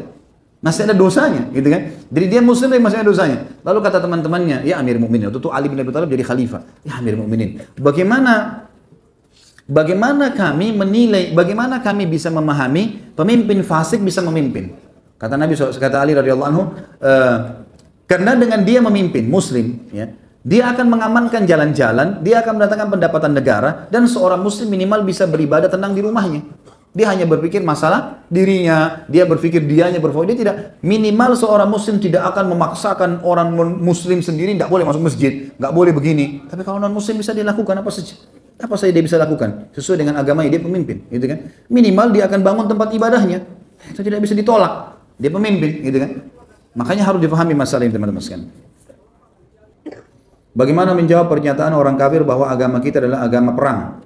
masih ada dosanya, gitu kan? Jadi dia muslim tapi masih ada dosanya. Lalu kata teman-temannya, ya Amir Mukminin, waktu itu Ali bin Abi Thalib jadi khalifah. Ya Amir Mukminin, bagaimana kami menilai, bagaimana kami bisa memahami pemimpin fasik bisa memimpin? Kata Nabi, kata Ali radhiyallahu anhu, karena dengan dia memimpin muslim, ya, dia akan mengamankan jalan-jalan, dia akan mendatangkan pendapatan negara, dan seorang muslim minimal bisa beribadah tenang di rumahnya. Dia hanya berpikir masalah dirinya, dia berpikir dianya berfokus, dia tidak, minimal seorang muslim tidak akan memaksakan orang muslim sendiri, tidak boleh masuk masjid, nggak boleh begini. Tapi kalau non muslim bisa dilakukan apa saja. Apa saja dia bisa lakukan, sesuai dengan agamanya, dia pemimpin, gitu kan. Minimal dia akan bangun tempat ibadahnya, itu tidak bisa ditolak, dia pemimpin, gitu kan. Makanya harus dipahami masalah ini teman-teman sekalian. Bagaimana menjawab pernyataan orang kafir bahwa agama kita adalah agama perang?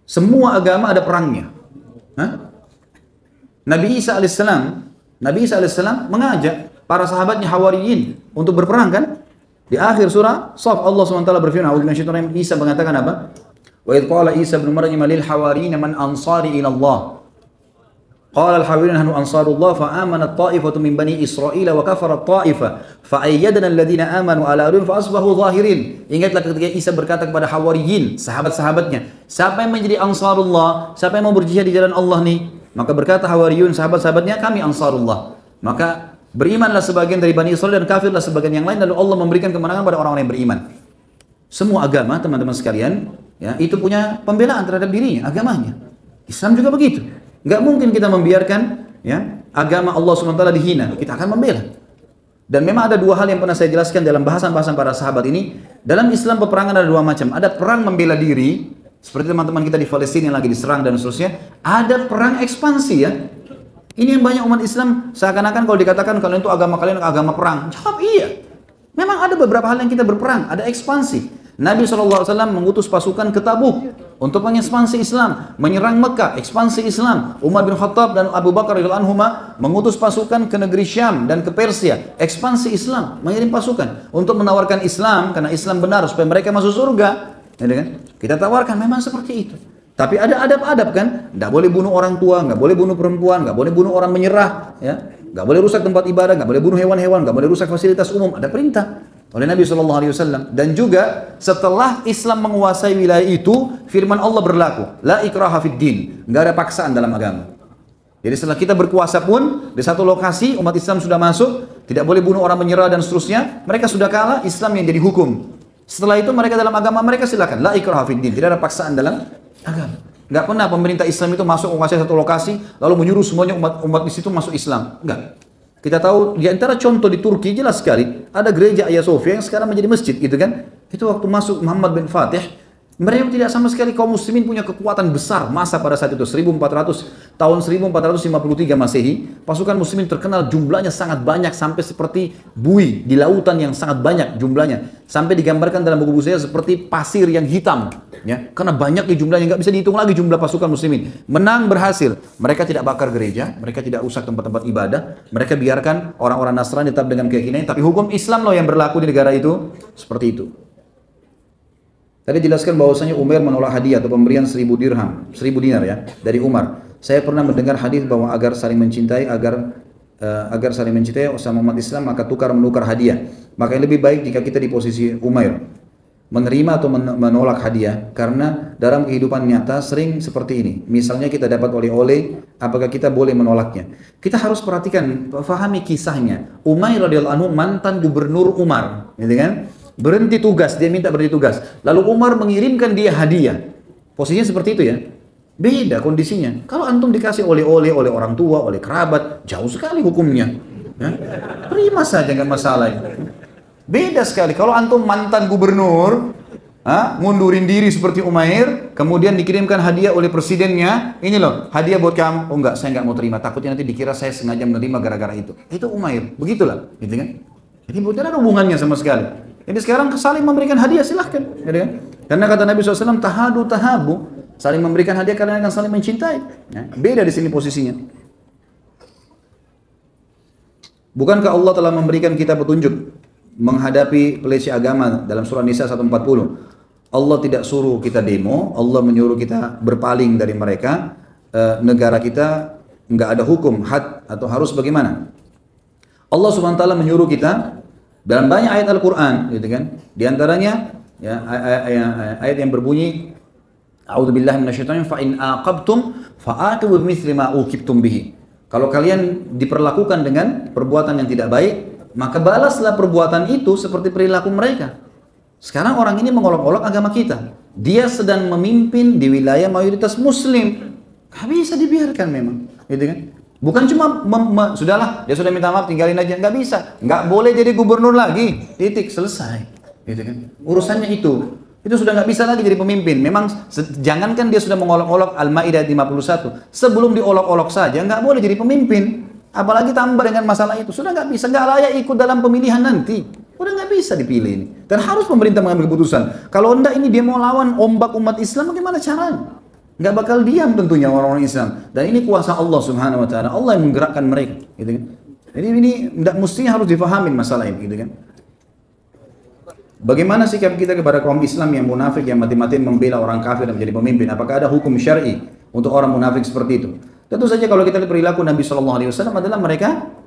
Semua agama ada perangnya. Hah? Nabi Isa alaihissalam mengajak para sahabatnya Hawariyin untuk berperang kan? Di akhir surah Shaf Allah SWT berfirman, Isa mengatakan apa? Wa idh qala Isa ibn Maryam lil hawariyin man ansari ila Allah. Qala al-hawariyun nahnu ansarullah fa amanat ta'ifatu min bani Israil wa kafarat ta'ifah fa ayyadna alladhina amanu ala rum fa asbahu zahirin. Ingatlah ketika Isa berkata kepada Hawariyin, sahabat-sahabatnya, siapa yang menjadi ansarullah, siapa yang mau berjihad di jalan Allah nih? Maka berkata Hawariyun, sahabat-sahabatnya, kami ansarullah. Maka berimanlah sebagian dari Bani Israil dan kafirlah sebagian yang lain, lalu Allah memberikan kemenangan pada orang-orang yang beriman. Semua agama teman-teman sekalian, ya, itu punya pembelaan terhadap dirinya, agamanya. Islam juga begitu. Nggak mungkin kita membiarkan, ya, agama Allah SWT dihina. Kita akan membela. Dan memang ada dua hal yang pernah saya jelaskan dalam bahasan-bahasan para sahabat ini. Dalam Islam peperangan ada dua macam. Ada perang membela diri, seperti teman-teman kita di Palestina yang lagi diserang dan seterusnya. Ada perang ekspansi, ya. Ini yang banyak umat Islam seakan-akan kalau dikatakan kalian itu agama kalian agama perang. Jawab iya. Memang ada beberapa hal yang kita berperang, ada ekspansi. Nabi SAW mengutus pasukan ke Tabuk untuk mengekspansi Islam, menyerang Mekah, ekspansi Islam. Umar bin Khattab dan Abu Bakar radhiyallahu anhuma mengutus pasukan ke negeri Syam dan ke Persia, ekspansi Islam, mengirim pasukan untuk menawarkan Islam karena Islam benar supaya mereka masuk surga. Ya, kan? Kita tawarkan memang seperti itu. Tapi ada adab-adab kan, nggak boleh bunuh orang tua, nggak boleh bunuh perempuan, nggak boleh bunuh orang menyerah, ya, nggak boleh rusak tempat ibadah, nggak boleh bunuh hewan-hewan, nggak boleh rusak fasilitas umum. Ada perintah oleh Nabi SAW. Dan juga setelah Islam menguasai wilayah itu, firman Allah berlaku, la ikraha fid din, nggak ada paksaan dalam agama. Jadi setelah kita berkuasa pun di satu lokasi umat Islam sudah masuk, tidak boleh bunuh orang menyerah dan seterusnya, mereka sudah kalah, Islam yang jadi hukum. Setelah itu mereka dalam agama mereka silakan, la ikraha fid din, tidak ada paksaan dalam agama. Nggak pernah pemerintah Islam itu masuk menguasai satu lokasi lalu menyuruh semuanya umat di situ masuk Islam. Enggak. Kita tahu di antara contoh di Turki jelas sekali ada gereja Hagia Sophia yang sekarang menjadi masjid, gitu kan? Itu waktu masuk Muhammad bin Fatih, mereka tidak sama sekali, kaum muslimin punya kekuatan besar masa pada saat itu 1453 Masehi, pasukan muslimin terkenal jumlahnya sangat banyak sampai seperti buih di lautan yang sangat banyak jumlahnya, sampai digambarkan dalam buku-buku saya seperti pasir yang hitam, ya, karena banyak di jumlahnya, nggak bisa dihitung lagi jumlah pasukan muslimin. Menang berhasil, mereka tidak bakar gereja, mereka tidak rusak tempat-tempat ibadah, mereka biarkan orang-orang Nasrani tetap dengan keyakinannya, tapi hukum Islam loh yang berlaku di negara itu, seperti itu. Tadi jelaskan bahwasanya Umair menolak hadiah atau pemberian 1000 dirham, 1000 dinar ya, dari Umar. Saya pernah mendengar hadis bahwa agar saling mencintai, agar saling mencintai sama umat Islam maka tukar menukar hadiah. Maka yang lebih baik jika kita di posisi Umair, menerima atau menolak hadiah, karena dalam kehidupan nyata sering seperti ini. Misalnya kita dapat oleh-oleh, apakah kita boleh menolaknya? Kita harus perhatikan, fahami kisahnya. Umair radhiyallahu anhu mantan gubernur Umar, gitu kan? Berhenti tugas, dia minta berhenti tugas. Lalu Umar mengirimkan dia hadiah. Posisinya seperti itu ya. Beda kondisinya. Kalau antum dikasih oleh-oleh oleh orang tua, oleh kerabat, jauh sekali hukumnya. Ya? Terima saja, nggak masalah. Beda sekali. Kalau antum mantan gubernur, ngundurin diri seperti Umair, kemudian dikirimkan hadiah oleh presidennya, ini loh, hadiah buat kamu. Oh enggak, saya nggak mau terima. Takutnya nanti dikira saya sengaja menerima gara-gara itu. Itu Umair. Begitulah, gitu kan? Jadi bukan ada hubungannya sama sekali. Jadi sekarang saling memberikan hadiah, silahkan, gitu kan? Karena kata Nabi SAW, tahadu tahabu, saling memberikan hadiah kalian akan saling mencintai. Ya, beda di sini posisinya. Bukankah Allah telah memberikan kita petunjuk menghadapi pelecehan agama dalam surah Nisa 140? Allah tidak suruh kita demo, Allah menyuruh kita berpaling dari mereka. Negara kita nggak ada hukum had atau harus bagaimana? Allah Subhanahu wa taala menyuruh kita dalam banyak ayat Al-Quran, gitu kan? Di antaranya ya, ayat yang berbunyi, A'udzubillahi minasyaitonir fa in aqabtum fa'aqibu bimithli ma uqibtum bihi. Kalau kalian diperlakukan dengan perbuatan yang tidak baik, maka balaslah perbuatan itu seperti perilaku mereka. Sekarang orang ini mengolok-olok agama kita. Dia sedang memimpin di wilayah mayoritas Muslim. Gak bisa dibiarkan memang, gitu kan? Bukan cuma sudahlah, dia sudah minta maaf, tinggalin aja. Nggak bisa, nggak boleh jadi gubernur lagi. Titik, selesai. Gitu kan? Urusannya itu sudah nggak bisa lagi jadi pemimpin. Memang jangankan dia sudah mengolok-olok Al-Maidah 51, sebelum diolok-olok saja nggak boleh jadi pemimpin. Apalagi tambah dengan masalah itu, sudah nggak bisa, nggak layak ikut dalam pemilihan nanti. Udah nggak bisa dipilih ini. Dan harus pemerintah mengambil keputusan. Kalau enggak ini dia mau lawan ombak umat Islam, bagaimana caranya? Nggak bakal diam tentunya orang-orang Islam. Dan ini kuasa Allah Subhanahu wa taala. Allah yang menggerakkan mereka, gitu kan. Jadi ini mestinya harus difahamin masalah ini, gitu kan. Bagaimana sikap kita kepada kaum Islam yang munafik, yang mati-matian membela orang kafir dan menjadi pemimpin? Apakah ada hukum syar'i untuk orang munafik seperti itu? Tentu saja kalau kita lihat perilaku Nabi SAW adalah mereka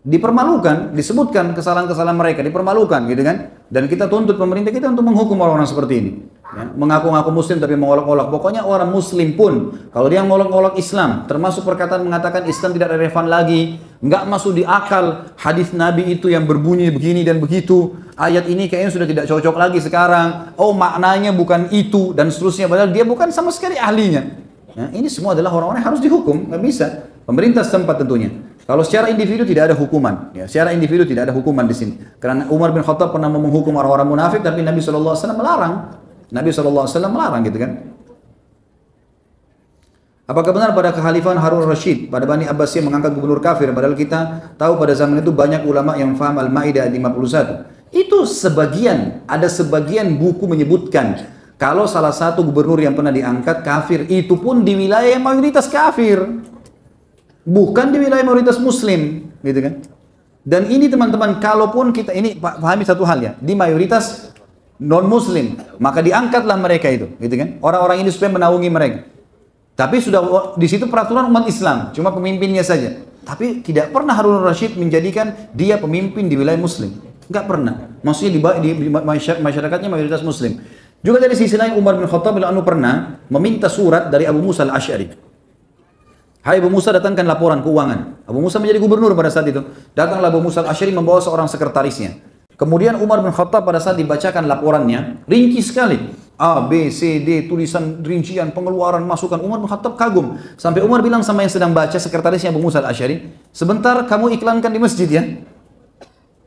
dipermalukan, disebutkan kesalahan-kesalahan mereka, dipermalukan, gitu kan. Dan kita tuntut pemerintah kita untuk menghukum orang-orang seperti ini. Ya, mengaku-ngaku muslim tapi mengolok-olok. Pokoknya orang muslim pun kalau dia mengolok-olok Islam, termasuk perkataan mengatakan Islam tidak relevan lagi, nggak masuk di akal, hadis Nabi itu yang berbunyi begini dan begitu, ayat ini kayaknya sudah tidak cocok lagi sekarang, oh maknanya bukan itu dan seterusnya, padahal dia bukan sama sekali ahlinya. Ya, ini semua adalah orang-orang yang harus dihukum, nggak bisa. Pemerintah setempat tentunya. Kalau secara individu tidak ada hukuman, ya, secara individu tidak ada hukuman di sini. Karena Umar bin Khattab pernah menghukum orang-orang munafik, tapi Nabi SAW melarang. Nabi SAW melarang, gitu kan. Apakah benar pada kekhalifahan Harun Rashid pada Bani Abbasiyah mengangkat gubernur kafir, padahal kita tahu pada zaman itu banyak ulama yang faham Al-Maidah 51. Itu sebagian, ada sebagian buku menyebutkan kalau salah satu gubernur yang pernah diangkat kafir, itu pun di wilayah yang mayoritas kafir, bukan di wilayah mayoritas muslim, gitu kan. Dan ini teman-teman, kalaupun kita ini pahami satu hal ya, di mayoritas non muslim, maka diangkatlah mereka itu, gitu kan. Orang-orang ini supaya menaungi mereka. Tapi sudah di situ peraturan umat Islam, cuma pemimpinnya saja. Tapi tidak pernah Harun Rashid menjadikan dia pemimpin di wilayah muslim. Enggak pernah. Maksudnya di masyarakatnya mayoritas muslim. Juga dari sisi lain Umar bin Khattab pernah meminta surat dari Abu Musa al-Asy'ari. Hai Abu Musa, datangkan laporan keuangan. Abu Musa menjadi gubernur pada saat itu. Datanglah Abu Musa al-Asy'ari membawa seorang sekretarisnya. Kemudian Umar bin Khattab pada saat dibacakan laporannya, rinci sekali. A, B, C, D, tulisan rincian, pengeluaran, masukan. Umar bin Khattab kagum. Sampai Umar bilang sama yang sedang baca, sekretarisnya Abu Musa al-Asy'ari, sebentar kamu iklankan di masjid ya.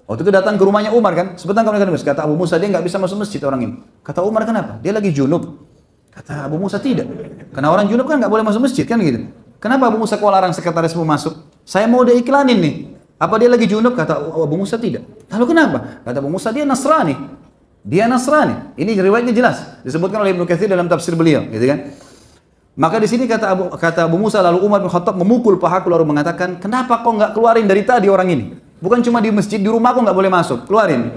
Waktu itu datang ke rumahnya Umar kan, sebentar kamu iklankan di masjid. Kata Abu Musa, dia nggak bisa masuk masjid orang ini. Kata Umar, kenapa? Dia lagi junub. Kata Abu Musa, tidak. Karena orang junub kan nggak boleh masuk masjid kan gitu. Kenapa Abu Musa kau larang sekretarismu masuk? Saya mau dia iklanin nih. Apa dia lagi junub? Kata Abu Musa, tidak. Lalu kenapa? Kata Abu Musa, dia Nasrani. Dia Nasrani. Ini riwayatnya jelas. Disebutkan oleh Ibnu Katsir dalam tafsir beliau, gitu kan? Maka di sini kata Abu Musa, lalu Umar bin Khattab memukul pahaku lalu mengatakan, kenapa kau nggak keluarin dari tadi orang ini? Bukan cuma di masjid, di rumah kau nggak boleh masuk. Keluarin.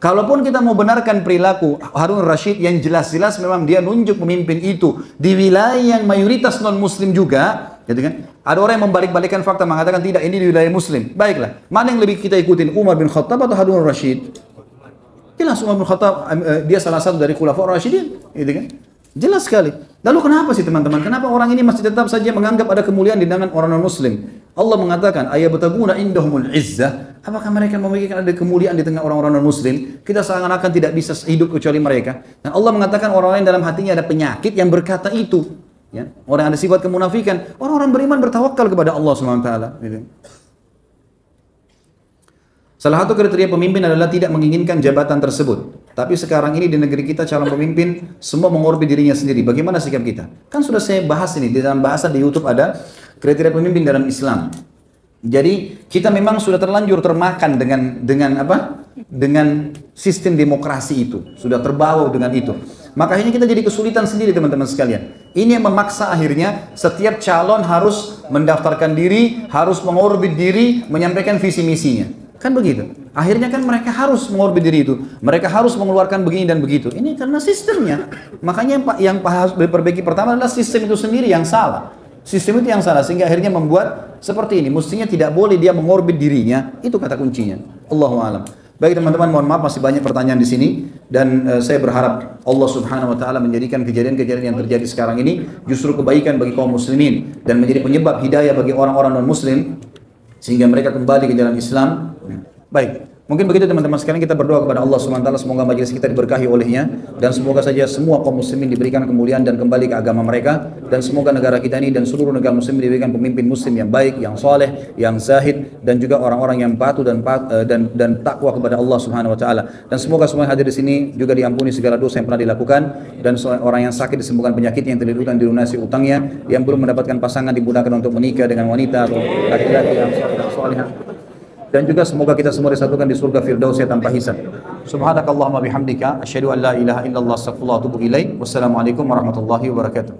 Kalaupun kita mau benarkan perilaku Harun Rashid yang jelas-jelas memang dia nunjuk pemimpin itu di wilayah yang mayoritas non-muslim juga, gitu kan? Ada orang yang membalik-balikan fakta mengatakan tidak, ini di wilayah muslim. Baiklah, mana yang lebih kita ikutin, Umar bin Khattab atau Harun Rashid? Jelas Umar bin Khattab dia salah satu dari Khulafaur Rasyidin, gitu kan? Jelas sekali. Lalu kenapa sih teman-teman? Kenapa orang ini masih tetap saja menganggap ada kemuliaan di tangan orang non-muslim? Allah mengatakan, ayabtaguna indahumul izzah. Apakah mereka memikirkan ada kemuliaan di tengah orang-orang non-muslim? Kita seakan-akan tidak bisa hidup kecuali mereka. Dan Allah mengatakan orang-orang yang dalam hatinya ada penyakit yang berkata itu. Ya. Orang yang ada sifat kemunafikan. Orang-orang beriman bertawakal kepada Allah SWT. Gitu. Salah satu kriteria pemimpin adalah tidak menginginkan jabatan tersebut. Tapi sekarang ini di negeri kita calon pemimpin semua mengorbit dirinya sendiri. Bagaimana sikap kita? Kan sudah saya bahas ini di dalam bahasa di YouTube ada kriteria pemimpin dalam Islam. Jadi kita memang sudah terlanjur termakan dengan apa? Dengan sistem demokrasi itu. Sudah terbawa dengan itu. Makanya kita jadi kesulitan sendiri teman-teman sekalian. Ini yang memaksa akhirnya setiap calon harus mendaftarkan diri, harus mengorbit diri, menyampaikan visi misinya. Kan begitu. Akhirnya kan mereka harus mengorbit diri itu. Mereka harus mengeluarkan begini dan begitu. Ini karena sistemnya. Makanya yang harus diperbaiki pertama adalah sistem itu sendiri yang salah. Sistem itu yang salah sehingga akhirnya membuat seperti ini. Mestinya tidak boleh dia mengorbit dirinya. Itu kata kuncinya. Allahu a'lam. Baik teman-teman, mohon maaf masih banyak pertanyaan di sini dan saya berharap Allah Subhanahu wa taala menjadikan kejadian-kejadian yang terjadi sekarang ini justru kebaikan bagi kaum muslimin dan menjadi penyebab hidayah bagi orang-orang non-muslim sehingga mereka kembali ke jalan Islam. Baik, mungkin begitu teman-teman sekalian, kita berdoa kepada Allah SWT semoga majelis kita diberkahi olehnya dan semoga saja semua kaum muslimin diberikan kemuliaan dan kembali ke agama mereka dan semoga negara kita ini dan seluruh negara muslim diberikan pemimpin muslim yang baik, yang soleh, yang zahid dan juga orang-orang yang patuh dan takwa kepada Allah Subhanahu wa taala. Dan semoga semua yang hadir di sini juga diampuni segala dosa yang pernah dilakukan dan orang yang sakit disembuhkan penyakitnya, yang terlilit dilunasi utangnya, yang belum mendapatkan pasangan dimudahkan untuk menikah dengan wanita atau laki-laki yang soleh. Dan juga semoga kita semua disatukan di surga Firdausnya tanpa hisab. Subhanakallahumma bihamdika asyhadu an la ilaha illallah astaghfirullah wa atubu ilaik. Wassalamualaikum warahmatullahi wabarakatuh.